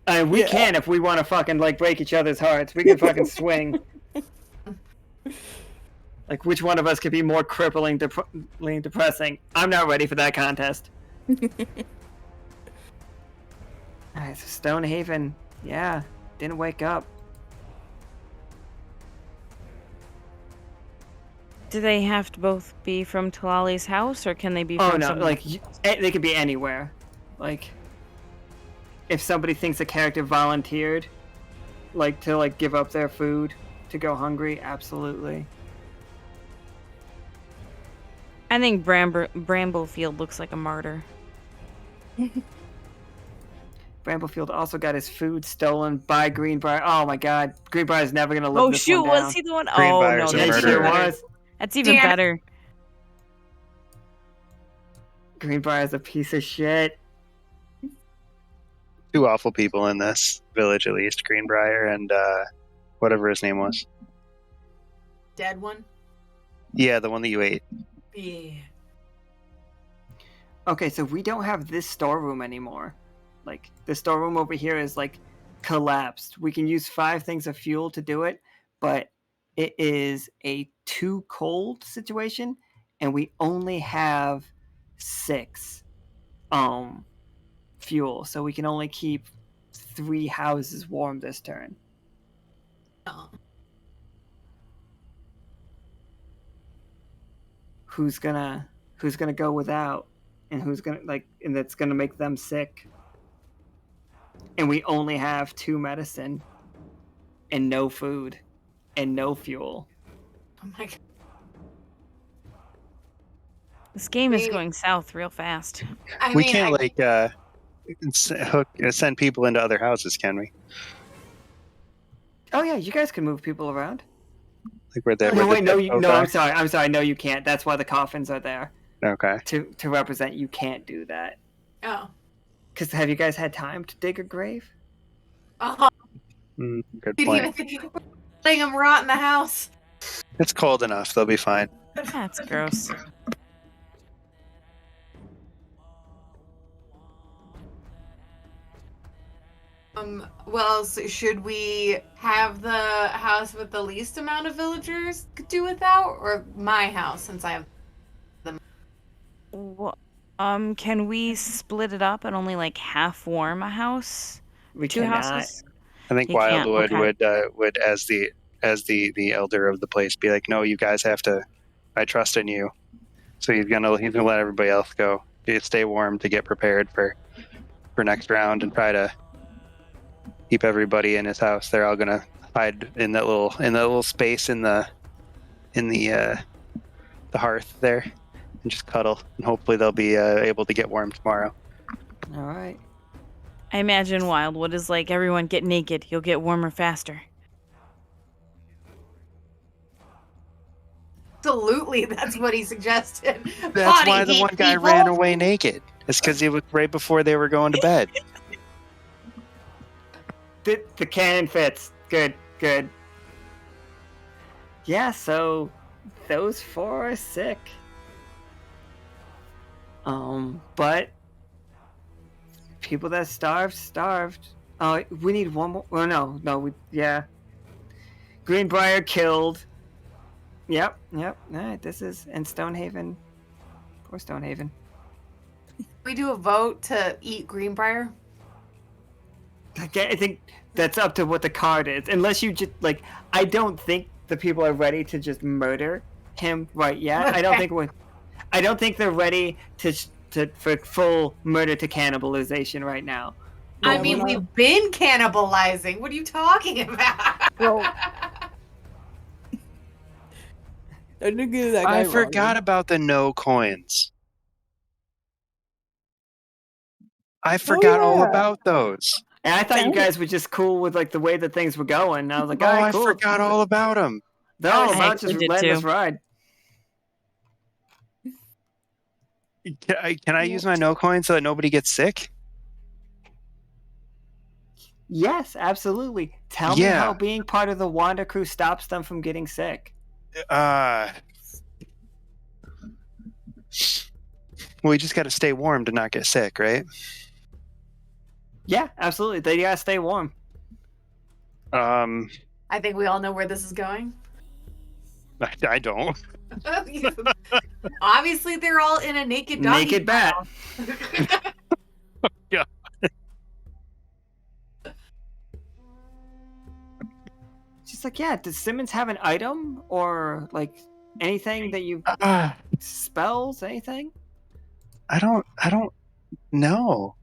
We Yeah. can, if we want to fucking, like, break each other's hearts. We can fucking swing. Like, which one of us could be more crippling, depressing? I'm not ready for that contest. Alright, so Stonehaven, yeah, didn't wake up. Do they have to both be from Tlalli's house, or can they be Oh from no, some... like, they could be anywhere. Like, if somebody thinks a character volunteered, like to like give up their food to go hungry, absolutely. I think Bramblefield looks like a martyr. Bramblefield also got his food stolen by Greenbrier. Oh my god, Greenbrier's never gonna live Oh this shoot, one down. was he the one? Greenbrier's Oh a no, Yeah, that's he murderer. even sure better. was. That's even Damn it. better. Greenbrier's a piece of shit. Two awful people in this village, at least. Greenbrier and whatever his name was. Dead one? Yeah, the one that you ate. Yeah. Okay, so we don't have this storeroom anymore. Like, the storeroom over here is, like, collapsed. We can use 5 things of fuel to do it, but it is a too cold situation, and we only have 6 fuel, so we can only keep 3 houses warm this turn. Oh. Who's gonna go without, and who's gonna and that's gonna make them sick. And we only have 2 medicine, and no food, and no fuel. Oh my god. This game is Wait. going south real fast. We can't send people into other houses, can we? Oh yeah, you guys can move people around. Like where the No, wait, no, I'm okay. sorry, no, you can't. That's why the coffins are there Okay. to represent you can't do that. Oh. Because have you guys had time to dig a grave? Oh. Good Didn't point. even think of letting them rot in the house. It's cold enough; they'll be fine. That's gross. Well, so should we have the house with the least amount of villagers do without, or my house since I have them? Can we split it up and only like half warm a house? We 2 cannot. houses? I think You can't, Wildwood okay. would as the elder of the place be like, no, you guys have to. I trust in you. So he's gonna let everybody else go. You stay warm to get prepared for next round and try to keep everybody in his house. They're all gonna hide in that little space in the hearth there and just cuddle. And hopefully they'll be able to get warm tomorrow. All right. I imagine Wildwood is like, everyone get naked. You'll get warmer faster. Absolutely, that's what he suggested. That's Body why the heat, one guy people. ran away naked. It's because it was right before they were going to bed. The cannon fits. Good. Yeah, so those 4 are sick. But people that starved. Oh, we need one more. Oh no, yeah. Greenbrier killed. Yep. All right, this is and Stonehaven. Poor Stonehaven. We do a vote to eat Greenbrier. I think that's up to what the card is. Unless you just I don't think the people are ready to just murder him right yet. Okay. I don't think they're ready for full murder to cannibalization right now. I Yeah, mean, we're not- we've been cannibalizing. What are you talking about? Well, I did give that guy I forgot ramen. about the no coins. I forgot all yeah. about those. And I thought you Dang. guys were just cool with the way that things were going. I was like, Oh, all right, I cool. forgot all about them. They're all I about actually just did letting us too. ride. Can I use my no coin so that nobody gets sick? Yes, absolutely. Tell me Yeah. how being part of the Wander crew stops them from getting sick. Well, we just got to stay warm to not get sick, right? Yeah, absolutely. They gotta stay warm. I think we all know where this is going. I don't. Obviously, they're all in a naked doggy Naked bat. Yeah. She's like, yeah, does Simmons have an item or anything that you spells, anything? I don't know.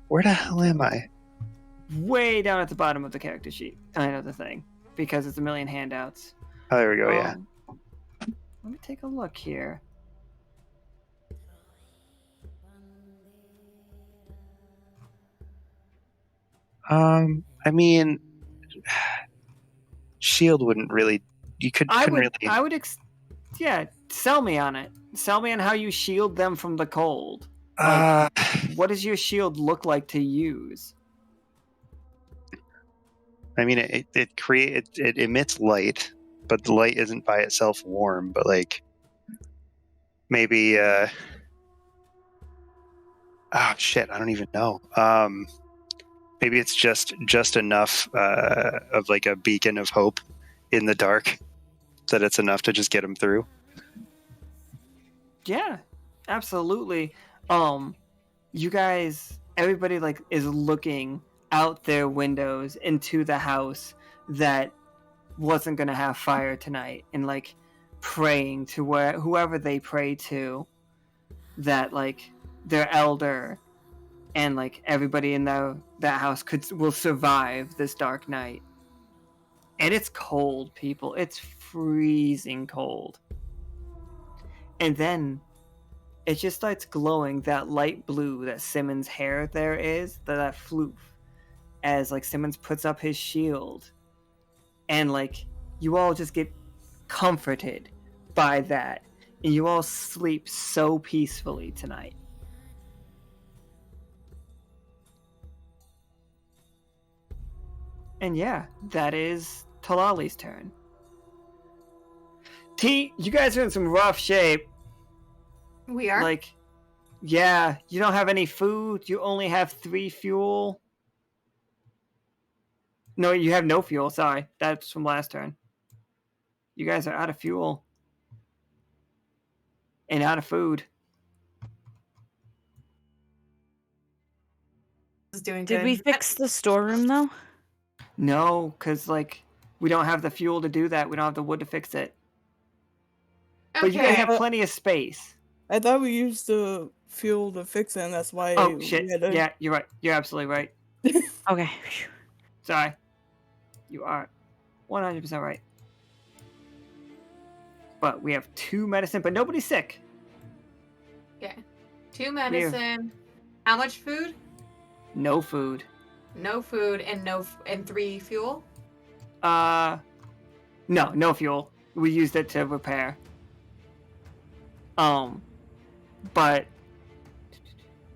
Where the hell am I? Way down at the bottom of the character sheet. I know the thing. Because it's a million handouts. Oh, there we go. Yeah. Let me take a look here. I mean, shield wouldn't really. You couldn't really. I would. Yeah, sell me on it. Sell me on how you shield them from the cold. What does your shield look like to use? I mean, it emits light, but the light isn't by itself warm. But like, maybe. Oh shit! I don't even know. Maybe it's just enough of like a beacon of hope in the dark that it's enough to just get them through. Yeah, absolutely. You guys, everybody like is looking out their windows into the house that wasn't gonna have fire tonight, and like praying to whoever they pray to, that like their elder and like everybody in that house will survive this dark night. And it's cold, people. It's freezing cold. And then it just starts glowing that light blue that Simmons' hair there is, that floof, as like Simmons puts up his shield. And like you all just get comforted by that. And you all sleep so peacefully tonight. And yeah, that is Tlalli's turn. T, you guys are in some rough shape. We are? Like, yeah, you don't have any food. You only have 3 fuel. No, you have no fuel. Sorry. That's from last turn. You guys are out of fuel. And out of food. Is doing Did good. we fix the storeroom though? No, because, like, we don't have the fuel to do that. We don't have the wood to fix it. But you guys Okay. have plenty of space. I thought we used the fuel to fix it, and that's why. Oh, shit. we had to... Yeah, you're right. You're absolutely right. Okay. Sorry. You are 100% right. But we have 2 medicine, but nobody's sick. Okay. 2 medicine. How much food? No food. No food and 3 fuel. No fuel. We used it to repair. But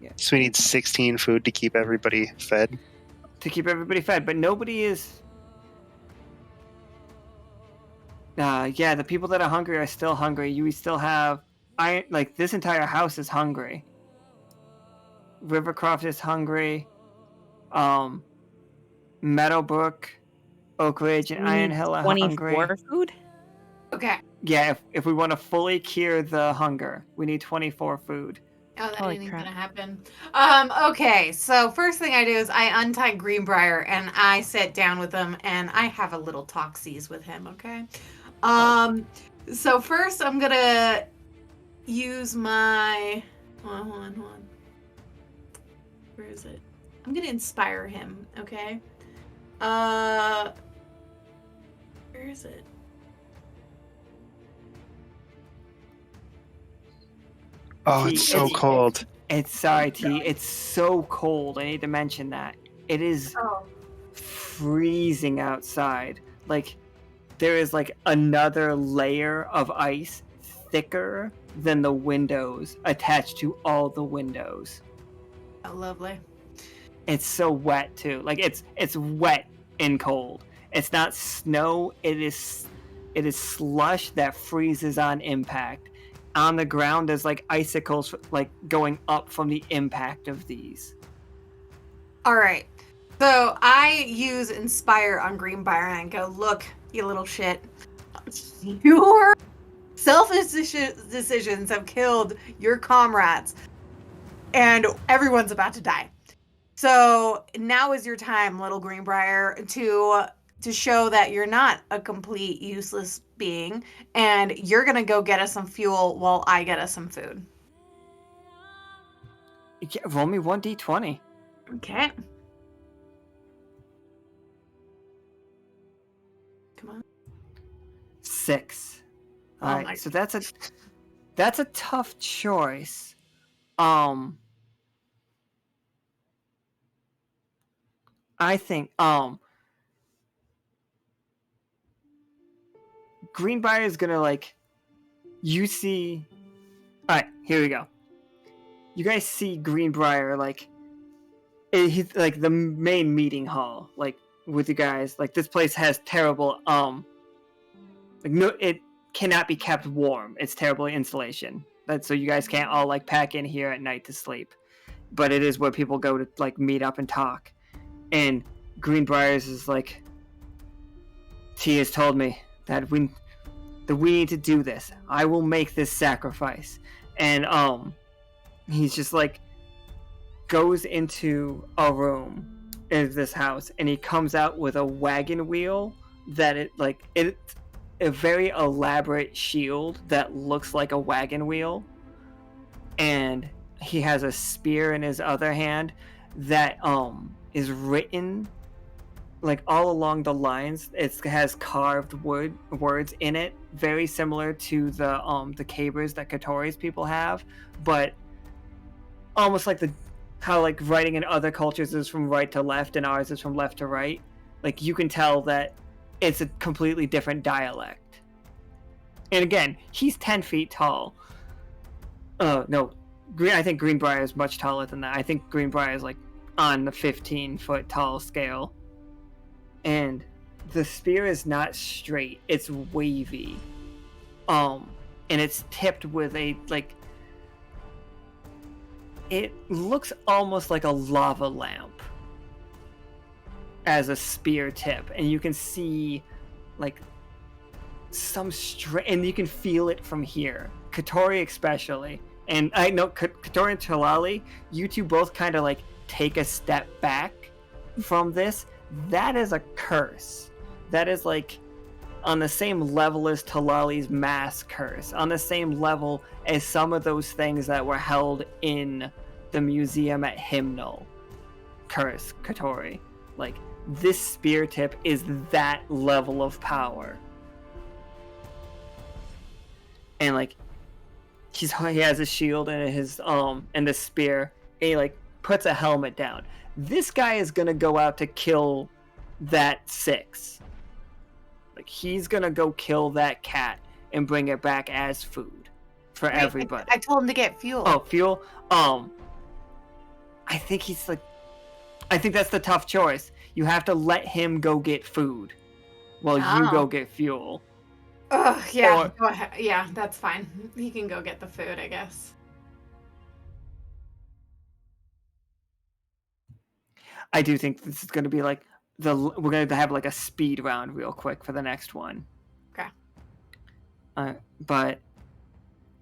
yeah. So we need 16 food to keep everybody fed. But nobody is. Yeah, the people that are hungry are still hungry. You still have like this entire house is hungry. Rivercroft is hungry. Meadowbrook, Oak Ridge, and Iron Hill are hungry. 24 food? Okay. Yeah, if we want to fully cure the hunger, we need 24 food. Oh, that Holy ain't crap. gonna happen. Okay, so first thing I do is I untie Greenbrier and I sit down with him and I have a little talksies with him, okay? So first I'm gonna use my hold on. Where is it? I'm gonna inspire him, okay? Where is it? Oh, T, it's so cold. It's sorry, T. It's so cold. I need to mention that. It is Oh. freezing outside. Like, there is like another layer of ice thicker than the windows attached to all the windows. Oh, lovely. It's so wet too. Like it's wet and cold. It's not snow. It is slush that freezes on impact. On the ground, there's like icicles like going up from the impact of these. All right. So I use Inspire on Greenbrier and go, look, you little shit. Your selfish decisions have killed your comrades, and everyone's about to die. So now is your time, little Greenbrier, to show that you're not a complete useless being, and you're gonna go get us some fuel while I get us some food. Yeah, roll me 1d20. Okay. Come on. 6. Oh All right, my- so that's a tough choice. I think Greenbrier is gonna like. You see. All right, here we go. You guys see Greenbrier like. He's like the main meeting hall, like with you guys. Like this place has terrible like no, it cannot be kept warm. It's terrible insulation. That's so you guys can't all like pack in here at night to sleep. But it is where people go to like meet up and talk. And Greenbriar's is like, T has told me that we need to do this. I will make this sacrifice. And he's just like goes into a room in this house, and he comes out with a wagon wheel that it's a very elaborate shield that looks like a wagon wheel, and he has a spear in his other hand that is written like all along the lines. It has carved words in it, very similar to the cabers that Catori's people have, but almost like how like writing in other cultures is from right to left and ours is from left to right. Like you can tell that it's a completely different dialect. And again, he's 10 feet tall. No, I think Greenbrier is much taller than that. I think Greenbrier is like on the 15-foot tall scale. And the spear is not straight, it's wavy. And it's tipped with a like, it looks almost like a lava lamp as a spear tip, and you can see like some and you can feel it from here. Catori especially, and I know Catori and Tlalli, you two both kind of like take a step back from this. That is a curse. That is like on the same level as Tlalli's mass curse, on the same level as some of those things that were held in the museum at Hymnal. Curse, Catori. Like, this spear tip is that level of power. And like, he has a shield and his and the spear, and he like puts a helmet down. This guy is gonna go out to kill that 6. Like, he's gonna go kill that cat and bring it back as food for everybody. I told him to get fuel. Oh, fuel? I think that's the tough choice. You have to let him go get food while you go get fuel. Oh, yeah. Or- Go ahead. Yeah, that's fine. He can go get the food, I guess. I do think this is going to be like we're going to have like a speed round real quick for the next one. Okay. But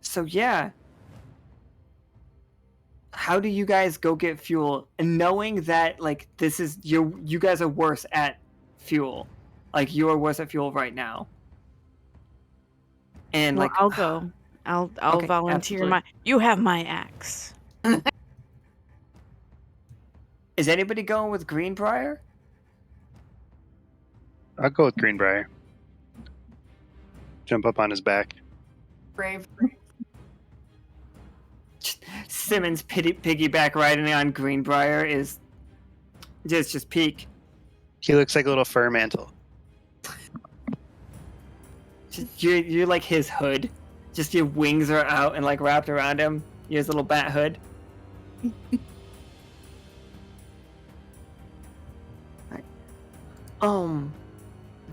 so yeah, how do you guys go get fuel, and knowing that like this is you guys are worse at fuel, like you are worse at fuel right now, and Well, like I'll go. I'll Okay, volunteer absolutely. You have my axe. Is anybody going with Greenbrier? I'll go with Greenbrier. Jump up on his back. Brave. Simmons piggyback riding on Greenbrier is just peak. He looks like a little fur mantle. You're like his hood. Just your wings are out and like wrapped around him. You his little bat hood.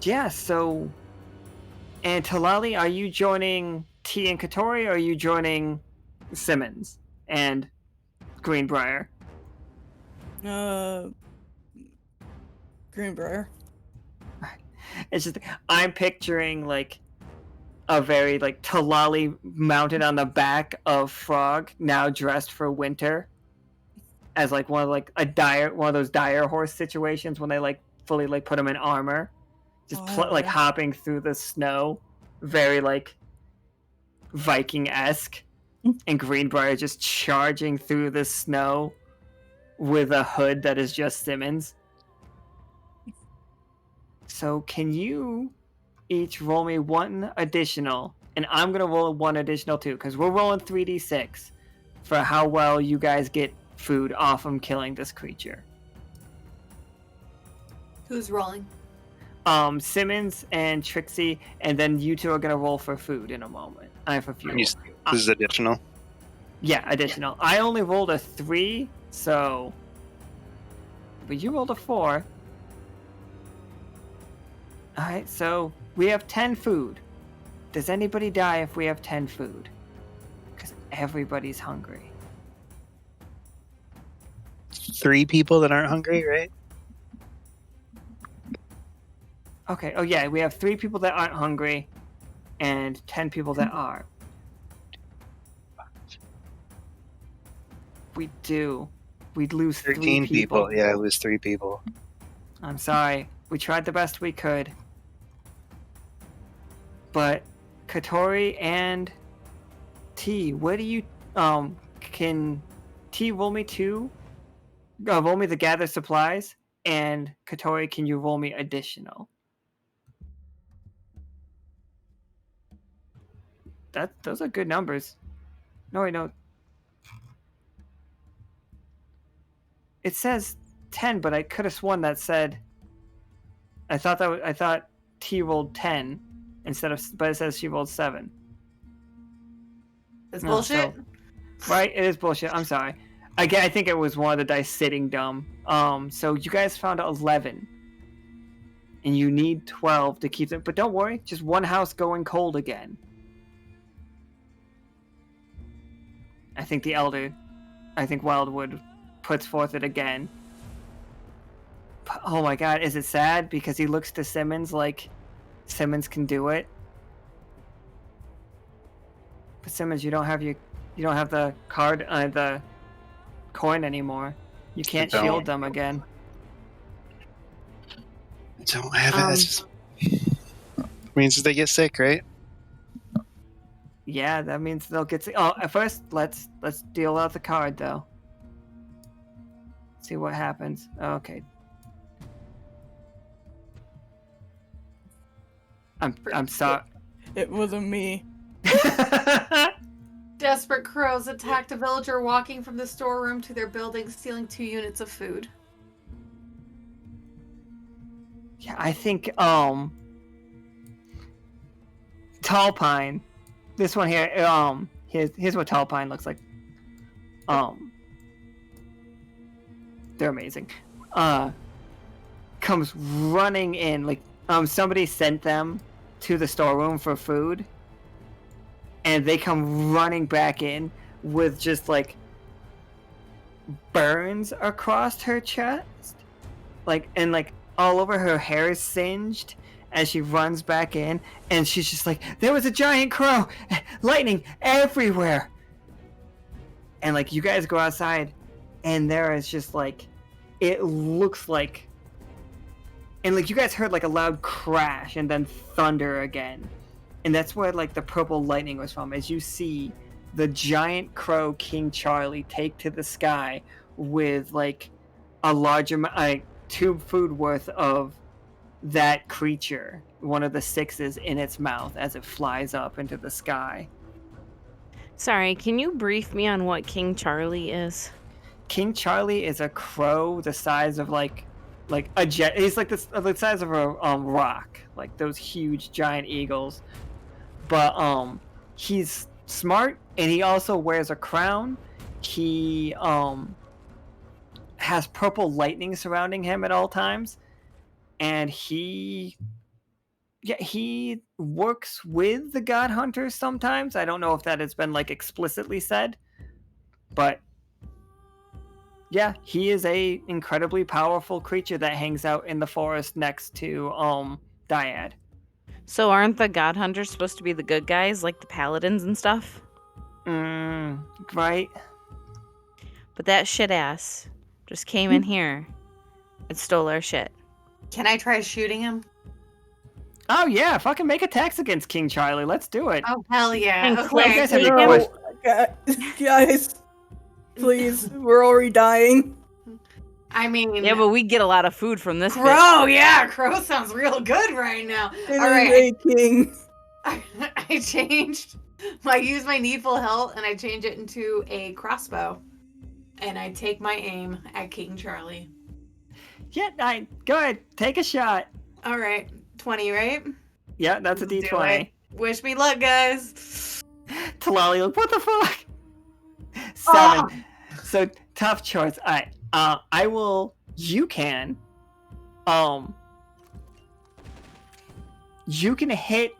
Yeah, so and Tlalli, are you joining T and Catori, or are you joining Simmons and Greenbrier? Greenbrier. It's just I'm picturing like a very like Tlalli mounted on the back of Frog, now dressed for winter, as like one of those dire horse situations when they like fully like put him in armor, just like hopping through the snow, very like Viking-esque, and Greenbrier just charging through the snow, with a hood that is just Simmons. So can you each roll me one additional, and I'm gonna roll one additional too, because we're rolling 3d6 for how well you guys get food off from killing this creature. Who's rolling? Simmons and Trixie, and then you two are gonna roll for food in a moment. I have a few. This is additional. Yeah, additional. I only rolled a 3, so. But you rolled a 4. Alright, so we have 10 food. Does anybody die if we have 10 food? Because everybody's hungry. 3 people that aren't hungry, right? Okay, oh yeah, we have 3 people that aren't hungry, and 10 people that are. We do. We'd lose 13 3 people. Yeah, it was 3 people. I'm sorry. We tried the best we could. But Catori and T, what do you can T roll me 2? Roll me the gather supplies, and Catori, can you roll me additional? Those are good numbers. No, wait, no. It says 10, but I could have sworn that said. I thought T rolled 10 instead of, but it says she rolled 7. That's No, bullshit. Right? It is bullshit. I'm sorry. I think it was one of the dice sitting dumb. So you guys found 11, and you need 12 to keep them. But don't worry, just one house going cold again. I think Wildwood puts forth it again. Oh my god, is it sad? Because he looks to Simmons like Simmons can do it. But Simmons, you don't have the card, the coin anymore. You can't shield them again. I don't have it. That's just means they get sick, right? Yeah, that means they'll get sick. Oh, at first, let's deal out the card though. See what happens. Okay. I'm sorry. It wasn't me. Desperate crows attacked a villager walking from the storeroom to their building, stealing 2 units of food. Yeah, I think Tall Pine. This one here, here's what Tall Pine looks like. They're amazing. Comes running in like somebody sent them to the storeroom for food, and they come running back in with just like burns across her chest, like all over her hair is singed as she runs back in, and she's just like, there was a giant crow, lightning everywhere. And like you guys go outside, and there is just like, it looks like, and like you guys heard like a loud crash and then thunder again. And that's where like the purple lightning was from, as you see the giant crow King Charlie take to the sky with like a large amount, like 2 food worth of that creature, one of the 6s in its mouth as it flies up into the sky. Sorry, can you brief me on what King Charlie is? King Charlie is a crow the size of like a jet. He's like the size of a rock, like those huge giant eagles. But he's smart, and he also wears a crown. He has purple lightning surrounding him at all times, and he works with the God Hunters sometimes. I don't know if that has been like explicitly said, but yeah, he is a incredibly powerful creature that hangs out in the forest next to Dyad. So aren't the God Hunters supposed to be the good guys, like the paladins and stuff? Right. But that shit ass just came in here and stole our shit. Can I try shooting him? Oh yeah, fucking make attacks against King Charlie. Let's do it. Oh hell yeah! And Okay. click You guys have him. any questions? Guys, please, we're already dying. I mean, Yeah, but we get a lot of food from this. Crow, yeah, Crow sounds real good right now. It All is right, a king. I changed. I use my needful health and I change it into a crossbow, and I take my aim at King Charlie. Yeah, go ahead, take a shot. All right, 20, right? Yeah, that's a Let's do D20. it. Wish me luck, guys. Tlalli, like, what the fuck? 7. Oh! So tough choice. Alright. I will. You can. You can hit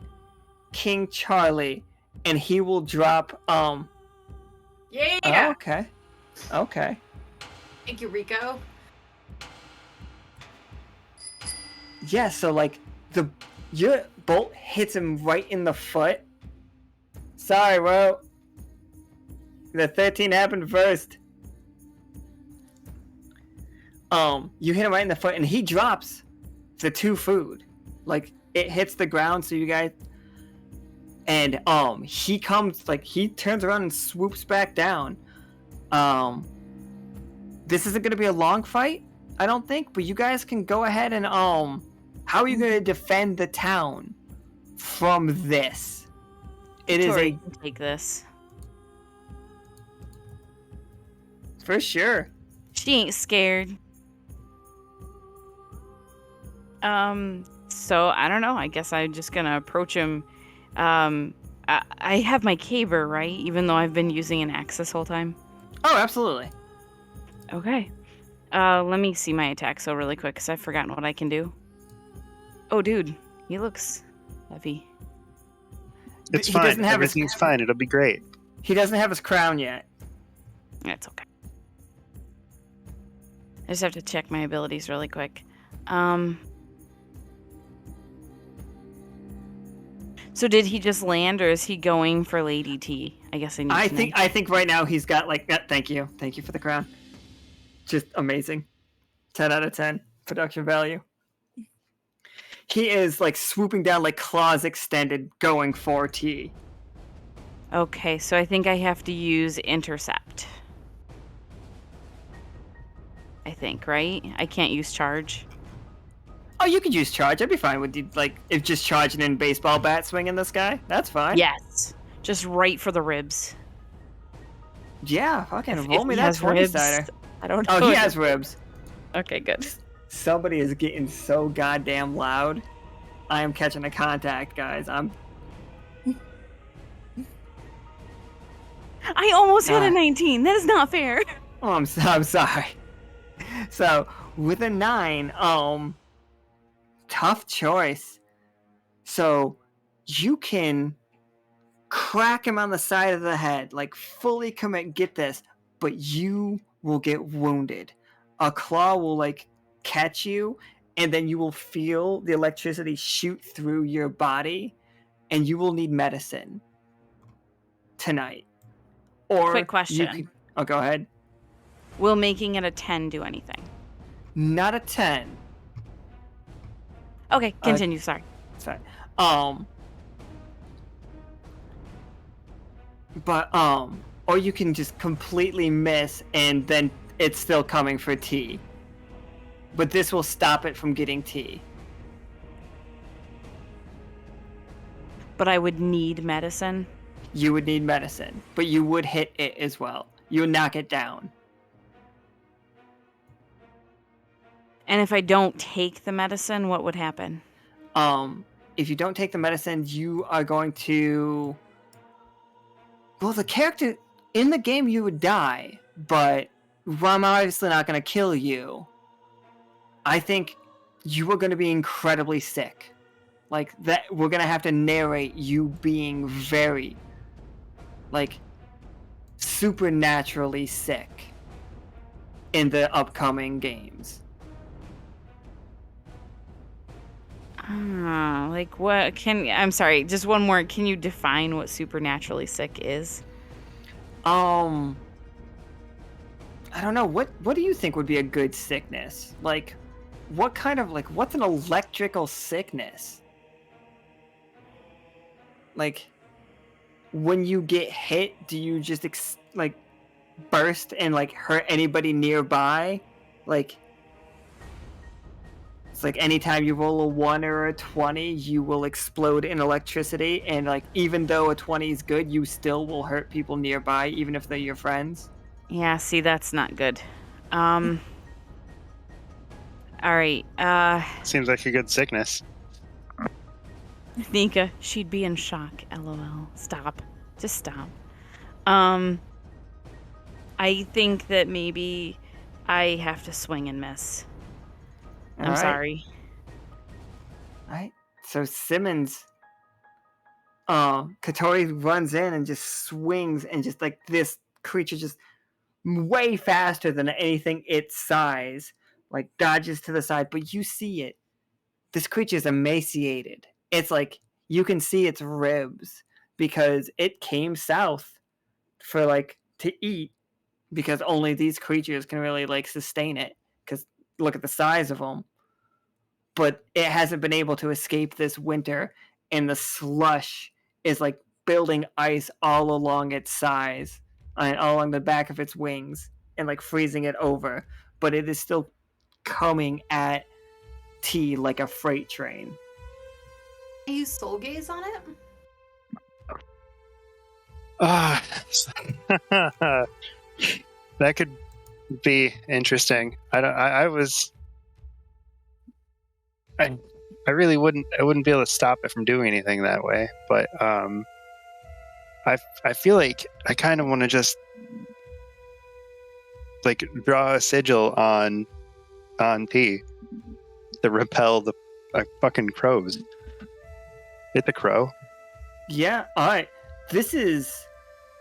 King Charlie, and he will drop. Yeah. Oh, okay. Okay. Thank you, Rico. Yeah. So like your bolt hits him right in the foot. Sorry, bro. The 13 happened first. You hit him right in the foot, and he drops the 2 food. Like, it hits the ground, so you guys... And, he comes, like, he turns around and swoops back down. This isn't gonna be a long fight, I don't think, but you guys can go ahead and, how are you gonna defend the town from this? It is Tori, a... you can take this. For sure. She ain't scared. So I don't know. I guess I'm just gonna approach him. I have my caber, right? Even though I've been using an axe this whole time. Oh, absolutely. Okay. Let me see my attack so really quick, because I've forgotten what I can do. Oh, dude, he looks heavy. It's He fine. doesn't have his- Everything's fine. It'll be great. He doesn't have his crown yet. That's okay. I just have to check my abilities really quick. So did he just land, or is he going for Lady T? I guess I need to know. I think right now he's got like thank you for the crown. Just amazing. 10 out of 10 production value. He is like swooping down, like claws extended, going for T. Okay, so I think I have to use intercept. I think, right? I can't use charge. Oh, you could use charge. I'd be fine with you, like, if just charging in baseball bat swinging this guy. That's fine. Yes. Just right for the ribs. Yeah, fucking If roll me he that has 20 ribs, sider. I don't know. Oh, he has ribs. Okay, good. Somebody is getting so goddamn loud. I am catching a contact, guys. I almost had a 19. That is not fair. Oh, I'm sorry. So, with a 9, tough choice. So, you can crack him on the side of the head, like fully commit, get this, but you will get wounded. A claw will like catch you, and then you will feel the electricity shoot through your body, and you will need medicine tonight. Or Quick question. Go ahead. Will making it a 10 do anything? Not a 10. Okay, continue. Sorry. Sorry. But or you can just completely miss, and then it's still coming for T. But this will stop it from getting T. But I would need medicine. You would need medicine, but you would hit it as well. You would knock it down. And if I don't take the medicine, what would happen? If you don't take the medicine, you are going to... Well, the character in the game, you would die, but I'm obviously not going to kill you. I think you are going to be incredibly sick. Like, that, we're going to have to narrate you being very, like, supernaturally sick in the upcoming games. Like what I'm sorry, just one more. Can you define what supernaturally sick is? I don't know. What do you think would be a good sickness? Like, what kind of, like, what's an electrical sickness? Like, when you get hit, do you just like burst and like hurt anybody nearby? Like, It's like anytime you roll a 1 or a 20, you will explode in electricity, and like even though a 20 is good, you still will hurt people nearby, even if they're your friends. Yeah, see, that's not good. All right. Seems like a good sickness. Nika, she'd be in shock. LOL. Stop. Just stop. I think that maybe I have to swing and miss. I'm Alright. sorry. Alright. So Simmons, Catori runs in and just swings, and just like this creature just way faster than anything its size, like dodges to the side, but you see it. This creature is emaciated. It's like you can see its ribs because it came south for like to eat, because only these creatures can really like sustain it, because look at the size of them. But it hasn't been able to escape this winter, and the slush is like building ice all along its sides and all along the back of its wings, and like freezing it over. But it is still coming at T like a freight train. I use soul gaze on it. That could be interesting. I really wouldn't be able to stop it from doing anything that way, but I feel like I kind of want to just like draw a sigil on T to repel the fucking crows. Hit the crow. Yeah, alright. This is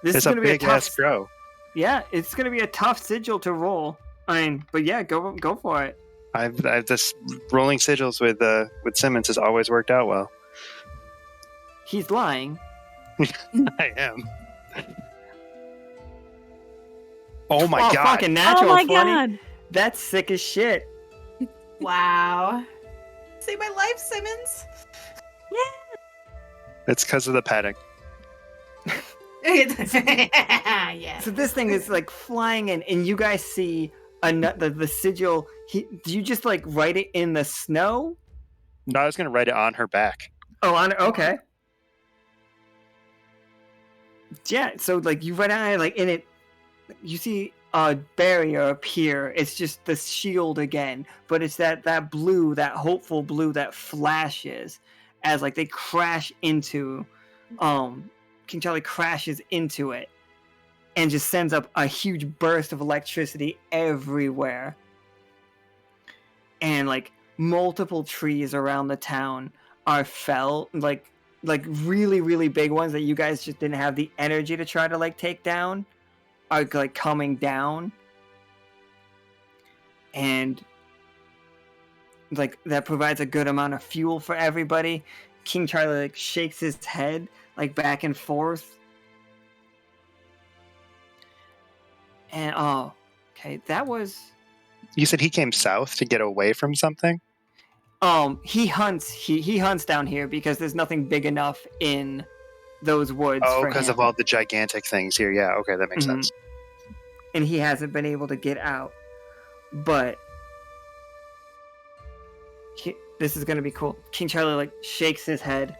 It's a gonna be a big ass tough. crow. Yeah, it's gonna be a tough sigil to roll. I mean, but yeah, go for it. I've this rolling sigils with Simmons has always worked out well. He's lying. I am. Oh my god! Fucking natural Oh my 20. god. That's sick as shit. Wow. Save my life, Simmons. It's because of the padding. Yeah. So this thing is like flying in, and you guys see the sigil. Do you just like write it in the snow? No, I was gonna write it on her back. Oh, okay. Yeah, so like you write on it, like in it, you see a barrier appear. It's just the shield again, but it's that blue, that hopeful blue that flashes as like they crash into, King Charlie crashes into it and just sends up a huge burst of electricity everywhere. And like multiple trees around the town are felled, like really, really big ones that you guys just didn't have the energy to try to like take down are like coming down. And like that provides a good amount of fuel for everybody. King Charlie like shakes his head like back and forth. And okay, that was You said he came south to get away from something? he hunts down here because there's nothing big enough in those woods. Oh, for because him. of all the gigantic things here. Yeah, okay, that makes Mhm. sense. And he hasn't been able to get out. But this is gonna be cool. King Charlie like shakes his head,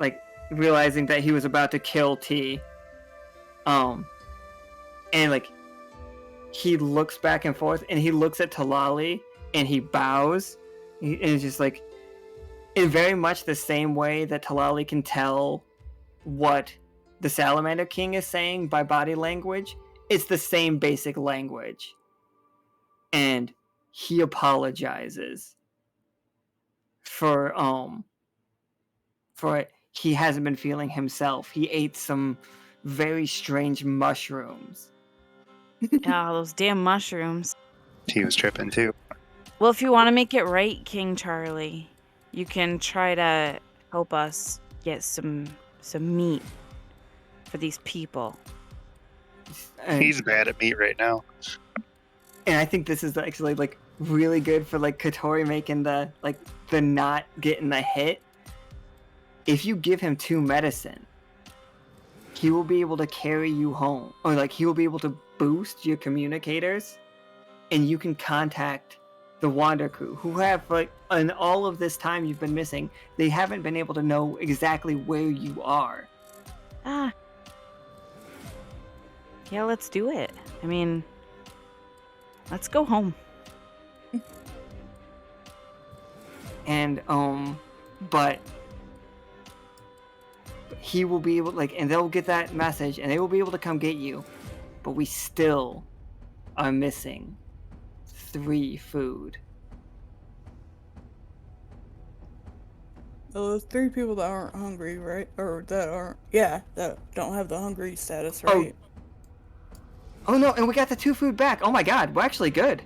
like realizing that he was about to kill T. And like he looks back and forth, and he looks at Tlalli, and he bows, and it's just like in very much the same way that Tlalli can tell what the Salamander King is saying by body language. It's the same basic language. And he apologizes for it. He hasn't been feeling himself. He ate some very strange mushrooms. Oh, those damn mushrooms. He was tripping too. Well, if you want to make it right, King Charlie, you can try to help us get some meat for these people. And, He's bad at meat right now. and I think this is actually like really good for like Catori making the not getting the hit. If you give him 2 medicine, he will be able to carry you home, or like he will be able to boost your communicators, and you can contact the Wander crew, who have, like, in all of this time you've been missing, they haven't been able to know exactly where you are. Ah. Yeah, let's do it. I mean, let's go home. And, but he will be able, like, and they'll get that message, and they will be able to come get you. But we still are missing 3 food. So those 3 people that aren't hungry, right? Or that don't have the hungry status, Oh. right? Oh no, and we got the 2 food back. Oh my god, we're actually good.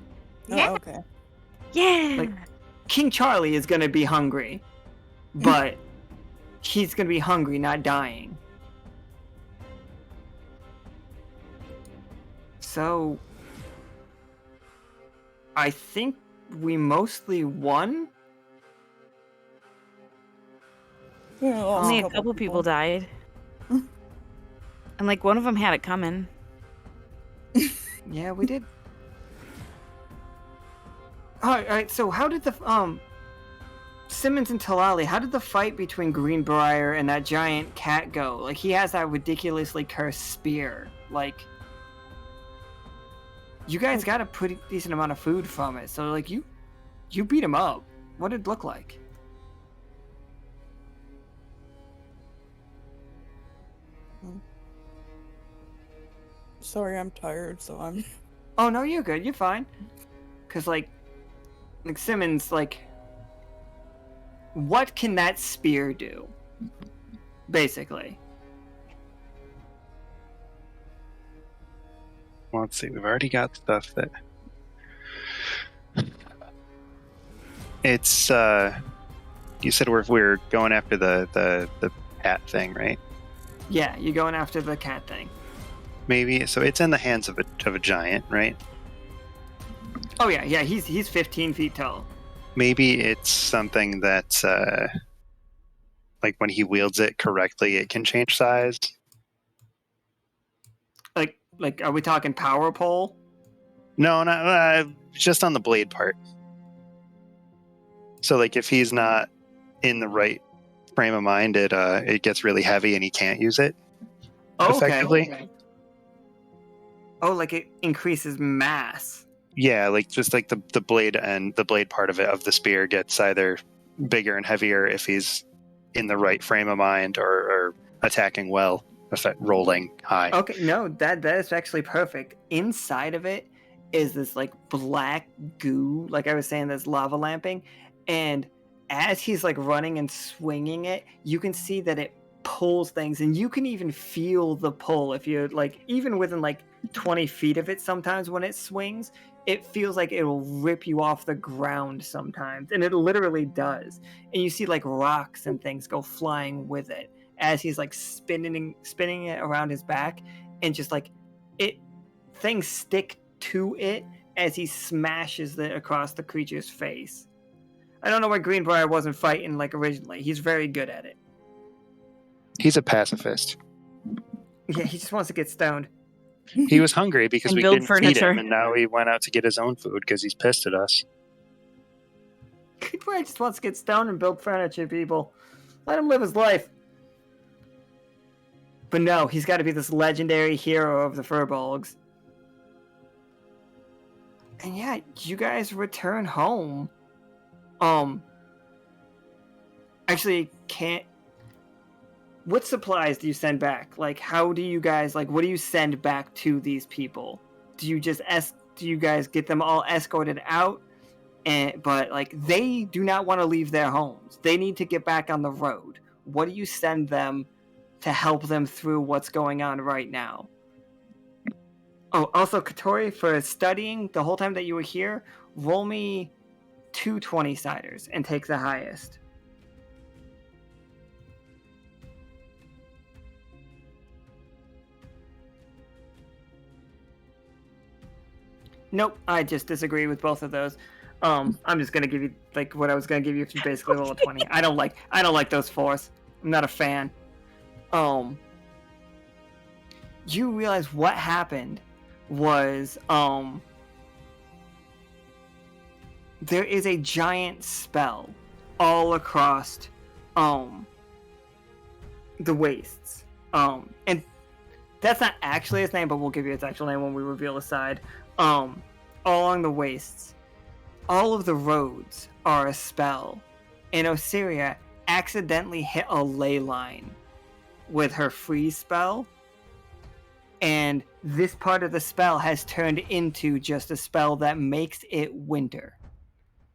Yeah. Oh, okay. Yeah. Like, King Charlie is gonna be hungry, but he's gonna be hungry, not dying. So, I think we mostly won. Yeah, lost Only a couple people died. And like one of them had it coming. Yeah, we did. Alright, so how did the Simmons and Tlalli, how did the fight between Greenbrier and that giant cat go? Like, he has that ridiculously cursed spear. Like, you guys got a pretty decent amount of food from it, so like you beat him up. What did it look like? Sorry, I'm tired, so I'm... Oh no, you're good. You're fine. Cause like Simmons, like, what can that spear do? Basically. Well, let's see. We've already got stuff that. It's. You said we're going after the cat thing, right? Yeah, you're going after the cat thing. Maybe. So it's in the hands of a giant, right? Oh yeah, he's 15 feet tall. Maybe it's something that, like when he wields it correctly, it can change size. Like, are we talking power pole? No, not just on the blade part. So, like, if he's not in the right frame of mind, it gets really heavy and he can't use it effectively. Okay. Oh, like it increases mass. Yeah, like just like the blade and the blade part of it of the spear gets either bigger and heavier if he's in the right frame of mind or attacking well, rolling high. Okay, no, that is actually perfect. Inside of it is this like black goo, like I was saying, this lava lamping, and as he's like running and swinging it, you can see that it pulls things, and you can even feel the pull if you're like even within like 20 feet of it. Sometimes when it swings, it feels like it will rip you off the ground sometimes, and it literally does. And you see like rocks and things go flying with it as he's like spinning it around his back, and just like things stick to it as he smashes it across the creature's face. I don't know why Greenbrier wasn't fighting like originally. He's very good at it. He's a pacifist. Yeah, he just wants to get stoned. He was hungry because And we build didn't feed furniture. him, and now he went out to get his own food because he's pissed at us. Greenbrier just wants to get stoned and build furniture, people. Let him live his life. But no, he's got to be this legendary hero of the Furbolgs. And yeah, you guys return home. Actually, can't. What supplies do you send back? Like, how do you guys, like, what do you send back to these people? Do you just do you guys get them all escorted out? But like, they do not want to leave their homes. They need to get back on the road. What do you send them to help them through what's going on right now? Oh, also, Catori, for studying the whole time that you were here, roll me 2 20-siders and take the highest. Nope, I just disagree with both of those. I'm just gonna give you like what I was gonna give you if you basically roll a 20. I don't like those 4s. I'm not a fan. You realize what happened was there is a giant spell all across the wastes. And that's not actually its name, but we'll give you its actual name when we reveal the side. All along the wastes, all of the roads are a spell. And Osiria accidentally hit a ley line with her freeze spell. And this part of the spell has turned into just a spell that makes it winter.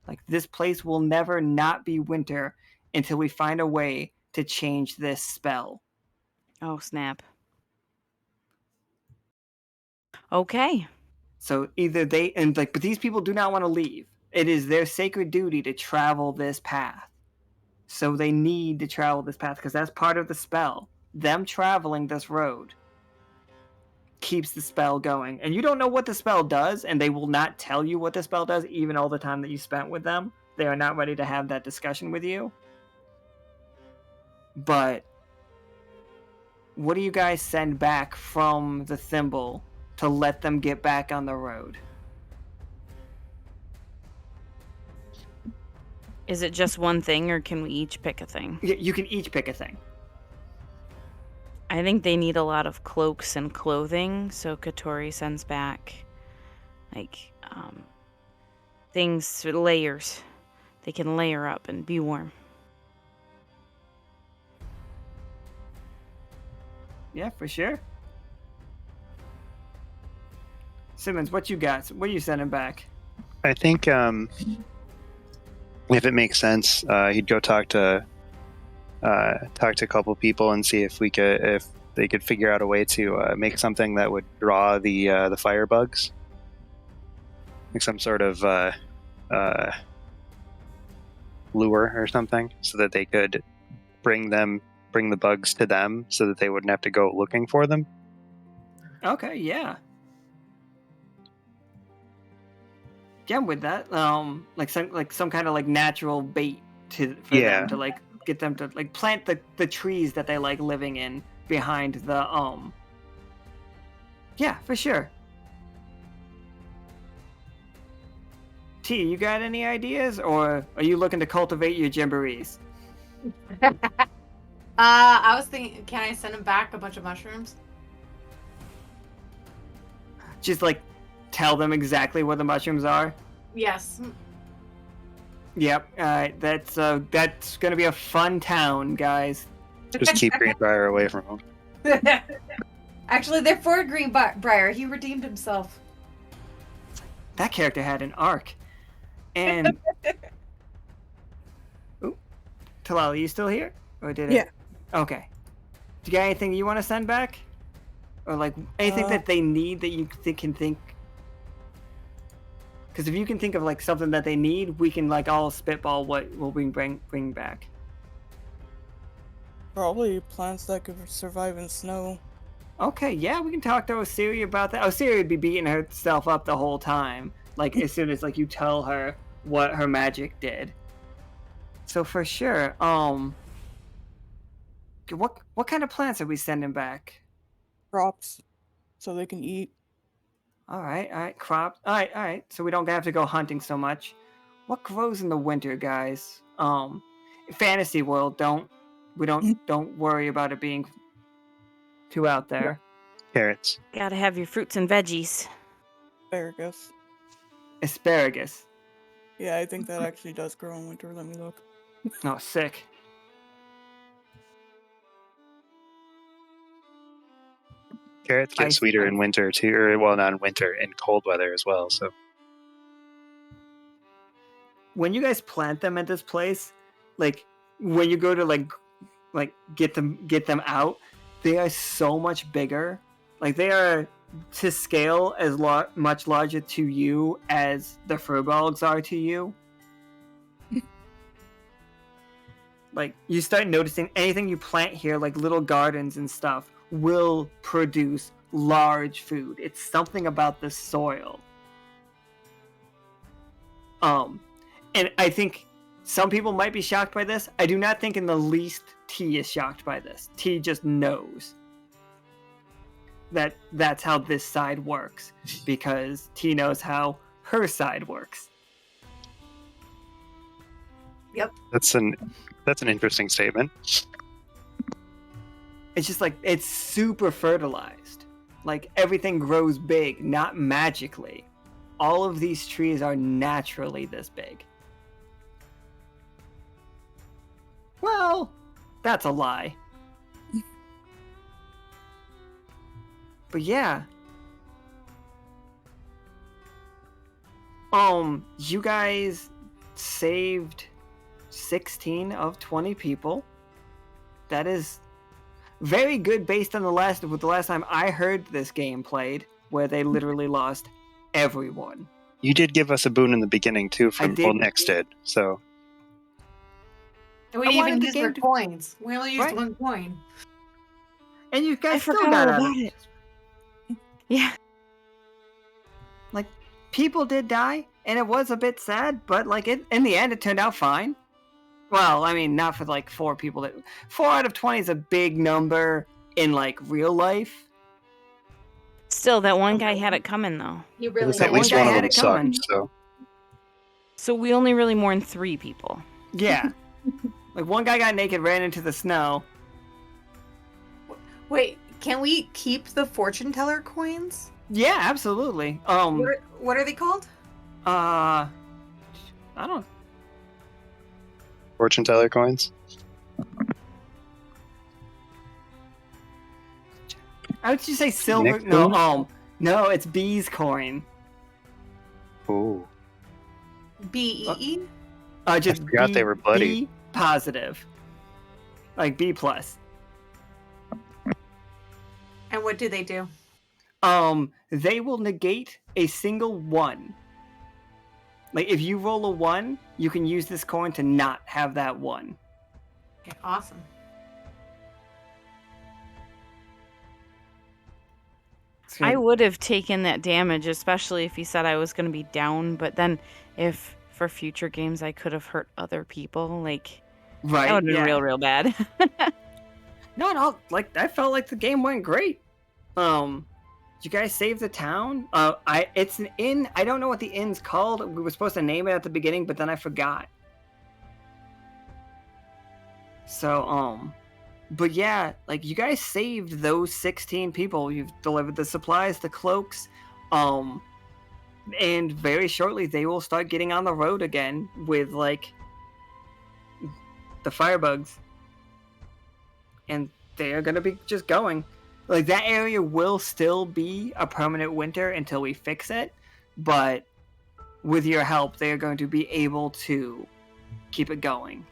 Like, this place will never not be winter until we find a way to change this spell. Oh, snap. Okay. So either they, and like, but these people do not want to leave. It is their sacred duty to travel this path. So they need to travel this path because that's part of the spell. Them traveling this road keeps the spell going. And you don't know what the spell does, and they will not tell you what the spell does, even all the time that you spent with them. They are not ready to have that discussion with you. But what do you guys send back from the thimble to let them get back on the road? Is it just one thing, or can we each pick a thing? You can each pick a thing. I think they need a lot of cloaks and clothing, so Catori sends back, like, things, layers. They can layer up and be warm. Yeah, for sure. Simmons, what you got? What are you sending back? I think if it makes sense, he'd go talk to a couple people and see if they could figure out a way to make something that would draw the fire bugs, like some sort of lure or something, so that they could bring the bugs to them, so that they wouldn't have to go looking for them. Okay, yeah. Yeah, I'm with that. Like some kind of like natural bait for them to like get them to like plant the trees that they like living in behind the Yeah, for sure. T, you got any ideas, or are you looking to cultivate your jamborees? I was thinking, can I send him back a bunch of mushrooms? Just like tell them exactly what the mushrooms are? Yes. Yep. Alright, that's gonna be a fun town, guys. Just keep Greenbrier away from them. Actually, they're for Greenbrier. He redeemed himself. That character had an arc. And Ooh. Tlalli, you still here? Or did it? Yeah. Okay. Do you got anything you want to send back? Or like anything that they need that you can think? Because if you can think of like something that they need, we can like all spitball what we bring back. Probably plants that could survive in snow. Okay, yeah, we can talk to Osiria about that. Osiria would be beating herself up the whole time, like as soon as like you tell her what her magic did. So for sure, what kind of plants are we sending back? Crops, so they can eat. All right, crops. All right. So we don't have to go hunting so much. What grows in the winter, guys? Fantasy world, don't worry about it being too out there. Carrots. Gotta have your fruits and veggies. Asparagus. Asparagus. Yeah, I think that actually does grow in winter. Let me look. Oh, sick. Carrots get sweeter in winter too, or well, not in winter, in cold weather as well. So when you guys plant them at this place, like when you go to like get them out, they are so much bigger. Like they are to scale as much larger to you as the furbolgs are to you. Like you start noticing anything you plant here, like little gardens and stuff, will produce large food. It's something about the soil. And I think some people might be shocked by this. I do not think in the least T is shocked by this. T just knows that that's how this side works, because T knows how her side works. Yep. That's an interesting statement. It's just like it's super fertilized. Like everything grows big, not magically. All of these trees are naturally this big. Well, that's a lie. But yeah. You guys saved 16 of 20 people. That is very good based on the last time I heard this game played, where they literally lost everyone. You did give us a boon in the beginning too. I did. Well, Nyx did. So And we I didn't wanted even the use game their to- coins. We only used Right. 1 coin. And you guys I still forgot got all out of about it. Yeah. Like, people did die, and it was a bit sad, but like in the end, it turned out fine. Well, I mean, not for like 4 people. 4 out of 20 is a big number in like real life. Still, that one guy had it coming though. You really That at one least guy one of had them it coming. sucked. So So we only really mourned 3 people. Yeah. Like, one guy got naked, ran into the snow. Wait, can we keep the fortune teller coins? Yeah, absolutely. What are they called? I don't. fortune teller coins. How would you say silver? Nick No, coin? no, it's B's coin. Ooh, BEE? Just I forgot they were bloody. B positive. Like B plus. And what do they do? They will negate a single 1. Like, if you roll a 1, you can use this coin to not have that 1. Okay, awesome. I would have taken that damage, especially if he said I was going to be down. But then, if for future games I could have hurt other people, like Right, that would have been yeah. real bad. No, like, I felt like the game went great. You guys saved the town. It's an inn. I don't know what the inn's called. We were supposed to name it at the beginning, but then I forgot. So, but yeah, like, you guys saved those 16 people. You've delivered the supplies, the cloaks, and very shortly they will start getting on the road again with, like, the firebugs. And they are gonna be just going. Like, that area will still be a permanent winter until we fix it, but with your help, they are going to be able to keep it going.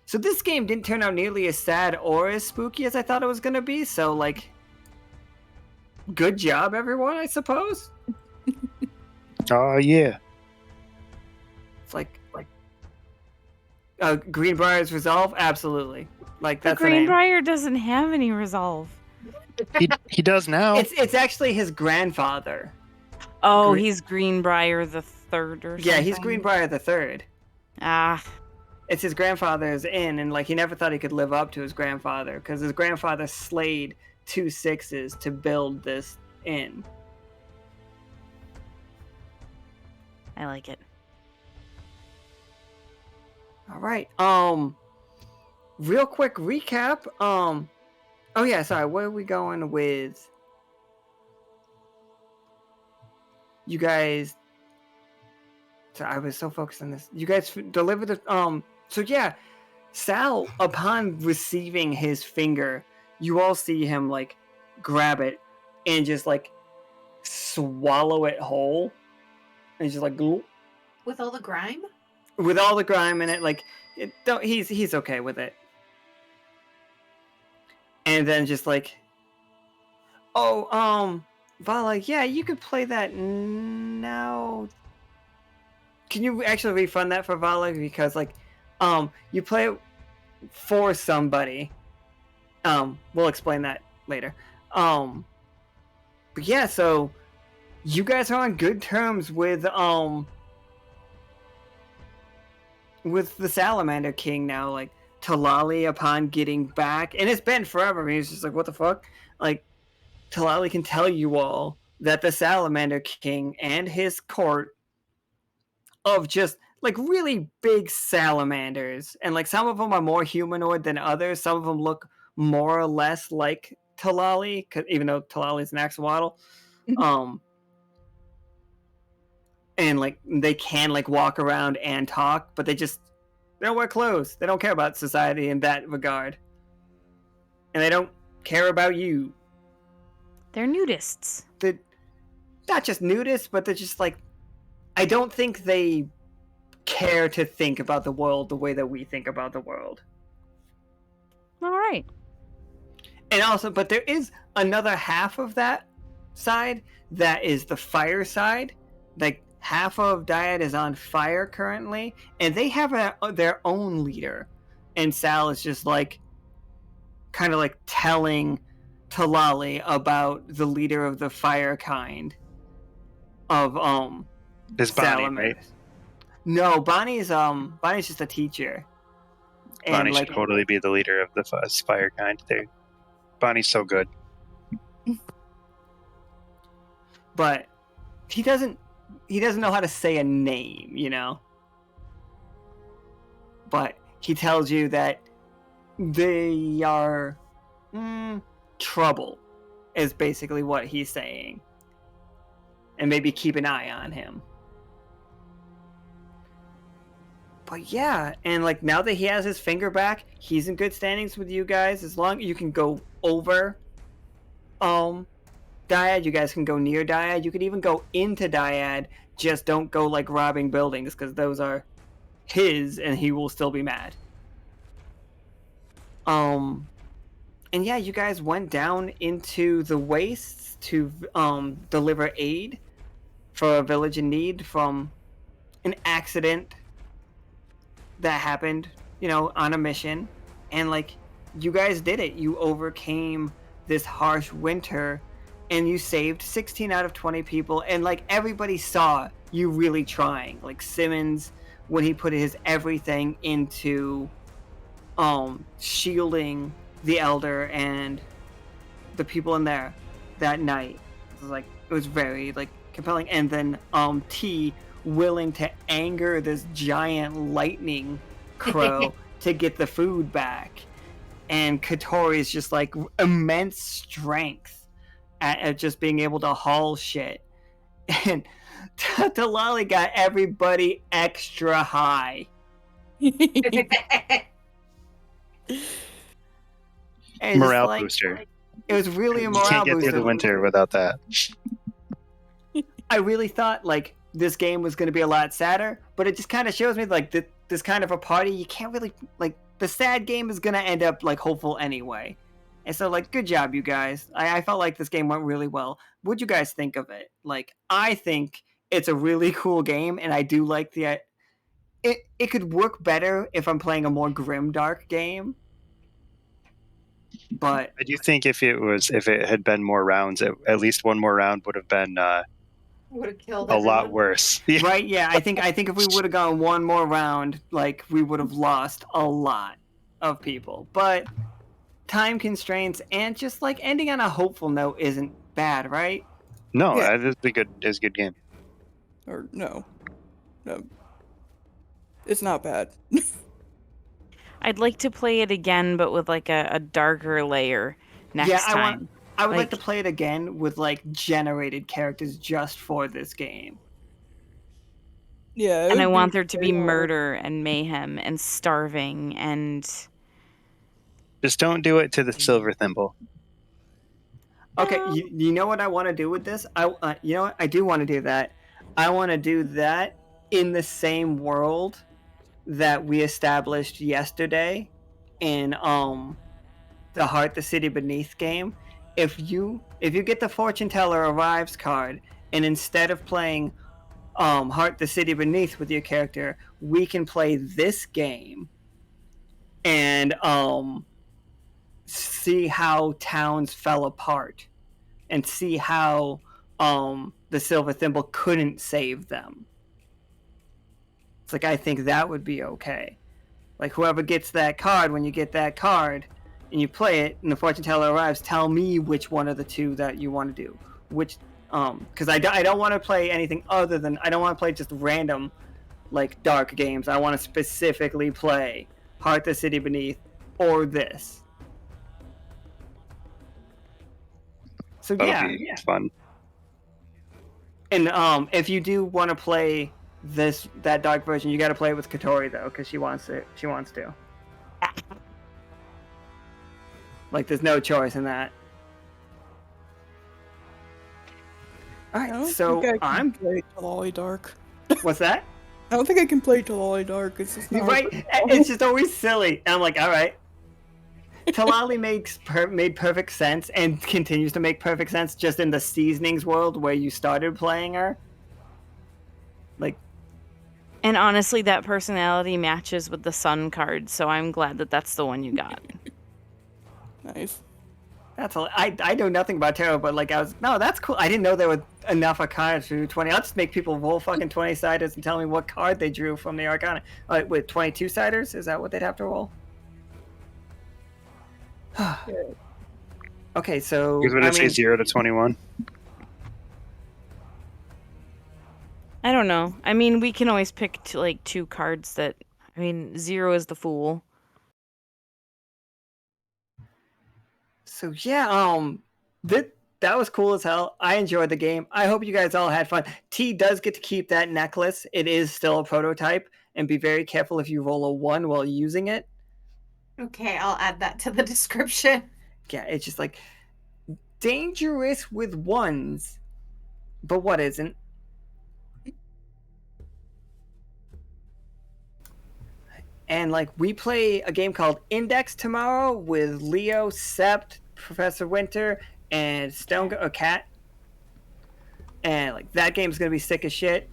So this game didn't turn out nearly as sad or as spooky as I thought it was going to be, so, like, good job, everyone, I suppose? oh yeah. It's like Greenbrier's Resolve? Absolutely. Like, The that's the name. Greenbrier doesn't have any resolve. He does now. It's actually his grandfather. Oh, Green- he's Greenbrier the Third or something. Yeah, he's Greenbrier the Third. Ah, It's his grandfather's inn, and, like, he never thought he could live up to his grandfather, because his grandfather slayed 2 6s to build this inn. I like it. All right. Real quick recap. Oh yeah, sorry. Where are we going with? You guys. Sorry, I was so focused on this. You guys delivered the. So yeah, Sal, upon receiving his finger, you all see him, like, grab it and just, like, swallow it whole, and just, like, glue. With all the grime? With all the grime in it, like, he's okay with it. And then just like, Vala, yeah, you could play that now. Can you actually refund that for Vala? Because, like, you play it for somebody. We'll explain that later. But yeah, so you guys are on good terms with the Salamander King now. Like, Tlalli, upon getting back, and it's been forever. I mean, he's just like, what the fuck? Like, Tlalli can tell you all that the Salamander King and his court of just like really big salamanders, and like some of them are more humanoid than others. Some of them look more or less like Tlalli, even though Tlalli's an axolotl. And like they can like walk around and talk, but they don't wear clothes. They don't care about society in that regard, and they don't care about you. They're nudists. They're not just nudists, but they're just like, I don't think they care to think about the world the way that we think about the world. All right. And also, but there is another half of that side that is the fire side. Like half of Dyad is on fire currently, and they have their own leader. And Sal is just like, kind of like telling Tlalli about the leader of the fire kind of Is Bonnie, right? No, Bonnie's just a teacher. And Bonnie like, should totally be the leader of the fire kind. Bonnie's so good. But he doesn't know how to say a name, you know. But he tells you that they are trouble, is basically what he's saying. And maybe keep an eye on him. But yeah, and like now that he has his finger back, he's in good standings with you guys. As long as you can go over Dyad, you guys can go near Dyad. You can even go into Dyad. Just don't go like robbing buildings, because those are his, and he will still be mad. And yeah, you guys went down into the wastes to deliver aid for a village in need from an accident that happened, you know, on a mission. And like, you guys did it. You overcame this harsh winter, and you saved 16 out of 20 people, and like everybody saw you really trying. Like Simmons, when he put his everything into shielding the elder and the people in there that night. It was very like compelling. And then T willing to anger this giant lightning crow to get the food back. And Catori's just like immense strength at just being able to haul shit. And Tlalli got everybody extra high. Morale booster. It was really a morale booster. You can't get booster. through the winter without that. I really thought like this game was going to be a lot sadder, but it just kind of shows me like this kind of a party, you can't really like, the sad game is going to end up like hopeful anyway. And so like, good job, you guys. I felt like this game went really well. What'd you guys think of it? Like, I think it's a really cool game, and I do like it could work better if I'm playing a more grimdark game. But I do think if it had been more rounds, at least one more round would have been Would have killed a lot everyone. worse. right, yeah, I think if we would have gone one more round, like we would have lost a lot of people. But time constraints and just like ending on a hopeful note isn't bad, right? No, Yeah. it's a good game. Or no. It's not bad. I'd like to play it again, but with like a darker layer next time. I would like to Like- play it again with like generated characters just for this game. Yeah. it And I would want there to be way more- murder and mayhem and starving and Just don't do it to the silver thimble. Okay, you know what I want to do with this? You know what? I do want to do that. I want to do that in the same world that we established yesterday in the Heart the City Beneath game. If you get the Fortune Teller Arrives card, and instead of playing Heart the City Beneath with your character, we can play this game and see how towns fell apart and see how the Silver Thimble couldn't save them. It's like, I think that would be okay. Like, whoever gets that card, when you get that card and you play it and the fortune teller arrives, tell me which one of the two that you want to do. Which, because I don't want to play anything other than, I don't want to play just random like dark games. I want to specifically play Heart the City Beneath or this. So That'll be fun. And if you do want to play that dark version, you got to play it with Catori though, because she wants to. Like, there's no choice in that. All I right, don't so think I can I'm. play Tlalli Dark. What's that? I don't think I can play Tlalli Dark. It's just You're not right. It's just always silly. And I'm like, all right. Tlalli made perfect sense and continues to make perfect sense just in the seasonings world where you started playing her. Like, And honestly, that personality matches with the sun card, so I'm glad that that's the one you got. nice. that's all. I know nothing about tarot, but like that's cool. I didn't know there were enough of cards to do 20. I'll just make people roll fucking 20-siders and tell me what card they drew from the Arcana. With 22-siders, is that what they'd have to roll? Okay, so Because when I say 0 to 21. I don't know. I mean, we can always pick two cards that. I mean, 0 is the Fool. So yeah, that was cool as hell. I enjoyed the game. I hope you guys all had fun. T does get to keep that necklace. It is still a prototype, and be very careful if you roll a 1 while using it. Okay, I'll add that to the description. Yeah, it's just like dangerous with ones, but what isn't? And like we play a game called Index tomorrow with Leo, Sept, Professor Winter, and Stone or Cat. And like that game's gonna be sick as shit.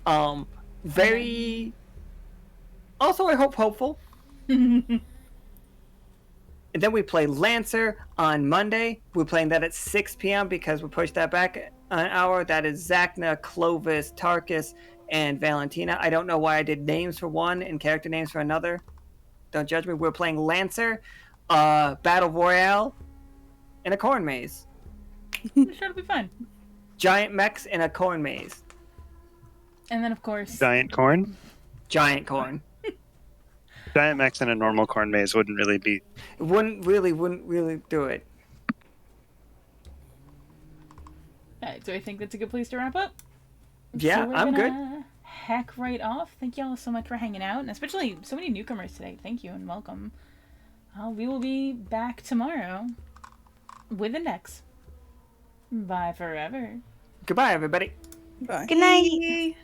Very. Also, I hope hopeful. And then we play Lancer on Monday. We're playing that at 6 p.m. because we pushed that back an hour. That is Zacna, Clovis, Tarkus, and Valentina. I don't know why I did names for one and character names for another. Don't judge me. We're playing Lancer, Battle Royale, in a corn maze. I'm sure it'll be fun. Giant mechs in a corn maze. And then, of course, Giant corn? Giant corn. Giant mechs in a normal corn maze wouldn't really be. It wouldn't really do it. so I think that's a good place to wrap up. Yeah, So we're I'm good. gonna heck right off. Thank y'all so much for hanging out, and especially so many newcomers today. Thank you and welcome. We will be back tomorrow with Index. Bye forever. Goodbye, everybody. Bye. Good night.